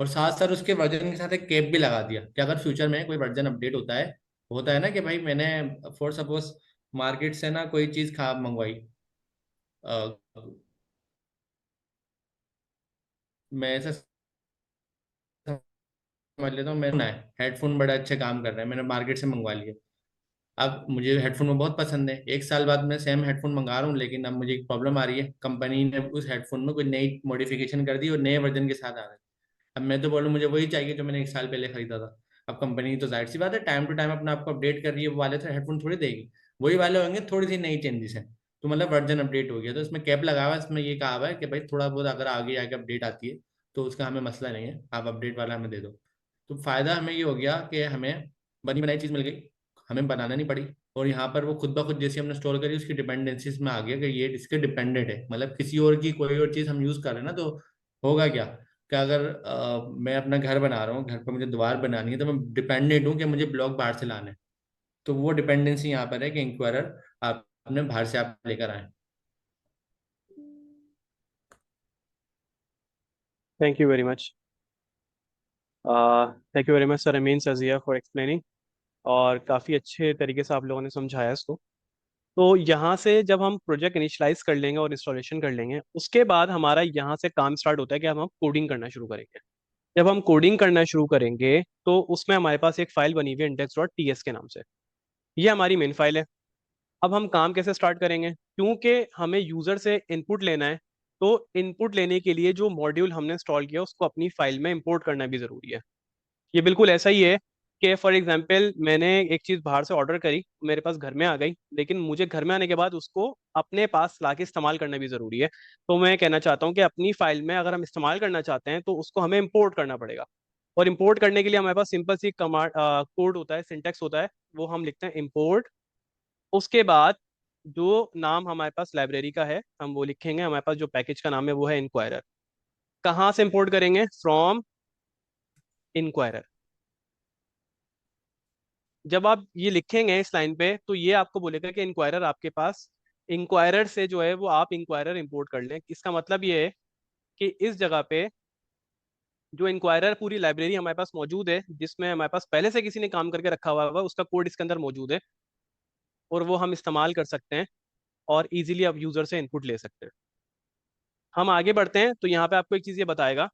और साथ साथ उसके वर्जन के साथ एक कैप भी लगा दिया कि अगर फ्यूचर में कोई वर्जन अपडेट होता है ना कि भाई मैंने फॉर सपोज मार्केट से ना कोई चीज खराब मंगवाई, अ, मैं ऐसा समझ लेता हूँ, मैंने हेडफोन बड़े अच्छे काम कर रहे हैं, मैंने मार्केट से मंगवा लिए। अब मुझे हेडफोन में बहुत पसंद है, एक साल बाद मैं सेम हेडफोन मंगा रहा हूँ, लेकिन अब मुझे एक प्रॉब्लम आ रही है, कंपनी ने उस हेडफोन में कोई नई मॉडिफिकेशन कर दी और नए वर्जन के साथ आ गए। अब मैं तो बोलूँ मुझे वही चाहिए जो मैंने एक साल पहले खरीदा था। अब कंपनी तो जाहिर सी बात है टाइम टू टाइम अपना आपको अपडेट कर रही है, वो वाले तो हेडफोन थोड़ी देगी, वही वाले होंगे, थोड़ी सी नई चेंजेस है, तो मतलब वर्जन अपडेट हो गया। तो इसमें कैप लगा हुआ है, इसमें ये कहा हुआ है कि भाई थोड़ा बहुत अगर आगे आगे अपडेट आती है तो उसका हमें मसला नहीं है, आप अपडेट वाला हमें दे दो। तो फायदा हमें ये हो गया कि हमें बनी बनाई चीज मिल गई, हमें बनाना नहीं पड़ी। और यहाँ पर वो खुद ब खुद जैसे हमने स्टोर करी उसकी डिपेंडेंसीज में आ गया कि ये इसके डिपेंडेंट है, मतलब किसी और की कोई और चीज हम यूज कर रहे हैं ना, तो होगा क्या कि अगर मैं अपना घर बना रहा हूँ, घर पर मुझे दीवार बनानी है, तो मैं डिपेंडेंट हूँ कि मुझे ब्लॉक बाहर से लाना है। तो वो डिपेंडेंसी यहाँ पर है कि इंक्वायरर आप अपने बाहर से आप लेकर आए। Thank you very much. Thank you very much sir Amin Sajiya for explaining. और काफ़ी अच्छे तरीके से आप लोगों ने समझाया इसको। तो यहाँ से जब हम प्रोजेक्ट इनिशियलाइज कर लेंगे और इंस्टॉलेशन कर लेंगे, उसके बाद हमारा यहाँ से काम स्टार्ट होता है कि हम कोडिंग करना शुरू करेंगे। जब हम कोडिंग करना शुरू करेंगे तो उसमें हमारे पास एक फाइल बनी हुई है index.ts के नाम से। ये हमारी मेन फाइल है। अब हम काम कैसे स्टार्ट करेंगे, क्योंकि हमें यूजर से इनपुट लेना है, तो इनपुट लेने के लिए जो मॉड्यूल हमने इंस्टॉल किया उसको अपनी फाइल में इंपोर्ट करना भी ज़रूरी है। ये बिल्कुल ऐसा ही है कि फॉर एग्जांपल मैंने एक चीज़ बाहर से ऑर्डर करी, मेरे पास घर में आ गई, लेकिन मुझे घर में आने के बाद उसको अपने पास लाके इस्तेमाल करना भी ज़रूरी है। तो मैं कहना चाहता हूँ कि अपनी फाइल में अगर हम इस्तेमाल करना चाहते हैं तो उसको हमें इंपोर्ट करना पड़ेगा। और इंपोर्ट करने के लिए हमारे पास सिंपल सी कमांड कोड होता है, सिंटेक्स होता है, वो हम लिखते हैं इंपोर्ट। उसके बाद जो नाम हमारे पास लाइब्रेरी का है हम वो लिखेंगे, हमारे पास जो पैकेज का नाम है वो है इंक्वायरर। कहाँ से इंपोर्ट करेंगे, फ्रॉम इंक्वायरर। जब आप ये लिखेंगे इस लाइन पे तो ये आपको बोलेगा कि इंक्वायरर आपके पास, इंक्वायरर से जो है वो आप इंक्वायरर इंपोर्ट कर लें। इसका मतलब ये है कि इस जगह पे जो इंक्वायरर पूरी लाइब्रेरी हमारे पास मौजूद है, जिसमें हमारे पास पहले से किसी ने काम करके रखा हुआ है, उसका कोड इसके अंदर मौजूद है और वो हम इस्तेमाल कर सकते हैं और इजीली अब यूजर से इनपुट ले सकते हैं। हम आगे बढ़ते हैं तो यहाँ पे आपको एक चीज़ ये बताएगा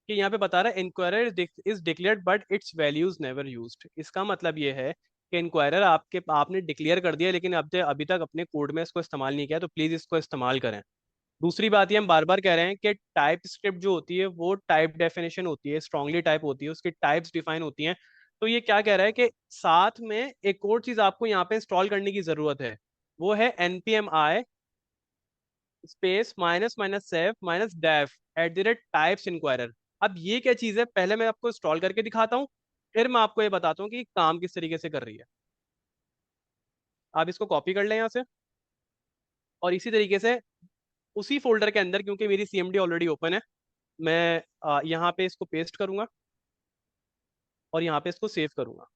कि यहाँ पे बता रहा है inquirer is declared but it's values never used. इसका मतलब ये है कि इंक्वायरर आपने डिक्लेयर कर दिया लेकिन अब अभी तक अपने कोड में इसको इस्तेमाल नहीं किया, तो प्लीज इसको इस्तेमाल करें। दूसरी बात ये हम बार बार कह रहे हैं कि टाइप स्क्रिप्ट जो होती है वो टाइप डेफिनेशन होती है, स्ट्रांगली टाइप होती है, उसकी टाइप्स डिफाइन होती हैं। तो ये क्या कह रहा है कि साथ में एक और चीज आपको यहाँ पे इंस्टॉल करने की जरूरत है, वो है npmi space minus minus save minus dev @types inquirer। अब ये क्या चीज है, पहले मैं आपको इंस्टॉल करके दिखाता हूँ, फिर मैं आपको ये बताता हूँ कि काम किस तरीके से कर रही है। आप इसको कॉपी कर लें यहाँ से और इसी तरीके से उसी फोल्डर के अंदर, क्योंकि मेरी सीएमडी ऑलरेडी ओपन है, मैं यहाँ पे इसको पेस्ट करूंगा और यहाँ पे इसको सेव करूंगा।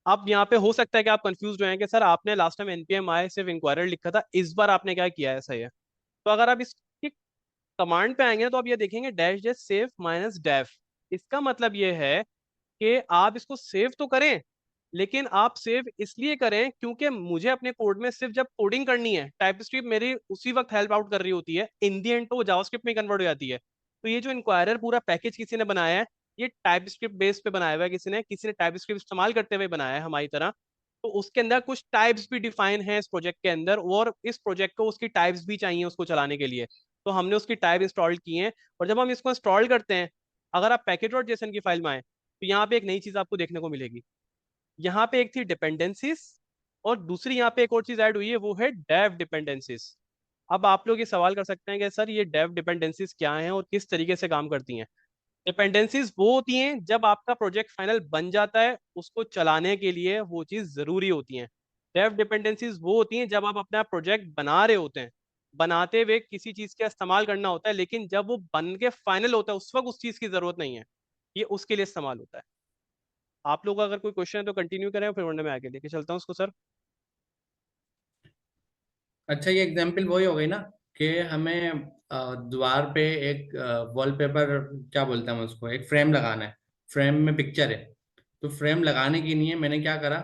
अब यहाँ पे हो सकता है कि आप कंफ्यूज हो कि सर आपने लास्ट टाइम npmi सिर्फ इंक्वायरर लिखा था, इस बार आपने क्या किया है, ऐसा ही है। तो अगर आप इसकी कमांड पे आएंगे तो आप ये देखेंगे dash dash save minus dev. इसका मतलब ये है कि आप इसको सेव तो करें, लेकिन आप सेव इसलिए करें क्योंकि मुझे अपने कोड में सिर्फ जब कोडिंग करनी है, टाइपस्क्रिप्ट मेरी उसी वक्त हेल्प आउट कर रही होती है, इन दी एंड तो वो जावास्क्रिप्ट में कन्वर्ट हो जाती है। तो ये जो इंक्वायरर पूरा पैकेज किसी ने बनाया है, ये टाइपस्क्रिप्ट बेस पे बनाया हुआ है, किसी ने टाइपस्क्रिप्ट इस्तेमाल करते हुए बनाया है हमारी तरह। तो उसके अंदर कुछ टाइप्स भी डिफाइन है इस प्रोजेक्ट के अंदर, और इस प्रोजेक्ट को उसकी टाइप्स भी चाहिए उसको चलाने के लिए। तो हमने उसकी टाइप इंस्टॉल की है। और जब हम इसको इंस्टॉल करते हैं, अगर आप पैकेज डॉट जेसन की फाइल में आए तो यहाँ पे एक नई चीज आपको देखने को मिलेगी। यहाँ पे एक थी डिपेंडेंसीज और दूसरी यहाँ पे एक और चीज ऐड हुई है, वो है डेव डिपेंडेंसीज। अब आप लोग ये सवाल कर सकते हैं कि सर ये डेव डिपेंडेंसीज क्या हैं और किस तरीके से काम करती हैं। डिपेंडेंसीज वो होती हैं जब आपका प्रोजेक्ट फाइनल बन जाता है, उसको चलाने के लिए वो चीज जरूरी होती है। डेव डिपेंडेंसीज वो होती हैं जब आप अपना प्रोजेक्ट बना रहे होते हैं, बनाते हुए किसी चीज का इस्तेमाल करना होता है, लेकिन जब वो बन के फाइनल होता है उस वक्त उस चीज की जरूरत नहीं है, ये उसके लिए इस्तेमाल होता है। आप लोग अगर कोई क्वेश्चन है तो कंटिन्यू करें, फिर वरना मैं आगे लेके चलता हूँ उसको सर। अच्छा, ये एग्जाम्पल वही हो गई ना कि हमें द्वार पे एक वॉलपेपर, क्या बोलते हैं हम उसको, एक फ्रेम लगाना है। फ्रेम में पिक्चर है, तो फ्रेम लगाने के लिए मैंने क्या करा,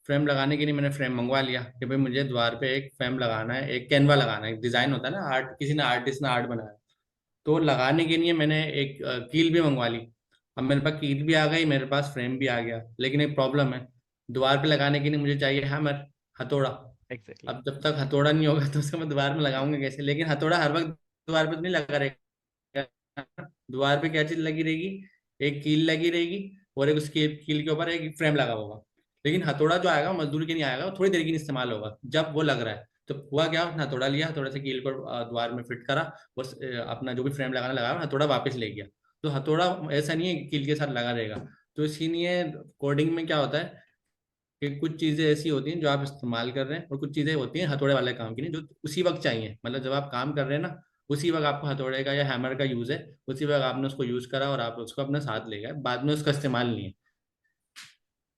फ्रेम लगाने के लिए मैंने फ्रेम मंगवा लिया कि भाई मुझे द्वार पे एक फ्रेम लगाना है, एक कैनवा लगाना है, एक डिजाइन होता है ना, आर्ट, किसी ने आर्टिस्ट ने आर्ट बनाया, तो लगाने के लिए मैंने एक कील भी मंगवा ली। अब मेरे पास कील भी आ गई, मेरे पास फ्रेम भी आ गया, लेकिन एक प्रॉब्लम है, द्वार पे लगाने के लिए मुझे चाहिए हैमर, हथौड़ा। एग्जैक्टली। अब जब तक हथौड़ा नहीं होगा तो उसको मैं द्वार में लगाऊंगा कैसे? लेकिन हथौड़ा हर वक्त द्वार पे तो नहीं लगा रहेगा। द्वार पे क्या चीज लगी रहेगी? एक कील लगी रहेगी, और एक उसकी कील के ऊपर एक फ्रेम लगा होगा। लेकिन हथौड़ा जो आएगा वो मजदूर के नहीं आएगा, वो थोड़ी देर के लिए इस्तेमाल होगा जब वो लग रहा है। तो हुआ क्या, उसने हथौड़ा लिया, हथौड़े से कील को द्वार में फिट करा, और अपना जो भी फ्रेम लगाना लगा, हथौड़ा वापस ले गया। तो हथौड़ा ऐसा नहीं है कि कील के साथ लगा रहेगा। तो इसीलिए कोडिंग में क्या होता है कि कुछ चीजें ऐसी होती हैं जो आप इस्तेमाल कर रहे हैं, और कुछ चीजें होती हैं हथौड़े वाले काम की नहीं, जो उसी वक्त चाहिए, मतलब जब आप काम कर रहे हैं ना, उसी वक्त आपको हथौड़े का या हैमर का यूज है, उसी वक्त आपने उसको यूज करा और आप उसको अपने साथ ले गए, बाद में उसका इस्तेमाल नहीं है।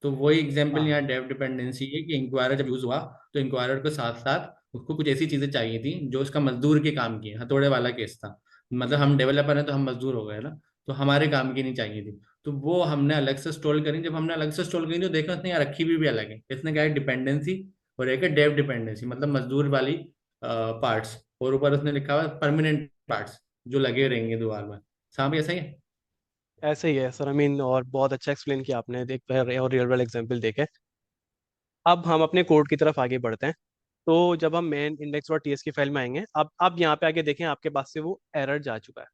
तो वही एग्जाम्पल हाँ यहाँ डेव डिपेंडेंसी है कि इंक्वायरर जब यूज हुआ, तो इंक्वायरर के साथ साथ उसको कुछ ऐसी चीजें चाहिए थी जो उसका मजदूर के काम की है। हथौड़े वाला केस था, मतलब हम डेवलपर हैं तो हम मजदूर हो गए ना, तो हमारे काम की नहीं चाहिए थी। तो वो हमने अलग से स्टोर करी। जब हमने अलग से स्टोर करी तो देखा उसने यहाँ रखी भी अलग है। इसने क्या है, डिपेंडेंसी, और एक है डेव डिपेंडेंसी, मतलब मजदूर वाली पार्ट्स, और ऊपर उसने लिखा हुआ है परमानेंट पार्ट्स जो लगे रहेंगे दीवार में। साहब ऐसा ही है। ऐसे ही है सर, आई मीन, और बहुत अच्छा एक्सप्लेन किया आपने, देख और रियल वर्ल्ड एग्जांपल देके। अब हम अपने कोड की तरफ आगे बढ़ते हैं। तो जब हम मेन इंडेक्स डॉट टीएस की फाइल में आएंगे, अब यहाँ पे आगे देखें, आपके पास से वो एरर जा चुका है,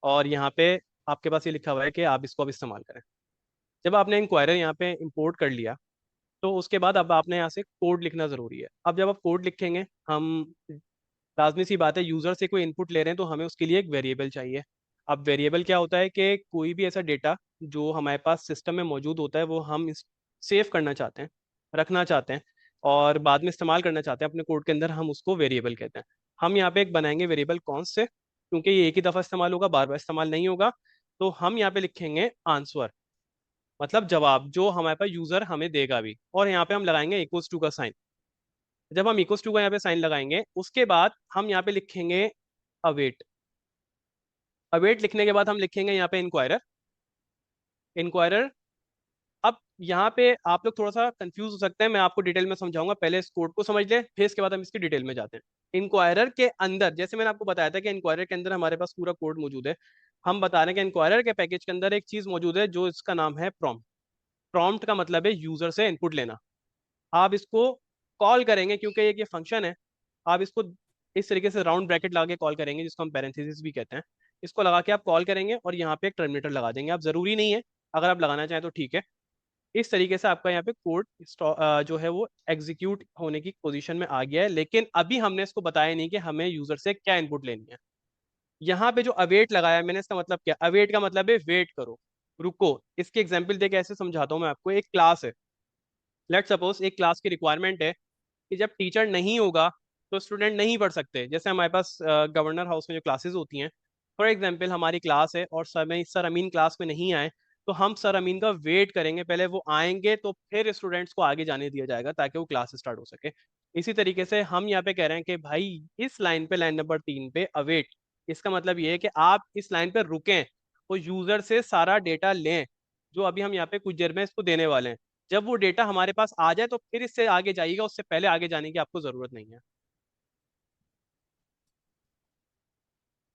और यहाँ पे आपके पास ये लिखा हुआ है कि आप इसको अब इस्तेमाल करें। जब आपने इंक्वायरर यहाँ पे इंपोर्ट कर लिया, तो उसके बाद अब आपने यहाँ से कोड लिखना ज़रूरी है। अब जब आप कोड लिखेंगे, हम, लाजमी सी बात है, यूज़र से कोई इनपुट ले रहे हैं तो हमें उसके लिए एक वेरिएबल चाहिए। अब वेरिएबल क्या होता है कि कोई भी ऐसा डेटा जो हमारे पास सिस्टम में मौजूद होता है, वो हम सेव करना चाहते हैं, रखना चाहते हैं, और बाद में इस्तेमाल करना चाहते हैं अपने कोड के अंदर, हम उसको वेरिएबल कहते हैं। हम यहाँ पे एक बनाएंगे वेरिएबल कौन से, क्योंकि ये एक ही दफ़ा इस्तेमाल होगा, बार बार इस्तेमाल नहीं होगा। तो हम यहाँ पे लिखेंगे आंसर, मतलब जवाब, जो हमारे पास यूज़र हमें देगा भी, और यहाँ पे हम लगाएंगे इक्वल्स टू का साइन। जब हम इक्वल्स टू का यहाँ पे साइन लगाएंगे, उसके बाद हम यहाँ पे लिखेंगे अवेट। अवेट लिखने के बाद हम लिखेंगे यहाँ पे इंक्वायरर। इंक्वायरर, अब यहाँ पे आप लोग थोड़ा सा कंफ्यूज हो सकते हैं, मैं आपको डिटेल में समझाऊंगा, पहले इस कोड को समझ लें, फिर इसके बाद हम इसकी डिटेल में जाते हैं। इंक्वायरर के अंदर, जैसे मैंने आपको बताया था कि इंक्वायरर के अंदर हमारे पास पूरा कोड मौजूद है, हम बता रहे हैं कि इंक्वायरर के पैकेज के अंदर एक चीज मौजूद है जो इसका नाम है प्रॉम्प्ट। प्रॉम्प्ट का मतलब है यूजर से इनपुट लेना। आप इसको कॉल करेंगे, क्योंकि ये फंक्शन है, आप इसको इस तरीके से राउंड ब्रैकेट लगा के कॉल करेंगे, जिसको हम पैरेंथेसिस भी कहते हैं। इसको लगा के आप कॉल करेंगे और यहाँ पे एक टर्मिनेटर लगा देंगे। आप जरूरी नहीं है, अगर आप लगाना चाहें तो ठीक है। इस तरीके से आपका यहाँ पे कोड जो है वो एग्जीक्यूट होने की पोजीशन में आ गया है, लेकिन अभी हमने इसको बताया नहीं कि हमें यूजर से क्या इनपुट लेनी है। यहाँ पे जो अवेट लगाया मैंने, इसका मतलब क्या, अवेट का मतलब है वेट करो, रुको। इसके एग्जाम्पल दे के ऐसे समझाता हूँ मैं आपको। एक क्लास है, लेट सपोज एक क्लास की रिक्वायरमेंट है कि जब टीचर नहीं होगा तो स्टूडेंट नहीं पढ़ सकते। जैसे हमारे पास गवर्नर हाउस में जो क्लासेस होती हैं, फॉर एग्जांपल हमारी क्लास है और सर अमीन क्लास में नहीं आए, तो हम सर अमीन का वेट करेंगे, पहले वो आएंगे तो फिर स्टूडेंट्स को आगे जाने दिया जाएगा ताकि वो क्लास स्टार्ट हो सके। इसी तरीके से हम यहाँ पे कह रहे हैं कि भाई इस लाइन पे, लाइन नंबर 3 पे अवेट, इसका मतलब ये है कि आप इस लाइन पे रुकें और यूजर से सारा डेटा लें, जो अभी हम यहाँ पे कुछ देर में इसको देने वाले हैं। जब वो डेटा हमारे पास आ जाए तो फिर इससे आगे जाइएगा, उससे पहले आगे जाने की आपको जरूरत नहीं है।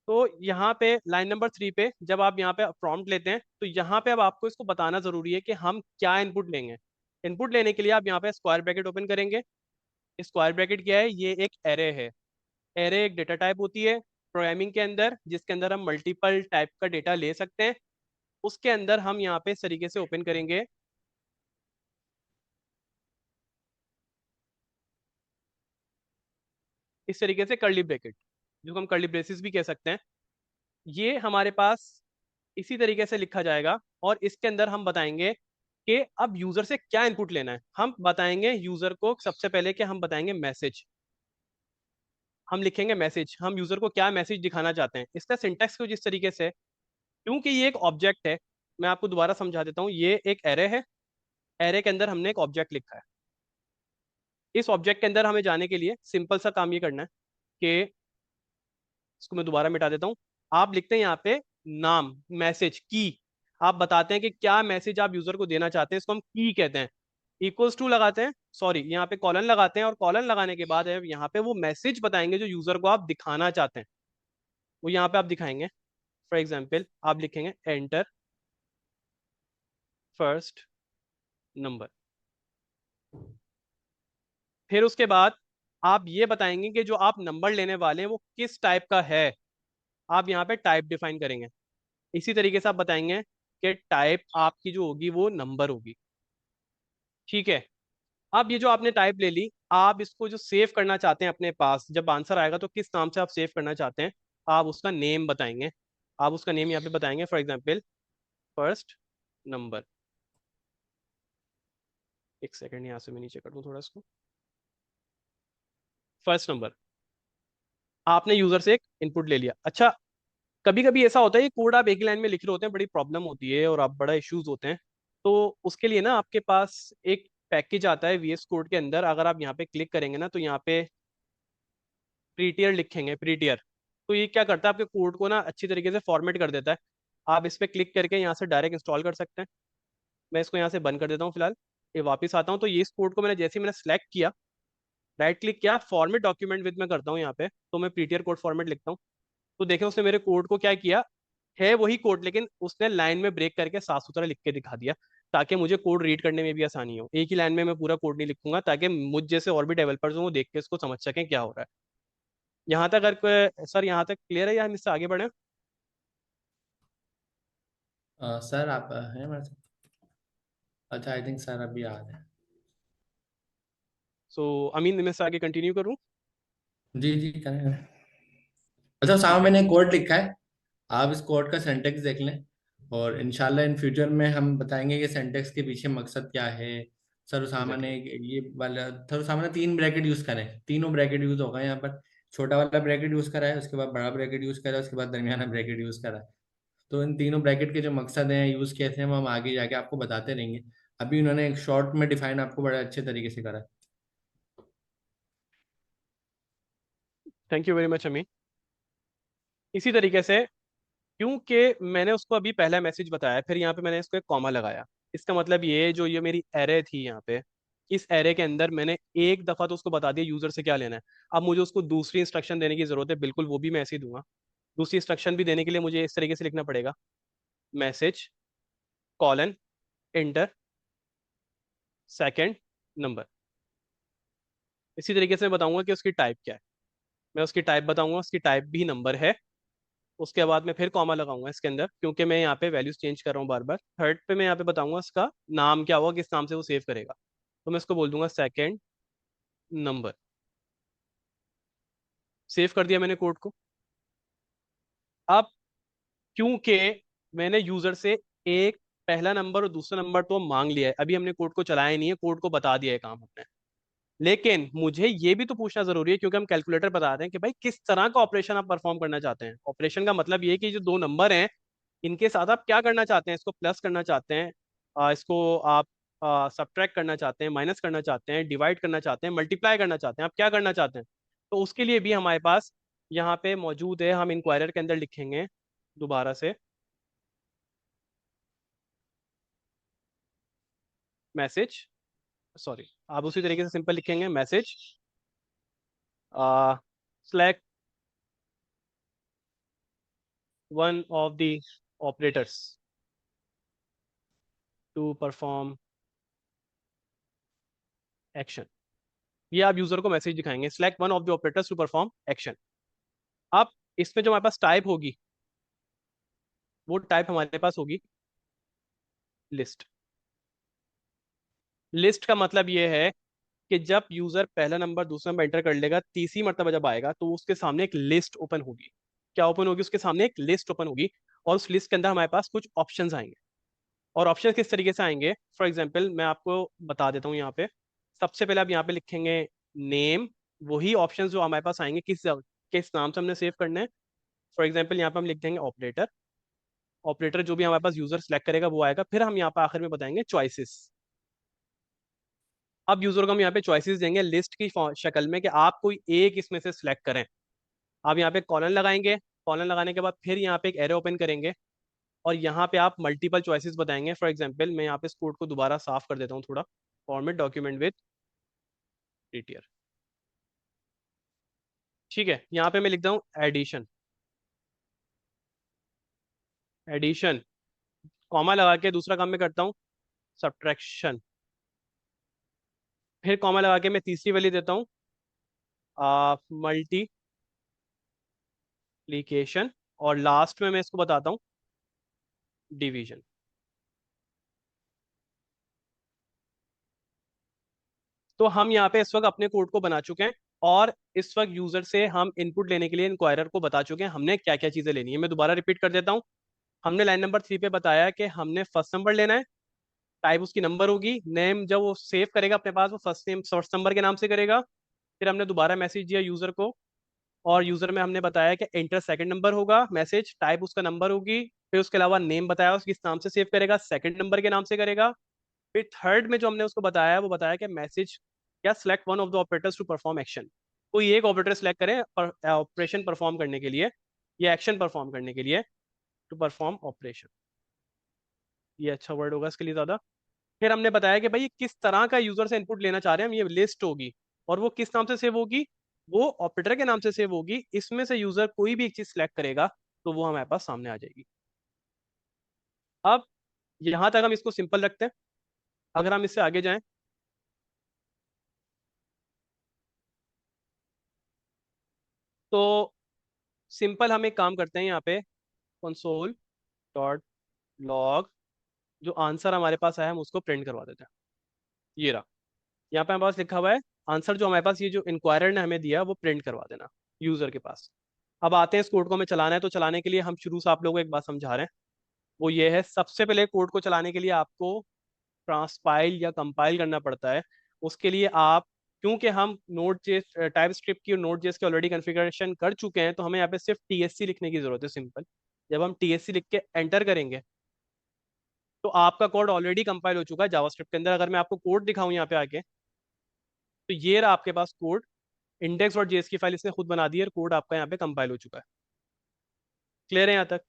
तो यहाँ पे लाइन नंबर 3 पे जब आप यहाँ पे प्रॉम्प्ट लेते हैं, तो यहाँ पे अब आपको इसको बताना जरूरी है कि हम क्या इनपुट लेंगे। इनपुट लेने के लिए आप यहाँ पे स्क्वायर ब्रैकेट ओपन करेंगे। स्क्वायर ब्रैकेट क्या है, ये एक एरे है। एरे एक डेटा टाइप होती है प्रोग्रामिंग के अंदर, जिसके अंदर हम मल्टीपल टाइप का डेटा ले सकते हैं। उसके अंदर हम यहाँ पे इस तरीके से ओपन करेंगे, इस तरीके से कर्ली ब्रैकेट, जो हम कर्ली ब्रेसिस भी कह सकते हैं। ये हमारे पास इसी तरीके से लिखा जाएगा, और इसके अंदर हम बताएंगे कि अब यूजर से क्या इनपुट लेना है। हम बताएंगे यूजर को सबसे पहले कि हम बताएंगे मैसेज। हम लिखेंगे मैसेज, हम यूजर को क्या मैसेज दिखाना चाहते हैं। इसका सिंटेक्स कुछ इस तरीके से है, क्योंकि ये एक ऑब्जेक्ट है। मैं आपको दोबारा समझा देता हूँ, ये एक एरे है। एरे के अंदर हमने एक ऑब्जेक्ट लिखा है। इस ऑब्जेक्ट के अंदर हमें जाने के लिए सिंपल सा काम ये करना है कि इसको मैं दोबारा मिटा देता हूँ। आप लिखते हैं यहाँ पे नाम, मैसेज, की। आप बताते हैं कि क्या मैसेज आप यूजर को देना चाहते हैं, इसको हम की कहते हैं। इक्वल्स टू लगाते हैं, सॉरी यहाँ पे कॉलन लगाते हैं, और कॉलन लगाने के बाद यहाँ पे वो मैसेज बताएंगे जो यूजर को आप दिखाना चाहते हैं, वो यहाँ पे आप दिखाएंगे। फॉर एग्जाम्पल आप लिखेंगे एंटर फर्स्ट नंबर। फिर उसके बाद आप ये बताएंगे कि जो आप नंबर लेने वाले हैं वो किस टाइप का है। आप यहाँ पे टाइप डिफाइन करेंगे। इसी तरीके से आप बताएंगे कि टाइप आपकी जो होगी वो नंबर होगी। ठीक है। अब ये जो आपने टाइप ले ली, आप इसको जो सेव करना चाहते हैं अपने पास, जब आंसर आएगा तो किस नाम से आप सेव करना चाहते हैं, आप उसका नेम बताएंगे। आप उसका नेम यहाँ पे बताएंगे, फॉर एग्जाम्पल फर्स्ट नंबर। एक सेकेंड, यहाँ से मैं नीचे कर दूँ थोड़ा इसको। फर्स्ट नंबर, आपने यूजर से एक इनपुट ले लिया। अच्छा, कभी कभी ऐसा होता है ये कोड आप एक ही लाइन में लिख रहे होते हैं, बड़ी प्रॉब्लम होती है और आप बड़ा इश्यूज होते हैं, तो उसके लिए ना आपके पास एक पैकेज आता है VS कोड के अंदर। अगर आप यहाँ पे क्लिक करेंगे ना तो यहाँ पे प्रीटियर लिखेंगे, प्रीटियर। तो ये क्या करता है, आपके कोड को ना अच्छी तरीके से फॉर्मेट कर देता है। आप इस पर क्लिक करके यहाँ से डायरेक्ट इंस्टॉल कर सकते हैं। मैं इसको यहाँ से बंद कर देता हूँ फिलहाल। ये वापस आता हूँ तो ये इस कोड को मैंने जैसे ही मैंने सेलेक्ट किया, राइट क्लिक किया, फॉर्मेट डॉक्यूमेंट विद में करता हूँ यहाँ पे, तो मैं प्रीटियर कोड फॉर्मेट लिखता हूँ। तो देखें उसने मेरे कोड को क्या किया है, वही कोड, लेकिन उसने लाइन में ब्रेक करके साफ सुथरा लिख के दिखा दिया, ताकि मुझे कोड रीड करने में भी आसानी हो। एक ही लाइन में मैं पूरा कोड नहीं लिखूंगा, ताकि मुझ जैसे और भी डेवलपर्स हो वो देख के इसको समझ सकें क्या हो रहा है। यहाँ तक अगर सर यहाँ तक क्लियर है या हम इससे आगे बढ़े? सर आप हैं मेरे साथ? अच्छा, आई थिंक सर अभी आ रहे हैं। सो अमीन, मैं इससे आगे कंटिन्यू करूँ? जी जी करें। अच्छा, सामने मैंने कोड लिखा है, आप इस कोड का सिंटेक्स देख लें, और इंशाल्लाह इन फ्यूचर में हम बताएंगे कि सिंटेक्स के पीछे मकसद क्या है। सर उसामा ने ये वाला, सर उसामा ने 3 ब्रैकेट यूज करे, तीनों ब्रैकेट यूज होगा यहाँ पर। छोटा वाला ब्रैकेट यूज करा है, उसके बाद बड़ा ब्रैकेट यूज करा है, उसके बाद दरमियाना ब्रैकेट यूज करा है। तो इन तीनों ब्रैकेट के जो मकसद हैं, यूज कैसे हैं, वो हम आगे जाके आपको बताते रहेंगे। अभी उन्होंने एक शॉर्ट में डिफाइन आपको बड़े अच्छे तरीके से करा है। थैंक यू वेरी मच अमीन। इसी तरीके से, क्योंकि मैंने उसको अभी पहला मैसेज बताया, फिर यहाँ पे मैंने इसको एक कॉमा लगाया, इसका मतलब ये जो ये मेरी एरे थी यहाँ पे, इस एरे के अंदर मैंने एक दफा तो उसको बता दिया यूजर से क्या लेना है। अब मुझे उसको दूसरी इंस्ट्रक्शन देने की जरूरत है, बिल्कुल वो भी मैं ऐसे ही दूंगा। दूसरी इंस्ट्रक्शन भी देने के लिए मुझे इस तरीके से लिखना पड़ेगा, message colon enter second number. इसी तरीके से मैं बताऊंगा कि उसकी टाइप क्या है। मैं उसकी टाइप बताऊंगा, उसकी टाइप भी नंबर है। उसके बाद मैं फिर कॉमा लगाऊंगा इसके अंदर, क्योंकि मैं यहाँ पे वैल्यूज चेंज कर रहा हूँ बार बार। थर्ड पे मैं यहाँ पे बताऊंगा उसका नाम क्या होगा, किस नाम से वो सेव करेगा। तो मैं इसको बोल दूंगा सेकंड नंबर। सेव कर दिया मैंने कोड को। अब क्योंकि मैंने यूजर से एक पहला नंबर और दूसरा नंबर तो मांग लिया है, अभी हमने कोड को चलाया ही नहीं है, कोड को बता दिया है काम हमने, लेकिन मुझे ये भी तो पूछना जरूरी है, क्योंकि हम कैलकुलेटर बता रहे हैं कि भाई किस तरह का ऑपरेशन आप परफॉर्म करना चाहते हैं। ऑपरेशन का मतलब ये है कि जो दो नंबर हैं इनके साथ आप क्या करना चाहते हैं, इसको प्लस करना चाहते हैं, इसको आप सब्ट्रैक्ट करना चाहते हैं, माइनस करना चाहते हैं, डिवाइड करना चाहते हैं, मल्टीप्लाई करना चाहते हैं, आप क्या करना चाहते हैं। तो उसके लिए भी हमारे पास यहाँ पे मौजूद है, हम इंक्वायरर के अंदर लिखेंगे दोबारा से मैसेज, सॉरी आप उसी तरीके से सिंपल लिखेंगे message select one of the operators to perform action। ये आप यूजर को मैसेज दिखाएंगे, select one of the operators to perform action। अब इसमें जो हमारे पास टाइप होगी, वो टाइप हमारे पास होगी लिस्ट। लिस्ट का मतलब ये है कि जब यूजर पहला नंबर दूसरा नंबर एंटर कर लेगा, तीसरी मरतबा जब आएगा तो उसके सामने एक लिस्ट ओपन होगी। क्या ओपन होगी? उसके सामने एक लिस्ट ओपन होगी, और उस लिस्ट के अंदर हमारे पास कुछ ऑप्शंस आएंगे। और ऑप्शन किस तरीके से आएंगे, फॉर एग्जाम्पल मैं आपको बता देता हूँ। यहाँ पे सबसे पहले आप यहाँ पे लिखेंगे नेम, वही ऑप्शंस जो हमारे पास आएंगे किस किस नाम से हमने सेव करना है। फॉर एग्जाम्पल यहाँ पे हम लिख देंगे ऑपरेटर। ऑपरेटर जो भी हमारे पास यूजर सेलेक्ट करेगा वो आएगा। फिर हम यहाँ पे आखिर में बताएंगे चॉइसेस। अब यूजर को हम यहाँ पे चॉइसेस देंगे लिस्ट की शक्ल में, कि आप कोई एक इसमें से सिलेक्ट करें। आप यहाँ पे कॉलन लगाएंगे, कॉलन लगाने के बाद फिर यहाँ पे एक एरो ओपन करेंगे और यहाँ पे आप मल्टीपल चॉइसेस बताएंगे। फॉर एग्जांपल मैं यहाँ पे इस कोड को दोबारा साफ कर देता हूँ थोड़ा, फॉर्मेट डॉक्यूमेंट विद डिटियर, ठीक है। यहाँ पे मैं लिखता हूँ एडिशन, एडिशन कॉमा लगा के दूसरा काम मैं करता हूँ सब्ट्रैक्शन, फिर कॉमा लगा के मैं तीसरी वैल्यू देता हूँ मल्टीप्लीकेशन, और लास्ट में मैं इसको बताता हूँ डिवीजन। तो हम यहाँ पे इस वक्त अपने कोड को बना चुके हैं और इस वक्त यूजर से हम इनपुट लेने के लिए इंक्वायरर को बता चुके हैं हमने क्या क्या चीजें लेनी है। मैं दोबारा रिपीट कर देता हूँ। हमने लाइन नंबर 3 पे बताया कि हमने फर्स्ट नंबर लेना है, टाइप उसकी नंबर होगी, नेम जब वो सेव करेगा अपने पास वो फर्स्ट नेम फर्स्ट नंबर के नाम से करेगा। फिर हमने दोबारा मैसेज दिया यूजर को और यूजर में हमने बताया कि एंटर सेकंड नंबर होगा, मैसेज टाइप उसका नंबर होगी, फिर उसके अलावा नेम बताया उसको किस नाम से सेव करेगा, सेकंड नंबर के नाम से करेगा। फिर थर्ड में जो हमने उसको बताया वो बताया कि मैसेज या select one of the operators to perform action, कोई एक ऑपरेटर सेलेक्ट करें ऑपरेशन परफॉर्म करने के लिए या एक्शन परफॉर्म करने के लिए, टू परफॉर्म ऑपरेशन, ये अच्छा वर्ड होगा इसके लिए ज्यादा। फिर हमने बताया कि भाई ये किस तरह का यूजर से इनपुट लेना चाह रहे हैं हम, ये लिस्ट होगी और वो किस नाम से सेव होगी, वो ऑपरेटर के नाम से सेव होगी। इसमें से यूजर कोई भी एक चीज सेलेक्ट करेगा तो वो हमारे पास सामने आ जाएगी। अब यहां तक हम इसको सिंपल रखते हैं। अगर हम इससे आगे जाएं तो सिंपल हम एक काम करते हैं, यहाँ पे कंसोल डॉट लॉग जो आंसर हमारे पास आया हम उसको प्रिंट करवा देते हैं। ये रहा, यहाँ पे हमारे पास लिखा हुआ है आंसर, जो हमारे पास ये जो इंक्वायरर ने हमें दिया वो प्रिंट करवा देना यूजर के पास। अब आते हैं इस कोड को हमें चलाना है, तो चलाने के लिए हम शुरू से आप लोगों को एक बात समझा रहे हैं, वो ये है सबसे पहले कोड को चलाने के लिए आपको ट्रांसपाइल या कंपाइल करना पड़ता है। उसके लिए आप, क्योंकि हम नोड जेस टाइप स्क्रिप्ट की और नोड जेस की ऑलरेडी कॉन्फ़िगरेशन कर चुके हैं, तो हमें यहाँ पे सिर्फ टीएससी लिखने की जरूरत है, सिंपल। जब हम टीएससी लिख के एंटर करेंगे तो आपका कोड ऑलरेडी कंपाइल हो चुका है जावास्क्रिप्ट के अंदर। अगर मैं आपको कोड दिखाऊं यहाँ पे आके, तो ये रहा आपके पास कोड, इंडेक्स डॉट जेएस की फाइल इसने खुद बना दी है और कोड आपका यहाँ पे कंपाइल हो चुका है। क्लियर है यहाँ तक?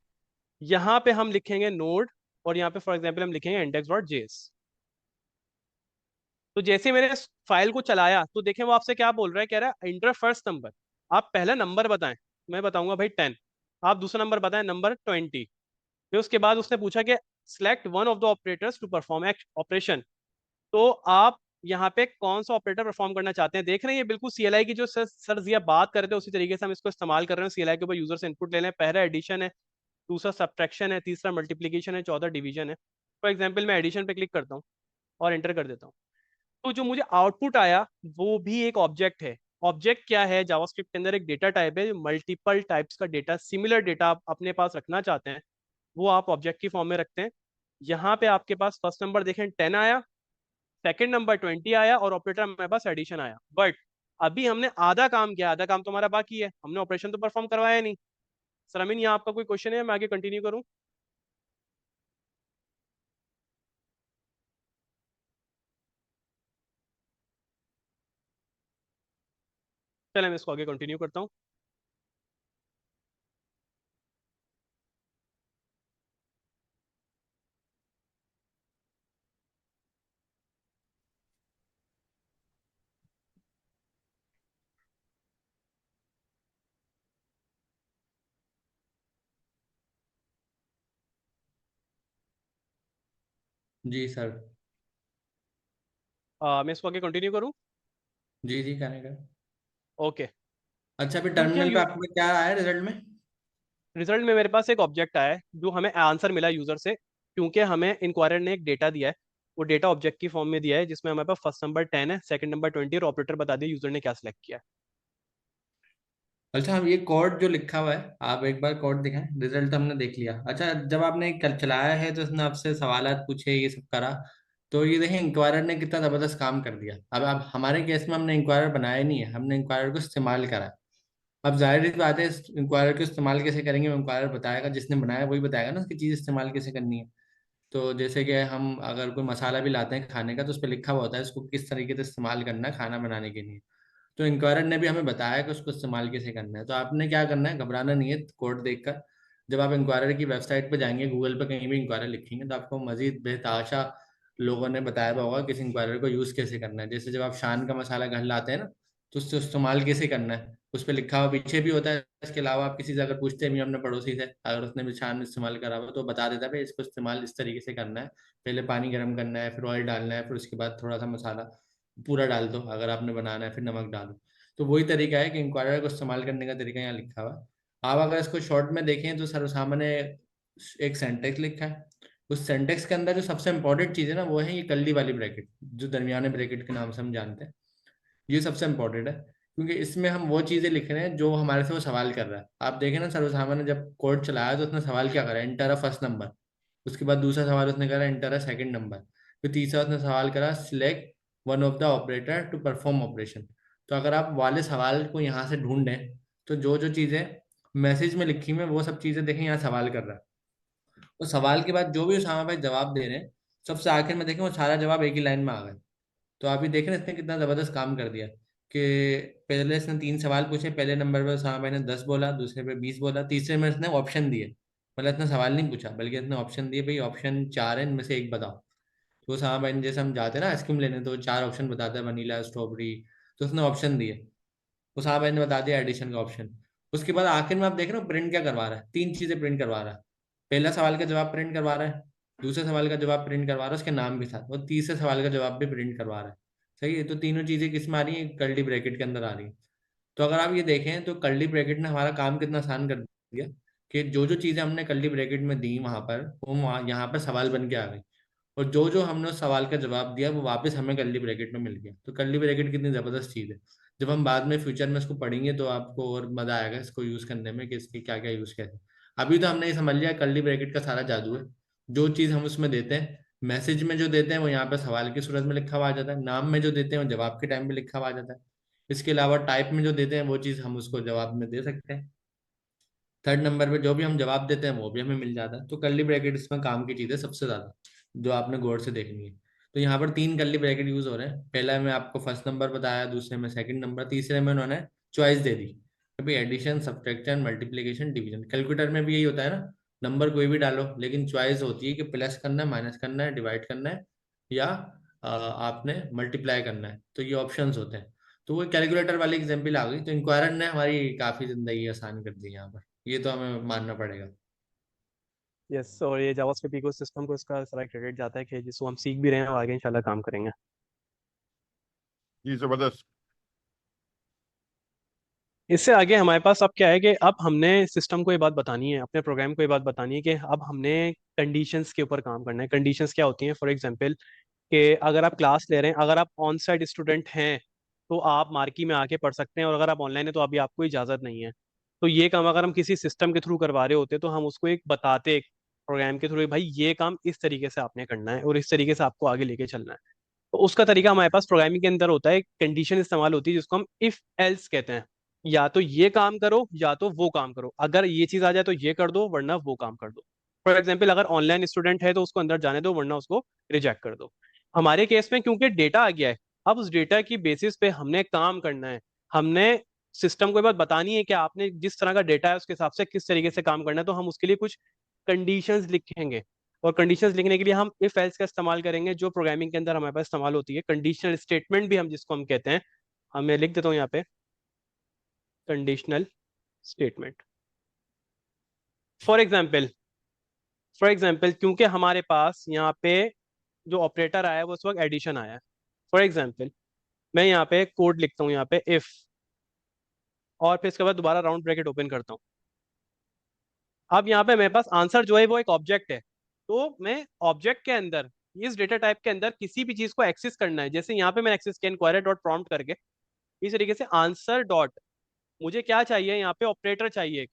यहाँ पे हम लिखेंगे नोड और यहाँ पे फॉर एग्जाम्पल हम लिखेंगे इंडेक्स डॉट जेएस। तो जैसे मैंने इस फाइल को चलाया तो देखें वो आपसे क्या बोल रहा है, कह रहा है इंटर फर्स्ट नंबर, आप पहला नंबर बताएं। मैं बताऊंगा भाई 10, आप दूसरा नंबर बताएं नंबर 20। फिर उसके बाद उसने पूछा कि select one of the operators to perform operation, तो आप यहाँ पे कौन सा ऑपरेटर परफॉर्म करना चाहते हैं। देख रहे हैं ये बिल्कुल सीएलआई की जो सर जिया बात कर रहे थे उसी तरीके से हम इसको इस्तेमाल कर रहे हैं। सीएलआई के ऊपर यूजर से इनपुट ले लें, पहला एडिशन है, दूसरा सब्ट्रैक्शन है, तीसरा मल्टीप्लीकेशन है, चौथा डिवीजन है। फॉर एग्जाम्पल मैं एडिशन पे क्लिक करता हूँ और एंटर कर देता हूँ, तो जो मुझे आउटपुट आया वो भी एक ऑब्जेक्ट है। ऑब्जेक्ट क्या है, जावास्क्रिप्ट के अंदर एक डेटा टाइप है, मल्टीपल टाइप्स का डेटा, सिमिलर डेटा आप अपने पास रखना चाहते हैं वो आप ऑब्जेक्ट की फॉर्म में रखते हैं। यहाँ पे आपके पास फर्स्ट नंबर देखें 10 आया, सेकंड नंबर 20 आया और ऑपरेटर हमारे पास एडिशन आया। बट अभी हमने आधा काम किया, आधा काम तो हमारा बाकी है, हमने ऑपरेशन तो परफॉर्म करवाया नहीं। सर अमीन यहाँ आपका कोई क्वेश्चन है, मैं आगे कंटिन्यू करूँ? चले मैं इसको आगे कंटिन्यू करता हूँ। जी सर। मैं इसको आगे कंटिन्यू करूँ? जी जी करेगा। ओके। अच्छा फिर क्योंकि टर्मिनल पे आपको क्या आया रिजल्ट में? रिजल्ट में मेरे पास एक ऑब्जेक्ट आया है जो हमें आंसर मिला यूजर से, क्योंकि हमें इंक्वायरर ने एक डेटा दिया है, वो डेटा ऑब्जेक्ट की फॉर्म में दिया है जिसमें हमारे पास फर्स्ट नंबर 10 है, सेकंड नंबर 20 और ऑपरेटर बता दिया यूजर ने क्या सिलेक्ट किया है। अच्छा हम ये कोड जो लिखा हुआ है आप एक बार कोड दिखाएं, रिजल्ट तो हमने देख लिया। अच्छा जब आपने कल चलाया है तो इसने आपसे सवालात पूछे ये सब करा, तो ये देखें इंक्वायरर ने कितना ज़बरदस्त काम कर दिया। अब हमारे केस में हमने इंक्वायरर बनाया नहीं है, हमने इंक्वायरर को इस्तेमाल करा है। अब जाहिर सी बात है इंक्वायरर को इस्तेमाल कैसे करेंगे, वो इंक्वायरर बताएगा, जिसने बनाया वही बताएगा ना उसकी चीज़ इस्तेमाल कैसे करनी है। तो जैसे कि हम अगर कोई मसाला भी लाते हैं खाने का तो उस पर लिखा हुआ होता है इसको किस तरीके से इस्तेमाल करना है खाना बनाने के लिए। तो इंक्वायरर ने भी हमें बताया कि उसको इस्तेमाल कैसे करना है। तो आपने क्या करना है, घबराना नहीं है कोड देखकर। जब आप इंक्वायरर की वेबसाइट पर जाएंगे, गूगल पे कहीं भी इंक्वायरर लिखेंगे तो आपको मजीद बेताशा लोगों ने बताया हुआ होगा किस इंक्वायरर को यूज़ कैसे करना है। जैसे जब आप शान का मसाला घर लाते हैं ना, तो उससे इस्तेमाल कैसे करना है उस पर लिखा हुआ पीछे भी होता है। इसके अलावा आप किसी से अगर पूछते हैं भी अपने पड़ोसी से, अगर उसने भी शान इस्तेमाल करा हुआ तो बता देता है भाई इसको इस्तेमाल इस तरीके से करना है। पहले पानी गर्म करना है, फिर ऑयल डालना है, फिर उसके बाद थोड़ा सा मसाला पूरा डाल दो अगर आपने बनाना है, फिर नमक डालो। तो वही तरीका है कि इंक्वायरर को इस्तेमाल करने का तरीका यहाँ लिखा हुआ है। आप अगर इसको शॉर्ट में देखें तो सर्वसामान्य एक सेंटेक्स लिखा है। उस सेंटेक्स के अंदर जो सबसे इंपॉर्टेंट चीज़ है ना, वो है ये कल्ली वाली ब्रैकेट, जो दरमियाने ब्रैकेट के नाम से हम जानते हैं। ये सबसे इंपॉर्टेंट है, क्योंकि इसमें हम वो चीज़ें लिख रहे हैं जो हमारे से वो सवाल कर रहा है। आप देखें ना, सर्वसामान्य जब कोड चलाया तो उसने सवाल क्या करा, एंटर अ फर्स्ट नंबर। उसके बाद दूसरा सवाल उसने करा, एंटर अ सेकंड नंबर। फिर तीसरा उसने सवाल करा, select one of the operator to perform operation. तो अगर आप वाले सवाल को यहाँ से ढूंढें तो जो जो चीज़ें मैसेज में लिखी हुई हैं वो सब चीज़ें देखें, यहाँ सवाल कर रहा है। तो सवाल के बाद जो भी उसामा भाई जवाब दे रहे हैं, सबसे आखिर में देखें वो सारा जवाब एक ही लाइन में आ गए। तो आप ये देख रहे हैं इसने कितना जबरदस्त काम कर दिया कि पहले इसने 3 सवाल पूछे। पहले नंबर पर उसामा भाई ने 10 बोला, दूसरे पे 20 बोला, तीसरे में इसने ऑप्शन दिए। मतलब इसने सवाल नहीं पूछा बल्कि इसने ऑप्शन दिए, भाई ऑप्शन 4 है, इनमें से एक बताओ। तो उसामा भाई ने, जैसे हम जाते हैं ना आइसक्रीम लेने, तो 4 ऑप्शन बताता है, वनीला, स्ट्रॉबेरी। तो उसने ऑप्शन दिए, उसामा भाई ने बता दिया एडिशन का ऑप्शन। उसके बाद आखिर में आप देख रहे हो प्रिंट क्या करवा रहा है, 3 चीजें प्रिंट करवा रहा है। पहला सवाल का जवाब प्रिंट करवा रहा है, दूसरे सवाल का जवाब प्रिंट करवा रहा है उसके नाम के साथ, और तीसरे सवाल का जवाब भी प्रिंट करवा रहा है। सही है, तो तीनों चीजें किस में आ रही है, कर्ली ब्रैकेट के अंदर आ रही है। तो अगर आप ये देखें तो कर्ली ब्रैकेट ने हमारा काम कितना आसान कर दिया कि जो जो चीजें हमने कर्ली ब्रैकेट में दी वहां पर, वो वहाँ यहाँ पर सवाल बन के आ गई। और जो जो हमने उस सवाल का जवाब दिया वो वापस हमें कर्ली ब्रैकेट में मिल गया। तो कर्ली ब्रैकेट कितनी जबरदस्त चीज है। जब हम बाद में फ्यूचर में इसको पढ़ेंगे तो आपको और मजा आएगा इसको यूज करने में कि इसके क्या क्या यूज कैसे। अभी तो हमने ये समझ लिया कर्ली ब्रैकेट का सारा जादू है। जो चीज हम उसमें देते हैं, मैसेज में जो देते हैं वो यहाँ पे सवाल की सूरत में लिखा हुआ आ जाता है, नाम में जो देते हैं वो जवाब के टाइम पे लिखा हुआ आ जाता है। इसके अलावा टाइप में जो देते हैं वो चीज हम उसको जवाब में दे सकते हैं। थर्ड नंबर पे जो भी हम जवाब देते हैं वो भी हमें मिल जाता है। तो कर्ली ब्रैकेट इसमें काम की चीज है सबसे ज्यादा, जो आपने गौर से देखनी है। तो यहाँ पर 3 कर्ली ब्रैकेट यूज हो रहे हैं। पहला में आपको फर्स्ट नंबर बताया, दूसरे में सेकंड नंबर, तीसरे में उन्होंने चॉइस दे दी, अभी addition, subtraction, multiplication, division. Calculator में भी यही होता है ना, नंबर कोई भी डालो लेकिन चॉइस होती है कि प्लस करना है, माइनस करना है, डिवाइड करना है, या आपने मल्टीप्लाई करना है। तो ये ऑप्शंस होते हैं। तो वो कैलकुलेटर वाली एग्जाम्पल आ गई। तो इंक्वायरर ने हमारी काफी जिंदगी आसान कर दी यहाँ पर, ये तो हमें मानना पड़ेगा। यस, और ये जावास्क्रिप्ट इकोसिस्टम को इसका सारा क्रेडिट जाता है कि जिसको हम सीख भी रहे हैं और आगे इंशाल्लाह काम करेंगे। जी जबरदस्त। इससे आगे हमारे पास अब क्या है कि अब हमने सिस्टम को ये बात बतानी है, अपने प्रोग्राम को ये बात बतानी है कि अब हमने कंडीशंस के ऊपर काम करना है। कंडीशंस क्या होती हैं? फॉर एग्जांपल कि अगर आप क्लास ले रहे हैं, अगर आप ऑन साइट स्टूडेंट हैं तो आप मार्की में आके पढ़ सकते हैं, और अगर आप ऑनलाइन है तो अभी आपको इजाज़त नहीं है। तो ये काम अगर हम किसी सिस्टम के थ्रू करवा रहे होते तो हम उसको एक बताते प्रोग्राम के थ्रू, भाई ये काम इस तरीके से आपने करना है और इस तरीके से आपको आगे लेके चलना है। तो उसका तरीका हमारे पास प्रोग्रामिंग के अंदर होता है, कंडीशन इस्तेमाल होती है जिसको हम इफ एल्स कहते हैं। या तो ये काम करो या तो वो काम करो, अगर ये चीज आ जाए तो ये कर दो वरना वो काम कर दो। फॉर एग्जाम्पल अगर ऑनलाइन स्टूडेंट है तो उसको अंदर जाने दो वरना उसको रिजेक्ट कर दो। हमारे केस में क्योंकि डेटा आ गया है, अब उस डेटा की बेसिस पे हमने काम करना है। हमने सिस्टम को ये बात बतानी है कि आपने जिस तरह का डेटा है उसके हिसाब से किस तरीके से काम करना है। तो हम उसके लिए कुछ कंडीशंस लिखेंगे, और कंडीशंस लिखने के लिए हम इफ एल्स का इस्तेमाल करेंगे, जो प्रोग्रामिंग के अंदर हमारे पास इस्तेमाल होती है। कंडीशनल स्टेटमेंट भी हम जिसको हम कहते हैं, हम मैं लिख देता हूँ यहाँ पे कंडीशनल स्टेटमेंट। फॉर एग्जाम्पल क्योंकि हमारे पास यहाँ पे जो ऑपरेटर आया है वो उस वक्त एडिशन आया है। फॉर एग्जाम्पल मैं यहाँ पे कोड लिखता हूँ, यहाँ पे इफ, और फिर इसके बाद दोबारा राउंड ब्रैकेट ओपन करता हूँ। अब यहाँ पे मेरे पास आंसर जो है वो एक ऑब्जेक्ट है। तो मैं ऑब्जेक्ट के अंदर, इस डेटा टाइप के अंदर किसी भी चीज को एक्सेस करना है, जैसे यहाँ पे मैं एक्सेस किया इंक्वायरी डॉट प्रॉम्प्ट करके, इस तरीके से आंसर डॉट, मुझे क्या चाहिए यहाँ पे, ऑपरेटर चाहिए एक,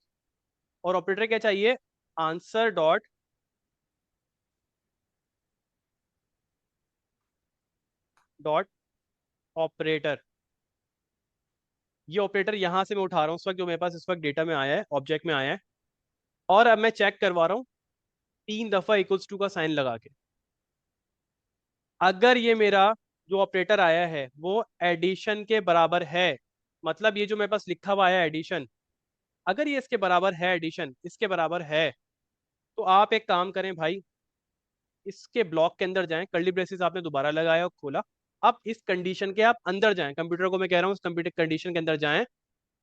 और ऑपरेटर क्या चाहिए, आंसर डॉट ऑपरेटर। ये ऑपरेटर यहाँ से मैं उठा रहा हूँ इस वक्त, जो मेरे पास इस वक्त डेटा में आया है, ऑब्जेक्ट में आया है, और अब मैं चेक करवा रहा हूँ 3 दफा इक्वल्स टू का साइन लगा के। अगर ये मेरा जो ऑपरेटर आया है वो एडिशन के बराबर है मतलब ये जो मेरे पास लिखा हुआ है एडिशन, अगर ये इसके बराबर है, एडिशन इसके बराबर है, तो आप एक काम करें भाई, इसके ब्लॉक के अंदर जाएं, कर्ली ब्रेसेस आपने दोबारा लगाया और खोला, अब इस कंडीशन के आप अंदर जाएं, कंप्यूटर को मैं कह रहा हूँ, उस कंप्यूटर कंडीशन के अंदर जाएं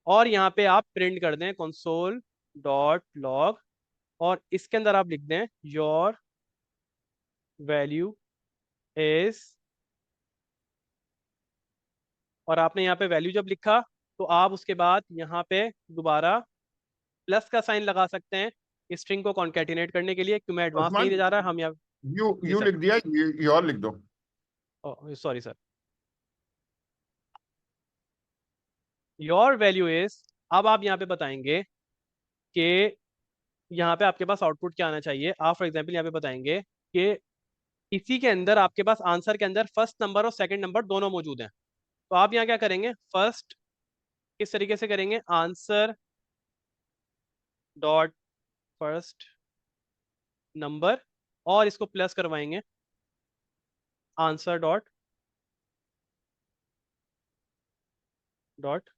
और यहाँ पे आप प्रिंट कर दें कंसोल डॉट लॉग, और इसके अंदर आप लिख दें योर वैल्यू इज, और आपने यहाँ पे वैल्यू जब लिखा तो आप उसके बाद यहाँ पे दोबारा प्लस का साइन लगा सकते हैं स्ट्रिंग को कॉन्केटिनेट करने के लिए, क्यों मैं एडवांस नहीं उस्मान, जा रहा, हम यहाँ। यू जी यू सर, लिख दिया, योर लिख दो। Sorry sir, your value is, अब आप यहाँ पे बताएंगे कि यहाँ पे आपके पास आउटपुट क्या आना चाहिए। आप फॉर एग्जांपल यहाँ पे बताएंगे कि इसी के अंदर आपके पास आंसर के अंदर फर्स्ट नंबर और सेकंड नंबर दोनों मौजूद हैं, तो आप यहाँ क्या करेंगे, फर्स्ट किस तरीके से करेंगे, आंसर डॉट फर्स्ट नंबर, और इसको प्लस करवाएंगे answer dot dot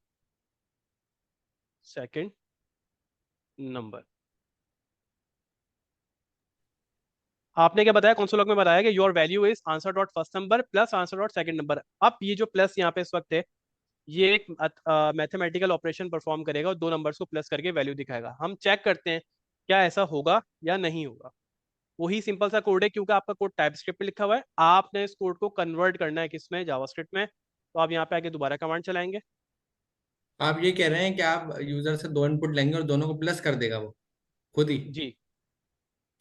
second number. आपने क्या बताया, कंसोल लॉग में बताया कि your value is answer dot first number plus answer dot second number. अब ये जो प्लस यहाँ पे इस वक्त है, ये एक मैथमेटिकल ऑपरेशन परफॉर्म करेगा और दो नंबर्स को प्लस करके वैल्यू दिखाएगा। हम चेक करते हैं क्या ऐसा होगा या नहीं होगा। वही सिंपल सा कोड है, क्योंकि आपका कोड टाइपस्क्रिप्ट पे लिखा हुआ है, आपने इस कोड को कन्वर्ट करना है किसमें, जावास्क्रिप्ट में। तो आप यहाँ पे आके दोबारा कमांड चलाएंगे। आप ये कह रहे हैं कि आप यूजर से दो इनपुट लेंगे और दोनों को प्लस कर देगा वो खुद ही? जी,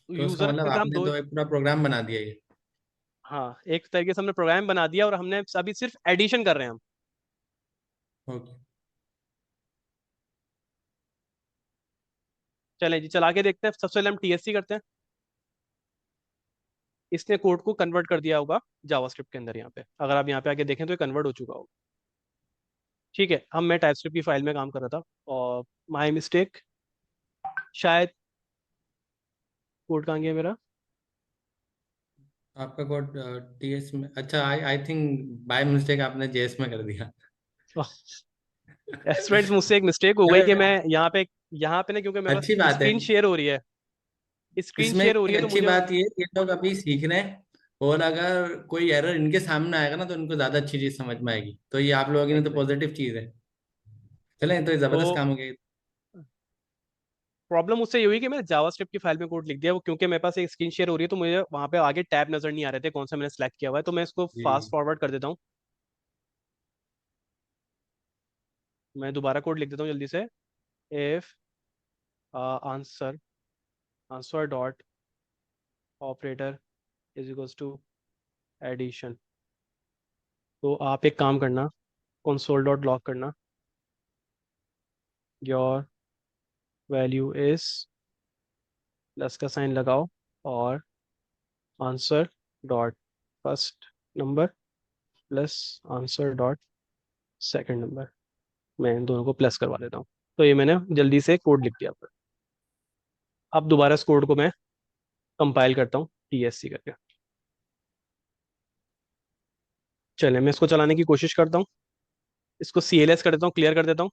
तो उसका यूजर मतलब के साथ हम आपने दो, तो एक पूरा प्रोग्राम बना दिया ये। हाँ एक तरीके से हमने प्रोग्राम बना दिया और हमने अभी सिर्फ एडिशन कर रहे हैं हम। ओके। चलें जी, चला के देखते हैं। सबसे पहले हम टीएससी करते हैं। इसने कोड को कन्वर्ट कर दिया होगा जावास्क्रिप्ट के अंदर, यहाँ पे अगर आप यहाँ पे आके देखें तो ये कन्वर्ट हो चुका होगा। ठीक है, अब मैं टाइपस्क्रिप्ट की फाइल में काम कर रहा था और माय मिस्टेक, शायद कोड कहाँ गया मेरा। आपका कोड टीएस में, अच्छा आई आई थिंक बाय मिस्टेक आपने जेएस में कर दिया। फ्रेंड्स, मुझसे एक मिस्टेक हो गई कि मैं यहाँ पे ना, क्योंकि मेरे अच्छी पास बात है। स्क्रीन शेयर हो रही है, स्क्रीन इसमें शेयर हो रही एक है तो अच्छी मुझे, बात ये लोग अभी सीख रहे हैं, और अगर कोई एरर इनके सामने आएगा ना तो इनको ज्यादा अच्छी चीज समझ में आएगी, तो ये आप लोगों की लिए तो एग्जैक्ट, पॉजिटिव चीज है। चलें, तो ये तो जबरदस्त काम हो गया। प्रॉब्लम उससे ये हुई कि मैंने जावास्क्रिप्ट की फाइल में कोड लिख दिया, वो क्योंकि मेरे पास एक स्क्रीन शेयर हो रही है तो मुझे वहां पे आगे टैब नजर नहीं आ रहे थे कौन सा मैंने सेलेक्ट किया हुआ है, तो मैं इसको फास्ट जी। फॉरवर्ड कर देता हूँ। मैं दोबारा कोड लिख देता हूँ जल्दी से। If answer answer dot operator is equals to addition, तो आप एक काम करना, कंसोल डॉट लॉग करना योर वैल्यू इज, प्लस का साइन लगाओ, और answer dot first number plus answer dot second number, मैं इन दोनों को प्लस करवा देता हूँ। तो ये मैंने जल्दी से कोड लिख दिया। अब दोबारा इस कोड को मैं कंपाइल करता हूँ टीएससी करके। चले, मैं इसको चलाने की कोशिश करता हूँ, इसको सीएलएस कर देता हूँ, क्लियर कर देता हूँ,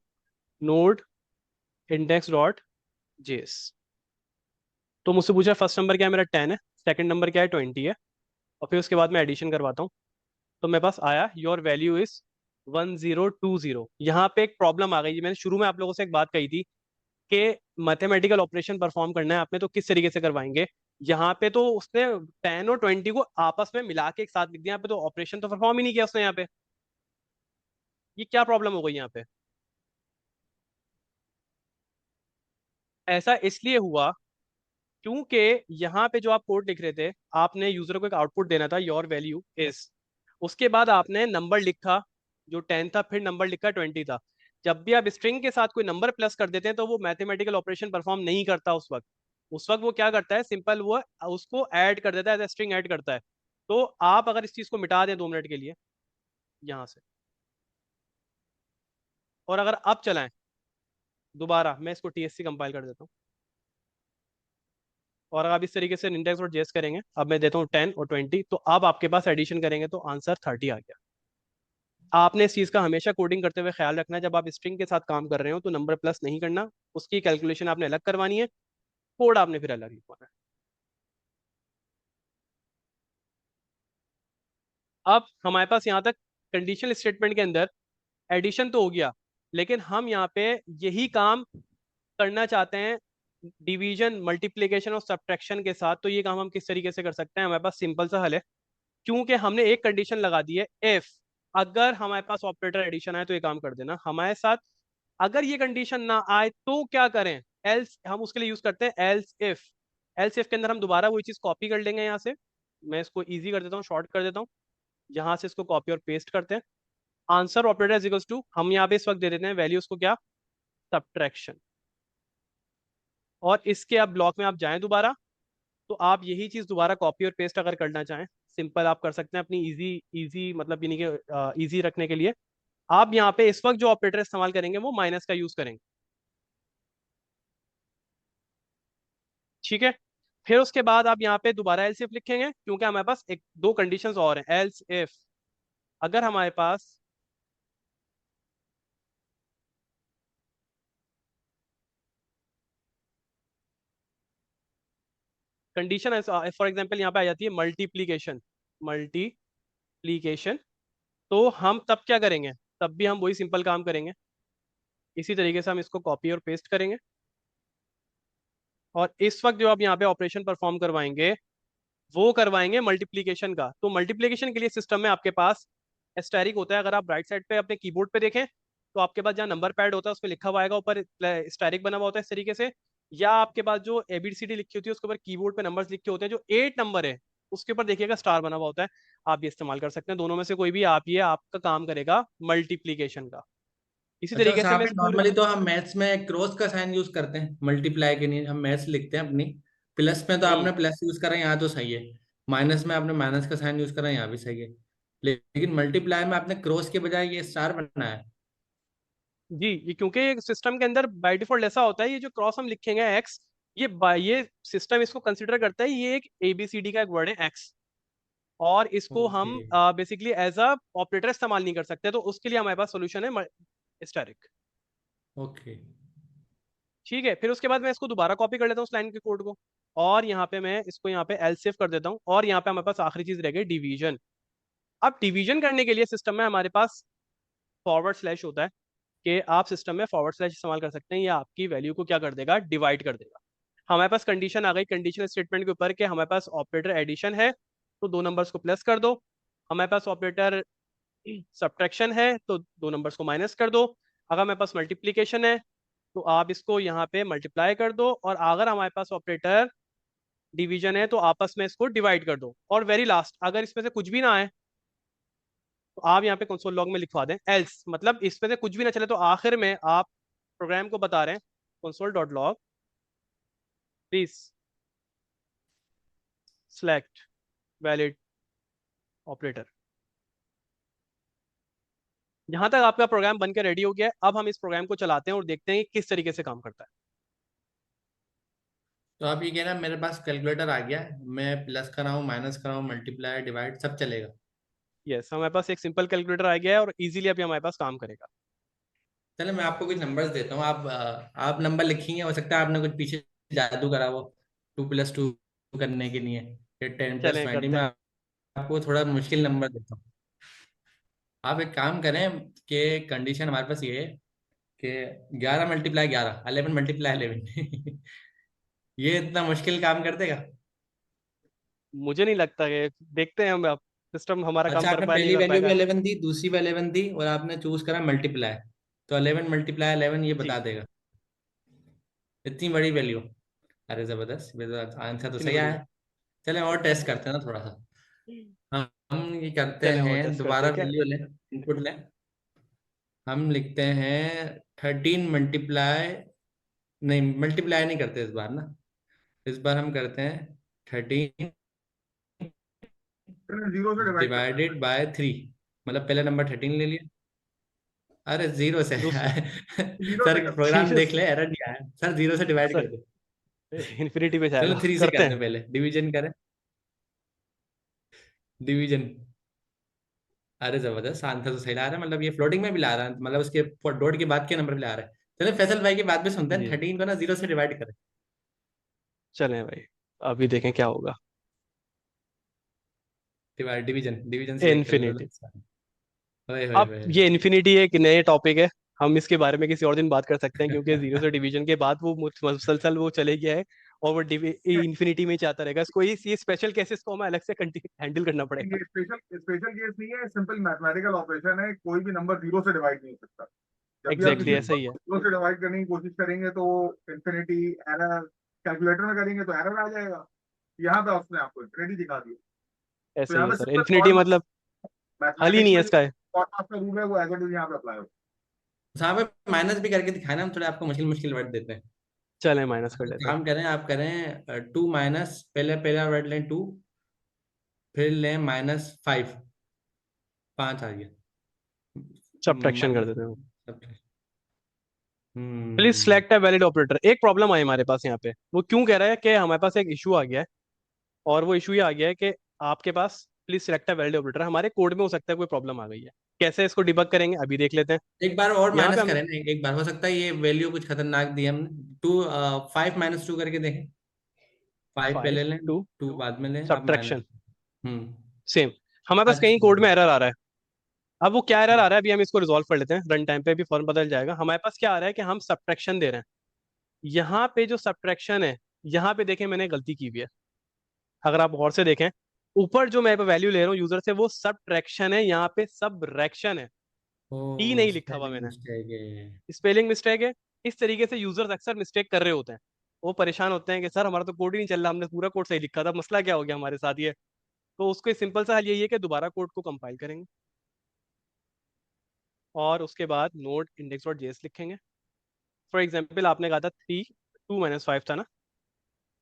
नोड इंडेक्स डॉट जेएस। तो मुझसे पूछा फर्स्ट नंबर क्या है, मेरा 10 है, सेकंड नंबर क्या है, 20 है, और फिर उसके बाद मैं एडिशन करवाता हूँ। तो मेरे पास आया योर वैल्यू इज 1020। यहाँ पे एक प्रॉब्लम आ गई। मैंने शुरू में आप लोगों से एक बात कही थी कि मैथमेटिकल ऑपरेशन परफॉर्म करना है आपने तो किस तरीके से करवाएंगे। यहाँ पे तो उसने 10 और 20 को आपस में मिला के एक साथ लिख दिया, यहाँ पे तो ऑपरेशन तो परफॉर्म ही नहीं किया उसने यहाँ पे। ये क्या प्रॉब्लम हो गई यहाँ पे। ऐसा इसलिए हुआ क्योंकि यहाँ पे जो आप कोड लिख रहे थे, आपने यूजर को एक आउटपुट देना था योर वैल्यू इज, उसके बाद आपने नंबर लिखा जो 10 था, फिर नंबर लिखा 20 था। जब भी आप स्ट्रिंग के साथ कोई नंबर प्लस कर देते हैं तो वो मैथमेटिकल ऑपरेशन परफॉर्म नहीं करता उस वक्त वो क्या करता है, सिंपल वो उसको ऐड कर देता है, स्ट्रिंग ऐड करता है। तो आप अगर इस चीज को मिटा दें 2 मिनट के लिए यहाँ से, और अगर अब चलाएं दोबारा, मैं इसको टीएससी कंपाइल कर देता हूँ, और अगर आप इस तरीके से इंडेक्स और जेस करेंगे, अब मैं देता हूँ 10 और 20, तो अब आपके पास एडिशन करेंगे तो आंसर 30 आ गया। आपने इस चीज का हमेशा कोडिंग करते हुए ख्याल रखना है, जब आप स्ट्रिंग के साथ काम कर रहे हो तो नंबर प्लस नहीं करना, उसकी कैलकुलेशन आपने अलग करवानी है, कोड आपने फिर अलग लिखवाना है। अब हमारे पास यहाँ तक कंडीशनल स्टेटमेंट के अंदर एडिशन तो हो गया, लेकिन हम यहाँ पे यही काम करना चाहते हैं डिवीजन, मल्टीप्लिकेशन और सब्ट्रैक्शन के साथ। तो ये काम हम किस तरीके से कर सकते हैं? हमारे पास सिंपल सा हल है, क्योंकि हमने एक कंडीशन लगा दी है इफ, अगर हमारे पास ऑपरेटर एडिशन आए तो ये काम कर देना हमारे साथ, अगर ये कंडीशन ना आए तो क्या करें? एल्स, हम उसके लिए यूज करते हैं एल्स इफ। एल्स इफ के अंदर हम दोबारा वही चीज कॉपी कर लेंगे यहाँ से, मैं इसको इजी कर देता हूँ, शॉर्ट कर देता हूँ, यहाँ से इसको कॉपी और पेस्ट करते हैं। Answer operator is equals to, हम यहाँ पे इस वक्त दे देते हैं वैल्यूज को क्या, सब्ट्रैक्शन। और इसके अब ब्लॉक में आप जाएं दोबारा, तो आप यही चीज दोबारा कॉपी और पेस्ट अगर करना चाहें, सिंपल आप कर सकते हैं अपनी इजी इजी मतलब यानी कि इजी रखने के लिए। आप यहाँ पे इस वक्त जो ऑपरेटर इस्तेमाल करेंगे वो माइनस का यूज करेंगे, ठीक है। फिर उसके बाद आप यहाँ पे दोबारा एल्स इफ लिखेंगे, क्योंकि हमारे पास एक दो कंडीशंस और हैं। एल्स इफ, अगर हमारे पास कंडीशन फॉर एग्जांपल यहाँ पे आ जाती है मल्टीप्लीकेशन, मल्टीप्लीकेशन, तो हम तब क्या करेंगे? तब भी हम वही सिंपल काम करेंगे, इसी तरीके से हम इसको कॉपी और पेस्ट करेंगे। और इस वक्त जो आप यहाँ पे ऑपरेशन परफॉर्म करवाएंगे वो करवाएंगे मल्टीप्लीकेशन का। तो मल्टीप्लीकेशन के लिए सिस्टम में आपके पास एस्टेरिक होता है, अगर आप राइट साइड पे अपने कीबोर्ड पे देखें तो आपके पास जहाँ नंबर पैड होता है उसमें लिखा हुआ आएगा, ऊपर एस्टेरिक बना हुआ होता है इस तरीके से, या आपके पास जो ABCD लिखी होती है उसके ऊपर कीबोर्ड पे नंबर्स लिखे होते हैं, जो 8 नंबर है उसके ऊपर देखिएगा स्टार बना हुआ होता है। आप ये इस्तेमाल कर सकते हैं, दोनों में से कोई भी आप, ये आपका काम करेगा मल्टीप्लीकेशन का। इसी अच्छा तरीके से यहाँ मैं पे इस पूरे, नॉर्मली तो हम मैथ्स में क्रॉस का साइन यूज करते हैं, मल्टीप्लाई के लिए हम मैथ्स लिखते हैं अपनी। प्लस में तो हम्म, आपने प्लस यूज करा, यहाँ तो सही है। माइनस में आपने माइनस का साइन यूज करा, यहाँ भी सही है। लेकिन मल्टीप्लाई में आपने क्रॉस के बजाय ये स्टार बनाया है। जी, ये क्योंकि सिस्टम के अंदर बाय डिफॉल्ट ऐसा होता है, ये जो क्रॉस हम लिखेंगे एक्स, ये सिस्टम इसको कंसिडर करता है ये एक ABCD का एक वर्ड है एक्स, और इसको ओके। हम बेसिकली एज अ ऑपरेटर इस्तेमाल नहीं कर सकते, तो उसके लिए हमारे पास सोल्यूशन है स्टैटिक। ओके। ठीक है, फिर उसके बाद मैं इसको दोबारा कॉपी कर लेता हूँ उस लाइन के कोड को, और यहाँ पे मैं इसको यहाँ पे एल सेव कर देता हूँ, और यहाँ पे हमारे पास आखिरी चीज रह गई डिवीजन। अब डिवीजन करने के लिए सिस्टम में हमारे पास फॉरवर्ड स्लैश होता है, कि आप सिस्टम में फॉरवर्ड स्लैश इस्तेमाल कर सकते हैं, ये आपकी वैल्यू को क्या कर देगा, डिवाइड कर देगा। हमारे पास कंडीशन आ गई कंडीशनल स्टेटमेंट के ऊपर कि हमारे पास ऑपरेटर एडिशन है तो दो नंबर्स को प्लस कर दो, हमारे पास ऑपरेटर सब्ट्रैक्शन है तो दो नंबर्स को माइनस कर दो, अगर हमारे पास मल्टीप्लीकेशन है तो आप इसको यहाँ पे मल्टीप्लाई कर दो, और अगर हमारे पास ऑपरेटर डिवीजन है तो आपस में इसको डिवाइड कर दो। और वेरी लास्ट, अगर इसमें से कुछ भी ना आए तो आप यहाँ पे कंसोल लॉग में लिखवा दें एल्स, मतलब इसमें से कुछ भी ना चले तो आखिर में आप प्रोग्राम को बता रहे हैं console dot log please select valid operator. यहाँ तक आपका प्रोग्राम बनकर रेडी हो गया है। अब हम इस प्रोग्राम को चलाते हैं और देखते हैं कि किस तरीके से काम करता है। तो आप ये कह रहे हैं मेरे पास कैलकुलेटर आ गया है, मैं प्लस कराऊँ माइनस कराऊँ मल्टीप्लाई डिवाइड सब चलेगा। यस, हमारे पास एक सिंपल कैलकुलेटर आ गया है और इजीली अभी हमारे पास काम करेगा। चलो मैं आपको कुछ नंबर्स देता हूँ, आप नंबर लिखेंगे, हो सकता है आपने कुछ पीछे जादू करा वो 2+2 करने के लिए, फिर 10 + चलें 20 करते में हैं। आपको थोड़ा मुश्किल नंबर देता हूँ। आप एक काम करें कि कंडीशन हमारे पास ये है कि 11 × 11 11 × 11 ये इतना मुश्किल काम कर देगा? मुझे नहीं लगता कि, देखते हैं हम, अब सिस्टम हमारा काम अच्छा कर आपने पाया नहीं पहली कर वैल्यू भी पाएगा। 11 दी, दूसरी भी 11 दी, और आपने चूज करा मल्टीप्लाई, तो 11 × 11 ये जी, बता देगा। इतनी बड़ी वैल्यू, अरे जबरदस्त, आंसर तो इतनी सही बड़ी आया। है। चले और टेस्ट करते हैं ना थोड़ा सा। हम ये करते चलें और हैं, टेस्ट करते दोबारा हैं क्या। वैल्यू लें, इनपुट लें। हम लिखते हैं 13 मल्टीप्लाई, नहीं मल्टीप्लाई नहीं करते इस बार ना, इस बार हम करते हैं 13 जीरो से डिवाइड करना है। Divided by 3। मतलब पहले नंबर 13 ले लिया, अरे जीरो से दूसरा जीरो सर से करना प्रोग्राम जीरो देख ले, एरर नहीं आया सर, जीरो से डिवाइड कर सर, दो। इन्फिनिटी पे चलो जाएगा, 3 से करते करते हैं। हैं, पहले डिवीजन करें, डिवीजन। अरे जबरदस्त, आंसर तो सही ला रहा है, मतलब ये फ्लोटिंग में भी ला रहा है, मतलब उसके डॉट के बाद के नंबर भी ला रहा है। चलो फैसल भाई की बात भी सुनते हैं, जी 13 को ना 0 से डिवाइड करें। चलें भाई, अभी देखें क्या होगा। डिवाइड, डिवीजन, डिवीजन सिलेक्ट कर लो। इन्फिनिटी। ओए होए अब होए। ये इन्फिनिटी एक नए टॉपिक है, हम इसके बारे में किसी और दिन बात कर सकते हैं, क्योंकि जीरो से डिवीजन के बाद वो मुसलसल वो चले गया है, और वो इन्फिनिटी में ही चाहता रहेगा। इसको ये स्पेशल केसेस को हमें अलग से हैंडल करना पड़ेगा। ये स्पेशल स्पेशल केस नहीं है, सिंपल मैथमेटिकल ऑपरेशन है, कोई भी नंबर जीरो से डिवाइड नहीं हो सकता। जब भी आप एग्जैक्टली किसी ऐसा नंबर ही है। को जीरो से डिवाइड करने की कोशिश करेंगे तो इन्फिनिटी एरर, कैलकुलेटर में करेंगे तो एरर आ जाएगा। यहाँ पे उसने आपको इन्फिनिटी दिखा दिया। तो ऐसा ही यहाँ है पे सर, सिंपल इन्फिनिटी मतलब हल ही मैथमेटिक्स नहीं है में इसका। कॉट का रूल है वो एज इट इज यहाँ पे अप्लाई होगा। यहाँ पे माइनस भी करके दिखाना, हम थोड़ा आपको मुश्किल मुश्किल वर्ड देते हैं। चलें माइनस कर तो लेते हैं। काम करें, आप करें 2 माइनस, पहले पहला वर्ड लें 2, फिर लें -5, 5 आ गया। सब्ट्रैक्शन कर माइनस, देते हैं। Please hmm. Select a valid operator. एक प्रॉब्लम आई हमारे पास यहाँ पे, वो क्यों कह रहा है कि हमारे पास एक इशू आ गया है, और वो इशू ये आ गया है कि आपके पास please select a valid operator, हमारे कोड में हो सकता है कोई प्रॉब्लम आ गई है। कैसे इसको डिबग करेंगे अभी देख लेते हैं। एक बार और यहाँ पे माइनस हम करें ना, एक बार हो सकता है ये वैल्यू कुछ खतरनाक दी हमने। 2, 5 -2 करके देखें। 5 फाइव पहले लें, टू 2 बाद में लें, अब माइनस। सब्ट्रैक्शन हम्म। सेम। हमारे पास कहीं अच्छा। कोड में एरर आ रहा है। अब वो क्या एरर आ रहा है, अभी हम इसको रिजॉल्व कर लेते हैं, रन टाइम पे भी फॉर्म बदल जाएगा। हमारे पास क्या आ रहा है कि हम सब्ट्रैक्शन दे रहे हैं। यहाँ पे जो सब्ट्रैक्शन है, यहाँ पे देखें मैंने गलती की हुई है। अगर आप गौर से देखें, ऊपर जो मैं वैल्यू ले रहा हूँ यूजर से, वो सब्ट्रैक्शन है, यहाँ पे सबट्रैक्शन है। ओ, टी नहीं लिखा हुआ स्पेलिंग मैंने। मिस्टेक है। स्पेलिंग मिस्टेक है। इस तरीके से यूजर्स अक्सर मिस्टेक कर रहे होते हैं। वो परेशान होते हैं कि सर हमारा तो कोड ही नहीं चल रहा, हमने पूरा कोड सही लिखा था, मसला क्या हो गया हमारे साथ ये। तो उसको सिंपल सा हल यही है कि दोबारा कोड को कंपाइल करेंगे, और उसके बाद नोड इंडेक्स डॉट जेएस लिखेंगे। फॉर एग्जाम्पल आपने कहा था 3, 2 - 5 था ना,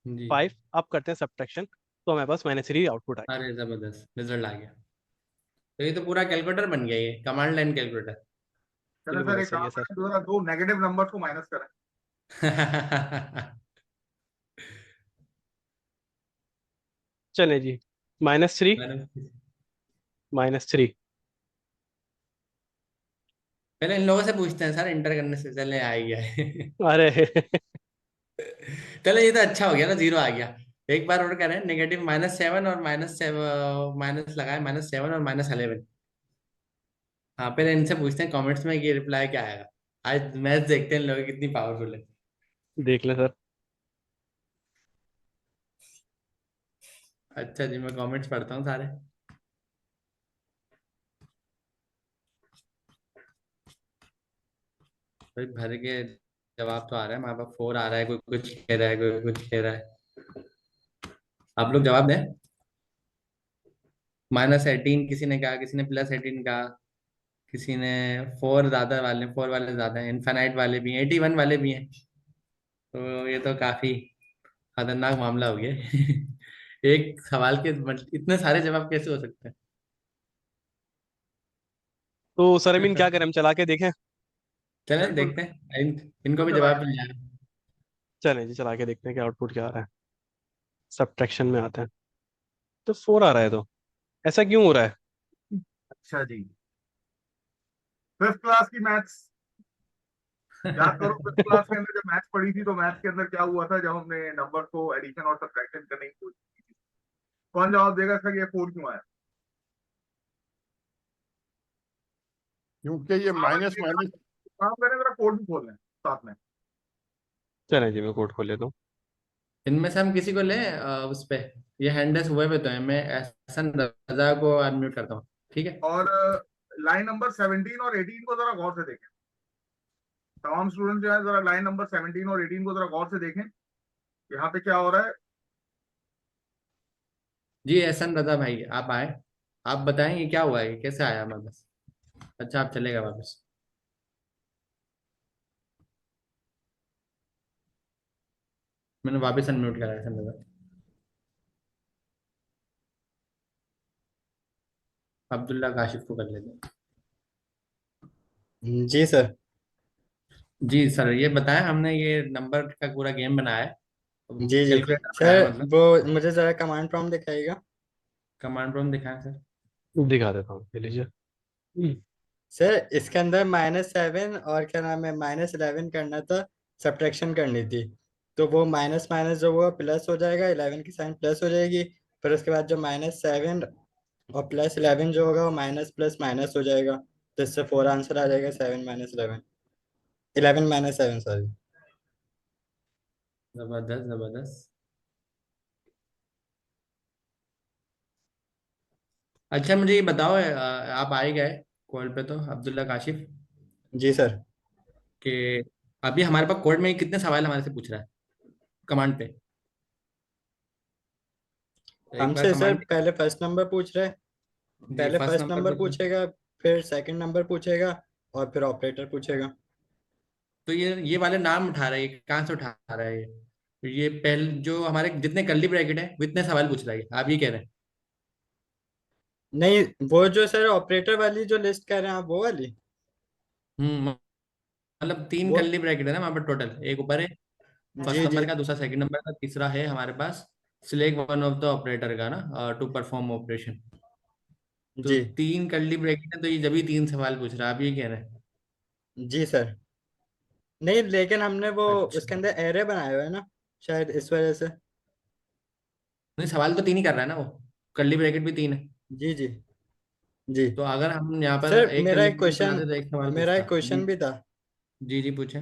जी। 5। अब करते हैं सब्ट्रैक्शन, तो हमारे पास -3 आउटपुट आएगा। अरे जबरदस्त रिजल्ट आ गया। तो ये तो पूरा कैलकुलेटर बन गया, ये कमांड लाइन कैलकुलेटर। चलो बिल्कुल सर, एक ऐसा ही काम है सर। करें, दो नेगेटिव नंबर्स को माइनस करें। चले जी, -3 -3। पहले इन लोगों से पूछते हैं सर, इंटर करने से चले आ ही गया है। अरे चलो ये तो अच्छा हो गया ना, 0 आ गया। एक बार और करें, -7 और -7, माइनस लगाए, -7 और -11। हाँ, पहले इनसे पूछते हैं कमेंट्स में कि रिप्लाई क्या आएगा। आज मैच देखते हैं इन लोग कितनी पावरफुल है। देख ले सर। अच्छा जी, मैं कमेंट्स पढ़ता हूँ सारे। भाई भर के जवाब तो आ रहा है, हमारे पास 4 आ रहा है, कोई कुछ कह रहा है, कोई कुछ कह रहा है। आप लोग जवाब दें। -18 किसी ने कहा, किसी ने +18 कहा, किसी ने 4 ज्यादा वाले, 4 वाले ज्यादा हैं, इनफाइनाइट वाले भी हैं, 81 वाले भी हैं। तो ये तो काफी खतरनाक मामला हो गया। एक सवाल के इतने सारे जवाब कैसे हो सकते तो सर अमीन क्या हैं? करें, हम चला के देखें। चलें बिल्कुल देखते हैं, इनको बिल्कुल भी चलाएं। जवाब मिल जाए। चलें जी, चला के देखते हैं कि आउटपुट क्या आ रहा है। सब्ट्रैक्शन में आते हैं, तो 4 आ रहा है, तो ऐसा क्यों हो रहा है। अच्छा जी, फिफ्थ क्लास की मैथ्स याद करो। फिफ्थ क्लास के अंदर जब मैथ्स पढ़ी थी तो मैथ्स के अंदर क्या हुआ था, जब हमने नंबर को एडिशन और सब्ट्रैक्शन करने की कोशिश की थी। कौन जवाब देगा इसका कि ये 4 क्यों आया? क्योंकि ये माइनस माइनस। काम करें, जरा कोड भी खोल लें साथ में। चलें जी, मैं कोड खोल लेता हूँ। इनमें से हम किसी को ले उस पे, ये हैंडल्स हुए पे तो है, मैं एहसन रजा को अनम्यूट करता हूँ। ठीक है। और लाइन नंबर 17 और 18 को जरा गौर से देखें। तमाम स्टूडेंट जो है जरा लाइन नंबर 17 और 18 को जरा गौर से देखें, यहाँ पे क्या हो रहा है। जी एहसन रजा भाई, आप आए, आप बताएं ये क्या हुआ है, कैसे आया हमारे पास। अच्छा, आप चलेगा वापस। मैंने वापस अनम्यूट करा एहसन रजा। अब्दुल्ला काशिफ को कर लेते हैं। जी सर। जी सर, ये बताएं, हमने ये नंबर का पूरा गेम बनाया है, जी जी कैलकुलेटर बनाया है सर, मतलब। वो मुझे जरा कमांड प्रॉम्प्ट दिखाइएगा। कमांड प्रॉम्प्ट दिखाएं सर। दिखा देता हूँ, ले लीजिए। सर इसके अंदर -7 और क्या नाम है -11 करना था, सब्ट्रैक्शन करनी थी। तो वो माइनस माइनस जो हुआ प्लस हो जाएगा, 11 की साइन प्लस हो जाएगी। फिर उसके बाद जो -7 और +11 जो होगा वो माइनस प्लस माइनस हो जाएगा। तो इससे 4 आंसर आ जाएगा, 7 - 11, 11 - 7, सॉरी। जबरदस्त जबरदस्त। अच्छा मुझे ये बताओ, आप आ ही गए कॉल पे तो अब्दुल्ला काशिफ, जी सर। कि अभी हमारे पास कोड में कितने सवाल हमारे से पूछ रहा है कमांड पे? तो एक बार हमसे सर कमांड, पहले फर्स्ट नंबर पूछ रहे, जी पहले फर्स्ट फर्स्ट नंबर नंबर पूछ रहा है। पूछेगा, फिर सेकंड नंबर पूछेगा, और फिर ऑपरेटर पूछेगा। तो ये वाले नाम उठा रहा है, ये कहाँ से उठा रहा है? ये पहले जो हमारे जितने कर्ली ब्रैकेट है वो इतने सवाल पूछ रहा है, आप ये कह रहे हैं? नहीं, वो जो सर ऑपरेटर वाली जो लिस्ट कर रहे हैं आप, वो वाली। मतलब तीन वो, कर्ली ब्रैकेट है ना वहां पर टोटल, एक ऊपर है फर्स्ट जी जी नंबर का, दूसरा सेकंड नंबर का, तीसरा है हमारे पास select one of the operator का ना, टू परफॉर्म ऑपरेशन। तो जी तीन कर्ली ब्रैकेट है, तो ये जब ही तीन सवाल पूछ रहा है, आप ये कह रहे हैं? जी सर। नहीं, लेकिन हमने वो अच्छा, उसके अंदर एरे बनाए हुए है ना, शायद इस वजह से। नहीं सवाल तो तीन ही कर रहा है ना वो, कर्ली ब्रैकेट भी तीन है। जी जी जी। तो अगर हम यहाँ पर सर एक मेरा कर्ली एक ब्रैकेट क्वेश्चन बनाते तो एक सवाल मेरा पूछता एक जी। क्वेश्चन भी था। जी जी पूछे।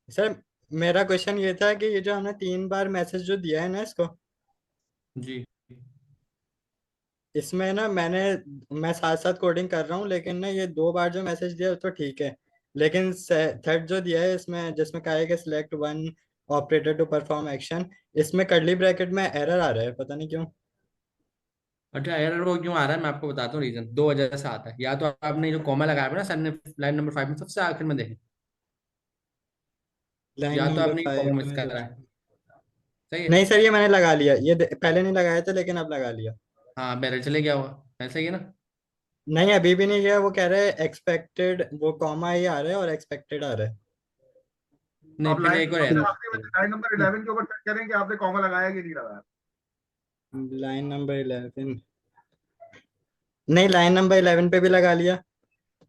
सर मेरा क्वेश्चन ये था कि ये जो हमने 3 बार मैसेज जो दिया है ना इसको, जी इसमें ना मैं साथ साथ कोडिंग कर रहा हूँ, लेकिन ना ये 2 बार जो मैसेज दिया तो ठीक है। लेकिन थर्ड जो दिया है इसमें, जिसमें कहा है कि select one operator to perform action, इसमें कर्ली ब्रैकेट में एरर आ रहा है, पता नहीं क्यों। अच्छा, एरर वो क्यों आ रहा है मैं आपको बताता हूँ रीजन। दो वजह से आता है, या तो आपने जो कॉमा लगाया है ना सर ने लाइन नंबर 5 में सबसे आखिर में देखें, लाइन या तो नंबर आपने ये कॉमा 5 मिस में करा है। सही है। नहीं सर, ये मैंने लगा लिया, ये पहले नहीं लगाया था लेकिन अब लगा लिया। हाँ बैरर चले गया होगा, ऐसा ही है ना? नहीं, अभी भी नहीं गया, वो कह रहे हैं एक्सपेक्टेड, वो कॉमा ही आ रहा है और एक्सपेक्टेड आ रहा है। नहीं आप फिर लाइन एक और सबसे एरर। आखिरी में लाइन नंबर 11 के ऊपर चेक करें कि आपने कॉमा लगाया कि नहीं लगाया। लाइन नंबर 11, नहीं लाइन नंबर 11 पे भी लगा लिया।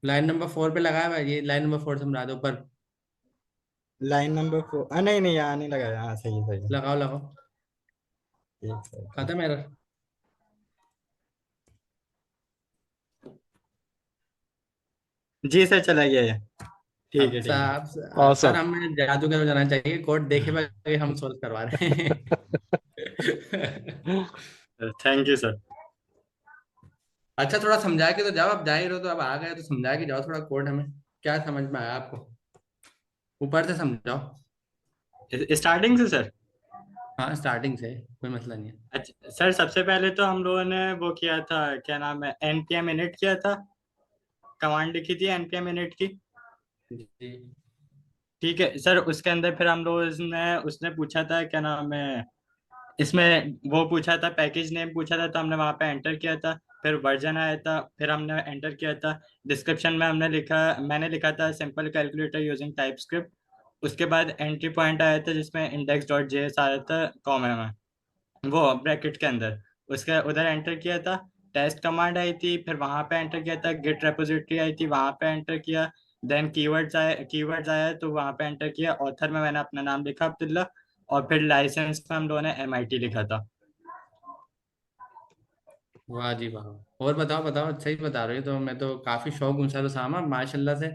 लाइन नंबर 4 पे लगाया हुआ है, ये लाइन नंबर 4 समझा दो ऊपर। लाइन नंबर 4, नहीं नहीं, यहाँ नहीं लगाया, हाँ सही है सही है। लगाओ लगाओ, ठीक है ठीक। खत्म एरर। जी सर, चला गया ये। ठीक अब है ठीक साहब, सर awesome. हमें जादूगर हो जाना चाहिए, कोड देखे बगैर हम सोल्व करवा रहे हैं। है, थैंक यू सर। अच्छा थोड़ा समझा के तो जाओ, अब जा ही रहो तो, अब आ गए तो समझा के जाओ थोड़ा कोड हमें, क्या समझ में आया आपको, ऊपर से समझाओ। स्टार्टिंग से सर। हाँ स्टार्टिंग से, कोई मसला नहीं है। अच्छा सर, सबसे पहले तो हम लोगों ने वो किया था, क्या नाम है, npm init किया था, कमांड लिखी थी npm init की। जी ठीक है सर, उसके अंदर फिर हम लोग उसने उसने पूछा था, क्या नाम है, इसमें वो पूछा था, पैकेज नेम पूछा था, तो हमने वहां पे एंटर किया था। फिर वर्जन आया था, फिर हमने एंटर किया था। डिस्क्रिप्शन में मैंने लिखा था simple calculator using type script. उसके बाद एंट्री पॉइंट आया था जिसमें index.js आया था कॉमा में, वो ब्रैकेट के अंदर। उसके उधर एंटर किया था। टेस्ट कमांड आई थी, फिर वहां पे एंटर किया था। गिट रेपोजिटरी आई थी, वहां पे एंटर किया। देन कीवर्ड्स आया तो वहां पे एंटर किया। ऑथर में मैंने अपना नाम लिखा, अब्दुल्ला। और फिर लाइसेंस में हम लोगों ने MIT लिखा था। वाह जी वाह। और बताओ बताओ, अच्छा ही बता रहे हो, तो मैं तो काफी शौक हूँ सर उसामा माशाल्लाह से।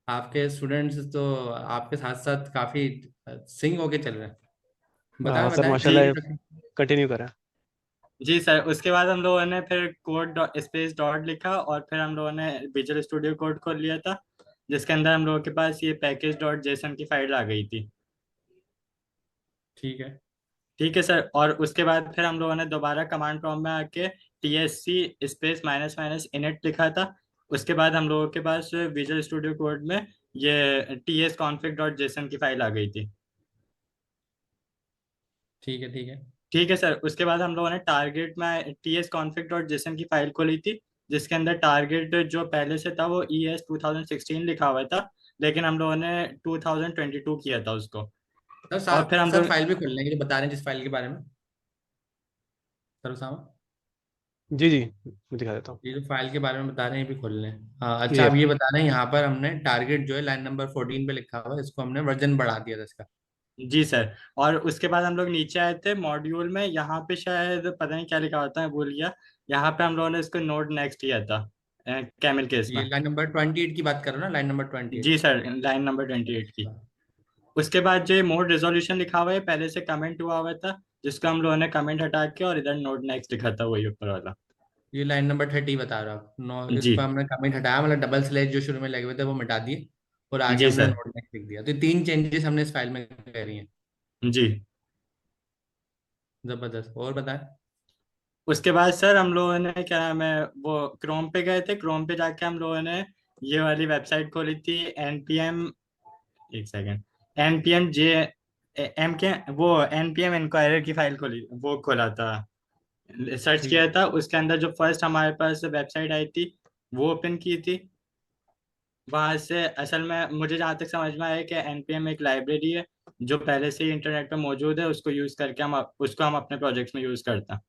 आपके स्टूडेंट्स तो आपके साथ साथ काफी सिंग होके चल रहे हैं। हाँ बताएं सर बताएं जी चलिए। माशाल्लाह, कंटिन्यू करें। जी सर, उसके बाद हम लोगों ने फिर कोड स्पेस डॉट लिखा, और फिर हम लोगों ने विजुअल स्टूडियो कोड खोल लिया था, जिसके अंदर हम लोगों के पास ये package.json की फाइल आ गई थी। ठीक है ठीक है सर, और उसके बाद फिर हम लोगों ने दोबारा कमांड प्रॉम्प्ट में आके TSC space minus minus init लिखा था। उसके बाद हम लोगों के पास विजुअल स्टूडियो कोड में ये tsconfig.json की फाइल आ गई थी। ठीक है ठीक है ठीक है सर, उसके बाद हम लोगों ने टारगेट में tsconfig.json की फाइल खोली थी, जिसके अंदर टारगेट जो पहले से था वो ES 2016 लिखा हुआ था, लेकिन हम लोगों ने 2022 किया था उसको। सर और फिर हम सर लोग, फाइल भी खोल लेंगे जो बता रहे हैं जिस फाइल के बारे में, सर उसामा। जी जी, मैं दिखा देता हूँ। ये जो फाइल के बारे में बता रहे हैं ये भी खोल लें। हाँ अच्छा, ये अब ये बता रहे हैं यहाँ पर हमने टारगेट जो है लाइन नंबर 14 पे लिखा हुआ है, इसको हमने वर्जन बढ़ा दिया था इसका। जी सर। और उसके बाद हम लोग नीचे आए थे मॉड्यूल में, यहाँ पे शायद पता नहीं क्या लिखा होता है, भूल गया। यहाँ पे हम लोगों ने इसको नोड नेक्स्ट किया था कैमल केस ये में। लाइन नंबर 28 की बात कर रहे हो ना, लाइन नंबर 28। जी सर, लाइन नंबर 28 की। उसके बाद जो मोड रेजोल्यूशन लिखा हुआ है पहले से कमेंट हुआ हुआ था, जिसको हम लोगों ने कमेंट हटा के और इधर नोड नेक्स्ट लिखा था, वही ऊपर वाला। ये लाइन नंबर 30 बता रहा हूँ नो, इस जी। पर हमने कमेंट हटाया, मतलब डबल स्लैश जो शुरू में लगे हुए थे वो मिटा दिए और आगे जी हमने सर। नोट नेक्स्ट लिख दिया। तो ये 3 चेंजेस हमने इस फाइल में करी हैं। जी। जबरदस्त, और बताएं। उसके बाद सर हम लोगों ने क्या नाम है वो क्रोम पे गए थे, क्रोम पे जाके हम लोगों ने ये वाली वेबसाइट खोली थी एनपीएम, एक सेकेंड, एनपीएम जे एम के वो एनपीएम इंक्वायरर की फाइल खोली, वो खोला था, सर्च ठीक किया है। था। उसके अंदर जो फर्स्ट हमारे पास वेबसाइट आई थी वो ओपन की थी। वहां से असल में मुझे जहाँ तक समझ में आया कि एनपीएम एक लाइब्रेरी है जो पहले से ही इंटरनेट पे मौजूद है, उसको यूज करके हम अपने प्रोजेक्ट्स में यूज करते हैं।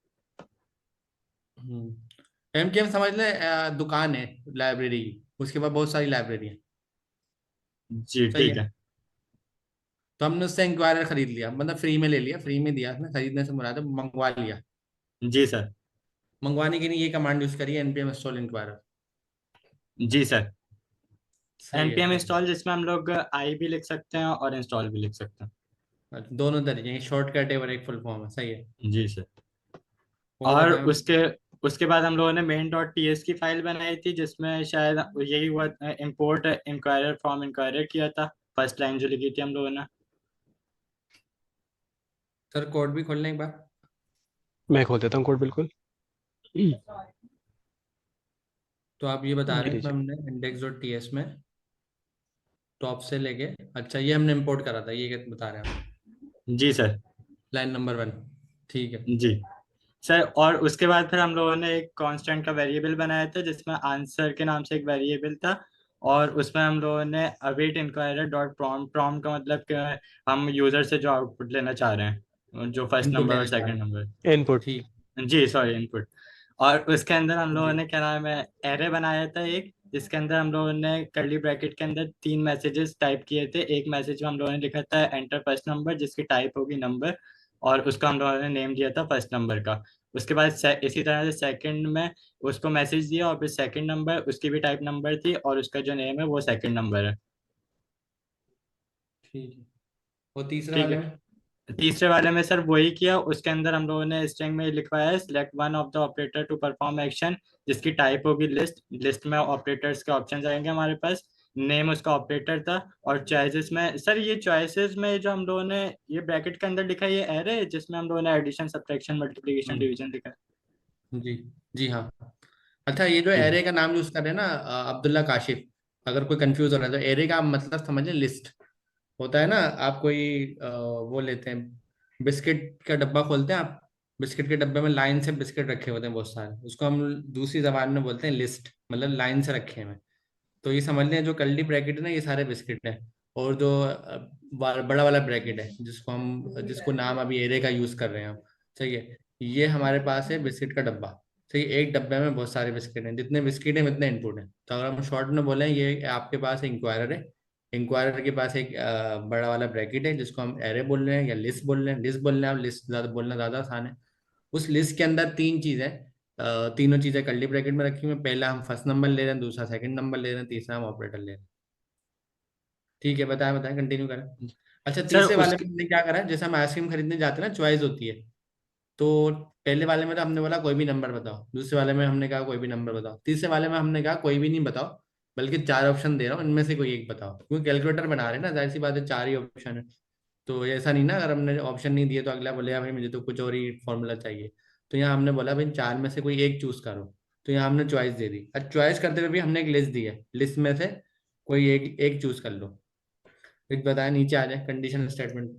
एमकेएम समझ ले, दुकान है लाइब्रेरी की, उसके बाद बहुत सारी लाइब्रेरी है। जी सही ठीक है। है। तो हमने उससे इंक्वायरर खरीद लिया, मतलब फ्री में ले लिया, फ्री में दिया उसने, खरीदने से मुराद है मंगवा लिया। जी सर। मंगवाने के लिए ये कमांड यूज करिए, npm install inquirer। जी सर। सही है एनपीएम सही इंस्टॉल जिसमें हम लोग आई भी लिख सकते हैं और इंस्टॉल भी लिख सकते हैं। है। दोनों तरीके हैं, शॉर्टकट है और एक फुल फॉर्म है। सही है। जी सर। और और बताएं। उसके उसके बाद हम लोगों ने मेन डॉट टीएस की फाइल बनाई थी, जिसमें शायद यही हुआ, इंपोर्ट इंक्वायरर फ्रॉम इंक्वायरर किया था, फर्स्ट लाइन जो लिखी थी हम लोगों ने। सर कोड भी खोल लें एक बार। मैं खोल देता हूँ कोड, बिल्कुल। ये तो आप ये बता रहे हैं, इसमें लीजिए। हमने इंडेक्स डॉट टी एस में टॉप से लेके, अच्छा ये हमने इंपोर्ट करा था, ये क्या बता रहे हैं आप, जी सर। Line number 1। ठीक है। जी सर। और उसके बाद फिर हम लोगों ने एक कांस्टेंट का वेरिएबल बनाया था, जिसमें आंसर के नाम से एक वेरिएबल था। और उसमें हम लोगों ने await inquirer dot prompt, prompt का मतलब कि हम यूजर से जो आउटपुट लेना चाह रहे हैं, जो फर्स्ट इनपुट नंबर और लेना चाह सेकंड रहे नंबर। हैं। इनपुट। ठीक। जी सॉरी, इनपुट। और उसके अंदर हम लोगों जी। ने क्या नाम है एरे बनाया था एक, जिसके अंदर हम लोगों ने कर्ली ब्रैकेट के अंदर 3 मैसेजेस टाइप किए थे। एक मैसेज में हम लोगों ने लिखा था एंटर फर्स्ट नंबर, जिसकी टाइप होगी नंबर, और उसका हम लोगों ने नेम दिया था फर्स्ट नंबर का। उसके बाद इसी तरह से सेकंड में उसको मैसेज दिया, और फिर सेकंड नंबर उसकी भी टाइप नंबर थी, और उसका जो नेम है वो सेकंड नंबर है। ठीक है। और तीसरे ठीक वाले है। में। तीसरे वाले में सर वही किया, उसके अंदर हम लोगों ने स्ट्रिंग में लिखवाया है select one of the operator to perform action, जिसकी टाइप होगी लिस्ट। लिस्ट में ऑपरेटर्स के ऑप्शन आएंगे हमारे पास, नेम उसका ऑपरेटर था। और चॉइसेस में सर, ये चॉइसेस में जो हम लोगों ने ये ब्रैकेट के अंदर लिखा है, ये एरे है जिसमें हम लोगों ने एडिशन सब्ट्रैक्शन मल्टीप्लिकेशन हम्म, डिवीजन लिखा है। जी। जी हाँ। अच्छा, ये जो जी। एरे का नाम यूज कर रहे हैं ना, अब्दुल्ला काशिफ, अगर कोई कंफ्यूज हो रहा है तो एरे का मतलब समझ लें लिस्ट होता है ना। आप कोई वो लेते हैं, बिस्किट का डब्बा खोलते हैं आप, बिस्किट के डब्बे में लाइन से बिस्किट रखे होते हैं बहुत सारे, उसको हम दूसरी जबान में बोलते हैं लिस्ट, मतलब लाइन से रखे हैं। तो ये समझ लें जो कर्ली ब्रैकेट है ना, ये सारे बिस्किट हैं। और जो बड़ा वाला ब्रैकेट है जिसको नाम अभी एरे का यूज कर रहे हैं हम, सही है, ये हमारे पास है बिस्किट का डब्बा। सही है? एक डब्बे में बहुत सारे बिस्किट हैं, जितने बिस्किट हैं उतने इनपुट हैं। तो अगर हम शॉर्ट में बोलें, ये आपके पास इंक्वायरर है, इंक्वायरर के पास एक बड़ा वाला ब्रैकेट है जिसको हम एरे बोल रहे हैं या लिस्ट बोल रहे हैं। लिस्ट बोल रहे हैं आप, लिस्ट ज्यादा बोलना ज्यादा आसान है। उस लिस्ट के अंदर 3 चीजें, तीनों चीजें कर्ली ब्रैकेट में रखी हुई हैं। पहला हम फर्स्ट नंबर ले रहे हैं, दूसरा सेकंड नंबर ले रहे हैं, तीसरा हम ऑपरेटर ले रहे हैं। ठीक है, बताएं बताएं, कंटिन्यू करें। अच्छा, सर तीसरे वाले उसके में हमने क्या करा है, जैसे हम आइसक्रीम खरीदने जाते हैं ना, चॉइस होती है। तो पहले वाले में तो हमने बोला कोई भी नंबर बताओ, दूसरे वाले में हमने कहा कोई भी नंबर बताओ, तीसरे वाले में हमने कहा कोई भी नहीं बताओ, बल्कि 4 ऑप्शन दे रहा हूँ, इनमें से कोई एक बताओ। क्योंकि कैलकुलेटर बना रहे हैं ना, जाहिर सी बात है 4 ही ऑप्शन है। तो ऐसा नहीं ना, अगर हमने ऑप्शन नहीं दिए तो अगला बोलेगा भाई मुझे तो कुछ और ही फॉर्मूला चाहिए। तो यहाँ हमने बोला भाई 4 में से कोई एक चूज करो। तो यहाँ हमने चॉइस दे दी। अब चॉइस करते हुए भी हमने एक लिस्ट दी है, लिस्ट में से कोई एक एक चूज कर लो। फिर बताया, नीचे आ जाए कंडीशन स्टेटमेंट।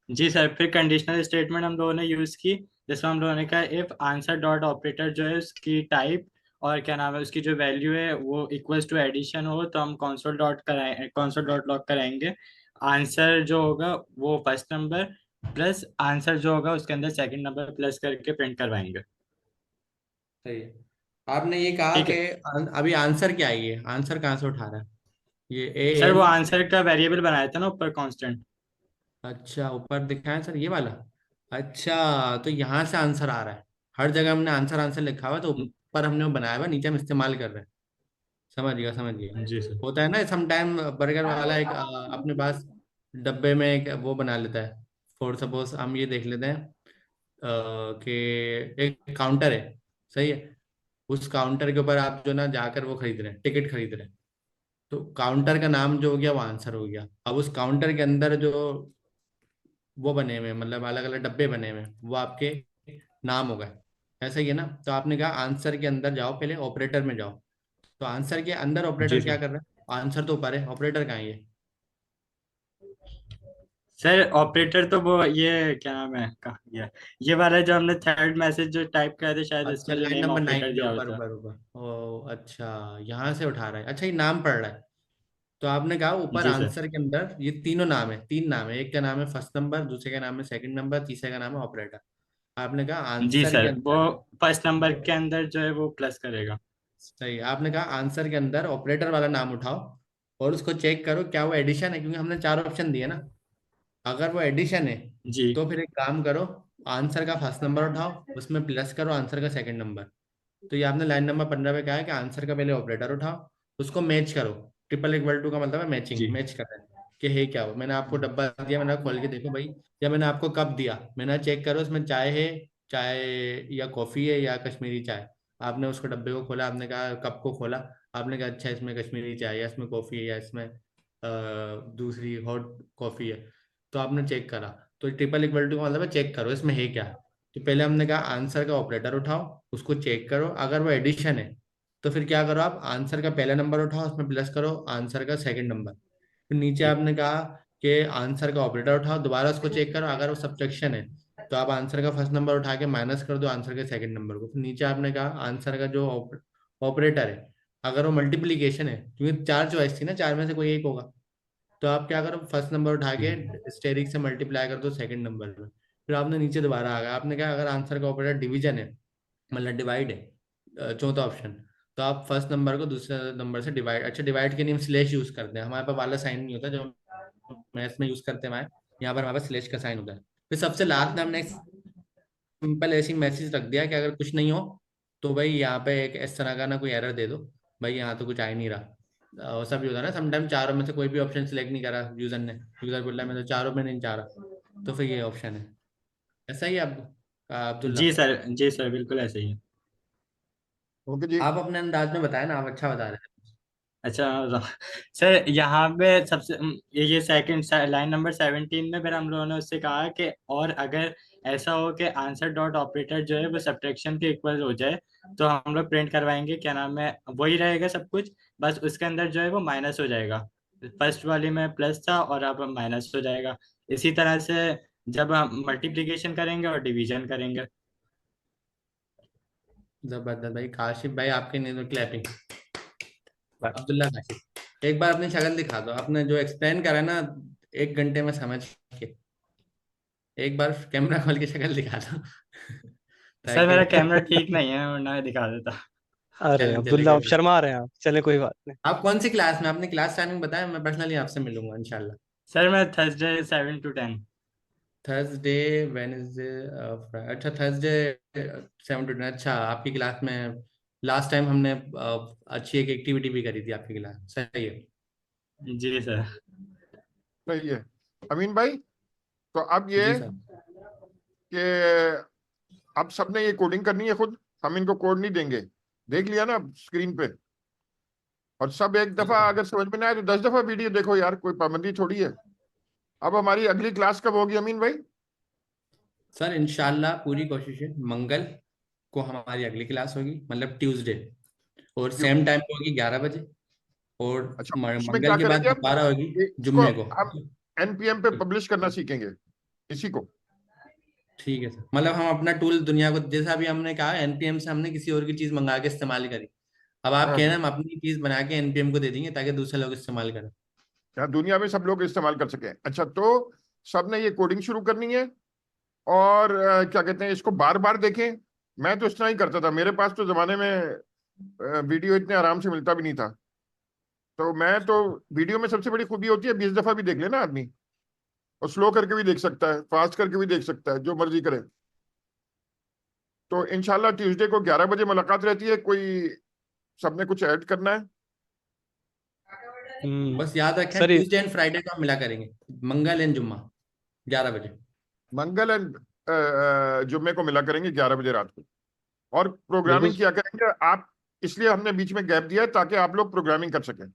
जी सर, फिर कंडीशनल स्टेटमेंट हम लोगों ने यूज की, जिसमें हम लोगों ने कहा इफ आंसर डॉट ऑपरेटर जो है उसकी टाइप और क्या नाम है उसकी जो वैल्यू है वो इक्वल्स टू एडिशन हो, तो हम कंसोल डॉट कराए, कंसोल डॉट लॉग कराएंगे। आंसर जो होगा वो फर्स्ट नंबर प्लस आंसर जो होगा उसके अंदर सेकंड नंबर प्लस करके प्रिंट करवाएंगे। सही है। आपने ये कहा ठीक कि है अभी आंसर क्या है, ये आंसर कहाँ से उठा रहा है ये ए सर, वो एन? आंसर का वेरिएबल बनाया था ना ऊपर कांस्टेंट। अच्छा, ऊपर दिखा है सर ये वाला। अच्छा, तो यहाँ से आंसर आ रहा है। हर जगह हमने आंसर आंसर लिखा हुआ है, तो ऊपर हमने वो बनाया हुआ है, नीचे हम इस्तेमाल कर रहे हैं। समझ गया, समझ गया। जी सर। होता है ना समटाइम बर्गर वाला एक अपने पास डब्बे में एक वो बना लेता है। फॉर सपोज हम ये देख लेते हैं कि एक काउंटर है, सही है। उस काउंटर के ऊपर आप जो ना जाकर वो खरीद रहे हैं, टिकट खरीद रहे हैं। तो काउंटर का नाम जो हो गया वो आंसर हो गया। अब उस काउंटर के अंदर जो वो बने हुए हैं, मतलब अलग अलग डब्बे बने हुए हैं, वो आपके नाम हो गए। ऐसा ही है ना। तो आपने कहा आंसर के अंदर जाओ, पहले ऑपरेटर में जाओ। तो आंसर के अंदर जी ऑपरेटर क्या सर। कर रहा है? आंसर तो ऊपर है, ऑपरेटर कहाँ है ये? सर ऑपरेटर तो वो ये क्या नाम है, कहाँ गया? ये वाला जो हमने थर्ड मैसेज जो टाइप किया था, शायद अच्छा, इसमें जो लाइन नेम नंबर ऑपरेटर 9 के दिया हुआ ऊपर था। ऊपर ऊपर, ओ अच्छा, यहाँ से उठा रहा है। अच्छा, ये नाम पढ़ रहा है। तो आपने कहा ऊपर जी सर। आंसर के अंदर ये तीनों नाम है, तीन नाम है। एक का नाम है फर्स्ट नंबर, दूसरे का नाम है सेकंड नंबर, तीसरे का नाम है ऑपरेटर। आपने कहा जी आंसर के सर, वो अंदर, फर्स्ट नंबर के अंदर जो है वो प्लस करेगा। सही, आपने कहा आंसर के अंदर ऑपरेटर वाला नाम उठाओ और उसको चेक करो क्या वो एडिशन है, क्योंकि हमने चार ऑप्शन दिए ना। अगर वो एडिशन है जी तो फिर एक काम करो, आंसर का फर्स्ट नंबर उठाओ, उसमें प्लस करो आंसर का सेकंड नंबर। तो ये आपने लाइन नंबर 15 पे कहा है कि आंसर का पहले ऑपरेटर उठाओ, उसको मैच करो। ट्रिपल इक्वल टू का मतलब है मैचिंग, जी मैच कर रहे हैं कि है क्या वो। मैंने आपको डब्बा दिया, मैंने कहा खोल के देखो भाई, या मैंने आपको कप दिया, मैंने चेक करो उसमें चाय है, चाय या कॉफी है या कश्मीरी चाय। आपने उसको डब्बे को खोला, आपने कहा कप को खोला, आपने कहा अच्छा इसमें कश्मीरी चाय, या इसमें कॉफी है, या इसमें दूसरी हॉट कॉफी है। तो आपने चेक करा। तो ट्रिपल इक्वल टू का मतलब है चेक करो इसमें है क्या। तो पहले हमने कहा आंसर का ऑपरेटर उठाओ, उसको चेक करो, अगर वो एडिशन है तो फिर क्या करो, आप आंसर का पहला नंबर उठाओ, उसमें प्लस करो आंसर का सेकंड नंबर। फिर नीचे जी आपने कहा कि आंसर का ऑपरेटर उठाओ, दोबारा उसको चेक करो, अगर वो सब्ट्रैक्शन है तो आप आंसर का फर्स्ट नंबर उठा के माइनस कर दो आंसर के सेकंड नंबर को। फिर नीचे आपने कहा आंसर का जो ऑपरेटर है, अगर वो मल्टीप्लीकेशन है, क्योंकि चार चॉइस थी ना, चार में से कोई एक होगा, तो आप क्या करो, फर्स्ट नंबर उठा के स्टेरिक से मल्टीप्लाई कर दो सेकंड नंबर में। फिर आपने नीचे दोबारा आ गया, आपने कहा अगर आंसर का ऑपरेटर डिवीजन है, मतलब डिवाइड है, चौथा ऑप्शन, तो आप फर्स्ट नंबर को दूसरे नंबर से डिवाइड, अच्छा डिवाइड के लिए हम स्लेश यूज करते हैं, हमारे पास वाला साइन नहीं होता जो मैथ्स में यूज करते हैं। हमारे यहाँ पर हमारे पास स्लेश का साइन होता है। फिर सबसे लास्ट में हमने एक सिंपल ऐसी मैसेज रख दिया कि अगर कुछ नहीं हो तो भाई यहाँ पे एक इस तरह का ना कोई एरर दे दो, भाई यहाँ तो कुछ आ ही नहीं रहा। ऐसा भी होता है ना समटाइम, चारों में से कोई भी ऑप्शन सिलेक्ट नहीं करा यूजर ने, यूजर बोल रहा है मैं तो चारों में नहीं चाह रहा, तो फिर ये ऑप्शन है। ऐसा ही है अब्दुल्ला। जी सर बिल्कुल ऐसे ही है। ओके जी। आप अपने अंदाज में बताए ना, आप अच्छा बता रहे अच्छा सर, यहाँ पे सबसे ये सेकंड लाइन नंबर 17 में फिर हम लोगों ने उससे कहा कि और अगर ऐसा हो कि आंसर डॉट ऑपरेटर जो है वो सब्ट्रैक्शन के इक्वल हो जाए, तो हम लोग प्रिंट करवाएंगे क्या नाम है, वही रहेगा सब कुछ, बस उसके अंदर जो है वो माइनस हो जाएगा। फर्स्ट वाली में प्लस था और अब माइनस हो जाएगा। इसी तरह से जब हम मल्टीप्लिकेशन करेंगे और डिवीजन करेंगे। जबरदस्त भाई, काशिफ भाई आपके नहीं तो क्लैपिंग। अब्दुल्ला काशिफ, एक बार अपनी शक्ल दिखा दो, आपने जो एक्सप्लेन करा ना 1 घंटे में समझ के, एक बार कैमरा खोल के शक्ल दिखा दो सर ताकि मेरा कैमरा ठीक नहीं है, वरना मैं दिखा देता। अरे चलें अब्दुल्ला, आप चलेगा। शर्मा रहे हैं आप, चले कोई बात नहीं। आप कौन सी क्लास में, अपनी क्लास टाइमिंग बताएं, मैं पर्सनली आपसे मिलूंगा इंशाल्लाह। सर मैं थर्सडे 7 to 10। थर्सडे, वेडनेसडे, अच्छा थर्सडे 7 to 10। अच्छा, आपकी क्लास में लास्ट टाइम हमने अच्छी एक एक्टिविटी भी करी थी आपकी क्लास, सही है। जी सर। सही है। अमीन भाई, तो अब ये जी सर। कि अब सबने ये कोडिंग करनी है खुद, हम इनको कोड नहीं देंगे। देख लिया ना स्क्रीन पे। और सब एक ठीक दफा है अगर समझ में ना आए तो 10 दफा वीडियो देखो यार, कोई पाबंदी थोड़ी है। अब हमारी अगली क्लास कब होगी अमीन भाई? सर, इंशाल्लाह पूरी कोशिश है, मंगल को हमारी अगली क्लास होगी, मतलब ट्यूसडे, और क्यों? सेम टाइम पे होगी 11 बजे। और अच्छा, उसमें क्या मंगल के बाद करेंगे हम? दोबारा होगी इसको जुम्मे को। हम एनपीएम पे पब्लिश करना सीखेंगे इसी को। ठीक है सर, मतलब हम अपना टूल दुनिया को, जैसा अभी हमने कहा एनपीएम से हमने किसी और की चीज मंगा के इस्तेमाल करी, अब आप हाँ कह रहे हाँ। हैं हम अपनी चीज बना के एनपीएम को दे देंगे ताकि दूसरे लोग इस्तेमाल करें। यहाँ दुनिया में सब लोग इस्तेमाल कर सकें। अच्छा, तो सबने ये कोडिंग शुरू करनी है और क्या कहते हैं, इसको बार बार देखें। मैं तो इस तरह ही करता था, मेरे पास तो जमाने में वीडियो इतने आराम से मिलता भी नहीं था। तो मैं तो, वीडियो में सबसे बड़ी खूबी होती है 20 दफा भी देख लेना आदमी, और स्लो करके भी देख सकता है, फास्ट करके भी देख सकता है, जो मर्जी करे। तो इंशाल्लाह ट्यूसडे को 11 बजे मुलाकात रहती है। कोई सबने कुछ ऐड करना है? बस याद रखें सर ट्यूसडे एंड फ्राइडे को हम मिला करेंगे, मंगल एंड जुम्मा 11 बजे। मंगल एंड जुम्मे को मिला करेंगे 11 बजे रात को, और बिल्कुल प्रोग्रामिंग किया करेंगे आप। इसलिए हमने बीच में गैप दिया है ताकि आप लोग प्रोग्रामिंग कर सकें।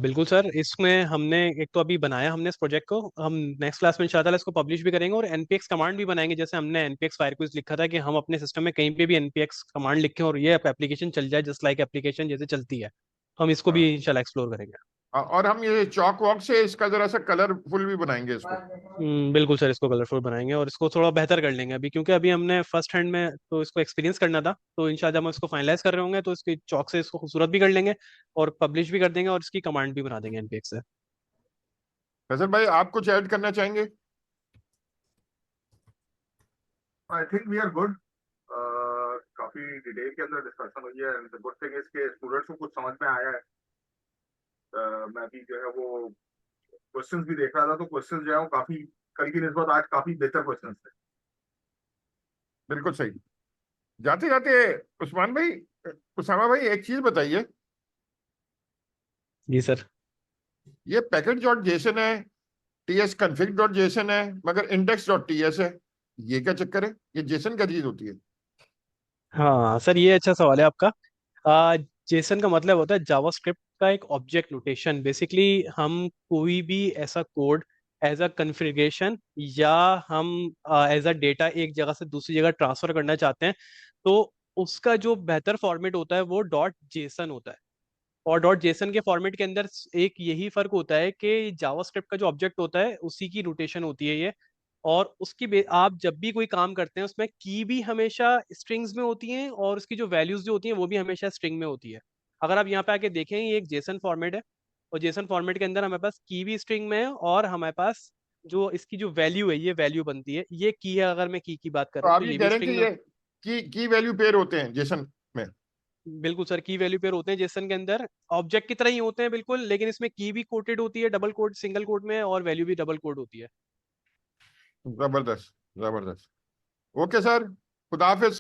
बिल्कुल सर, इसमें हमने एक तो अभी बनाया हमने इस प्रोजेक्ट को, हम नेक्स्ट क्लास में इंशाल्लाह इसको पब्लिश भी करेंगे और एनपीएक्स कमांड भी बनाएंगे। जैसे हमने एनपीएक्स फायर क्विज लिखा था कि हम अपने सिस्टम में कहीं पे भी एनपीएक्स कमांड लिखें और ये एप्लीकेशन चल जाए जस्ट लाइक एप्लीकेशन जैसे चलती है। हम इसको भी हाँ। इंशाल्लाह एक्सप्लोर करेंगे। और हम ये चॉक वॉक से इसका जरा सा कलरफुल भी बनाएंगे इसको। बिल्कुल सर, इसको कलरफुल बनाएंगे और इसको थोड़ा बेहतर कर लेंगे अभी, क्योंकि अभी हमने फर्स्ट हैंड में तो इसको एक्सपीरियंस करना था। तो इंशाल्लाह हम इसको फाइनलाइज कर रहे होंगे तो इसकी चौक से इसको खूबसूरत भी कर लेंगे और पब्लिश भी कर देंगे और इसकी कमांड भी बना देंगे एनपीएक्स से। फैसल भाई, आप कुछ ऐड करना चाहेंगे? I think we are good. काफी डिटेल के अंदर डिस्कशन हुई है and the good thing is के स्टूडेंट्स को कुछ समझ में आया है। मैं भी जो है वो क्वेश्चंस भी देख रहा था, तो क्वेश्चंस जो है वो काफी कल की निस्बत आज काफी बेहतर क्वेश्चंस थे। बिल्कुल सही। जाते जाते उस्मान भाई, उसामा भाई, एक चीज बताइए। जी सर। ये पैकेट डॉट जेसन है, टीएस कन्फिग डॉट जेसन है, मगर इंडेक्स डॉट टीएस है, ये क्या चक्कर है? ये जेसन क्या चीज होती है? हाँ सर, ये अच्छा सवाल है आपका। जेसन का मतलब होता है जावास्क्रिप्ट का एक ऑब्जेक्ट नोटेशन। बेसिकली हम कोई भी ऐसा कोड एज अ कॉन्फ़िगरेशन या हम एज अ डेटा एक जगह से दूसरी जगह ट्रांसफर करना चाहते हैं, तो उसका जो बेहतर फॉर्मेट होता है वो डॉट जेसन होता है। और डॉट जेसन के फॉर्मेट के अंदर एक यही फर्क होता है कि जावास्क्रिप्ट का जो ऑब्जेक्ट होता है उसी की नोटेशन होती है ये। और आप जब भी कोई काम करते हैं उसमें की भी हमेशा स्ट्रिंग्स में होती हैं और उसकी जो वैल्यूज जो होती हैं वो भी हमेशा स्ट्रिंग में होती है। अगर आप यहाँ पे आके देखें, ये एक जेसन फॉर्मेट है और जेसन फॉर्मेट के अंदर हमारे पास की भी स्ट्रिंग में है और हमारे पास जो इसकी जो वैल्यू है ये वैल्यू बनती है। ये की है, अगर मैं की बात कर तो रहा हूँ आप तो ये ये कह भी रहे हैं स्ट्रिंग कि में। ये की वैल्यू पेयर होते हैं जेसन में? बिल्कुल सर, की वैल्यू पेयर होते हैं जेसन के अंदर, ऑब्जेक्ट की तरह ही होते हैं बिल्कुल, लेकिन इसमें की भी कोटेड होती है डबल कोड सिंगल कोड में और वैल्यू भी डबल कोड होती है। जबरदस्त, जबरदस्त। ओके सर, खुदा हाफिज।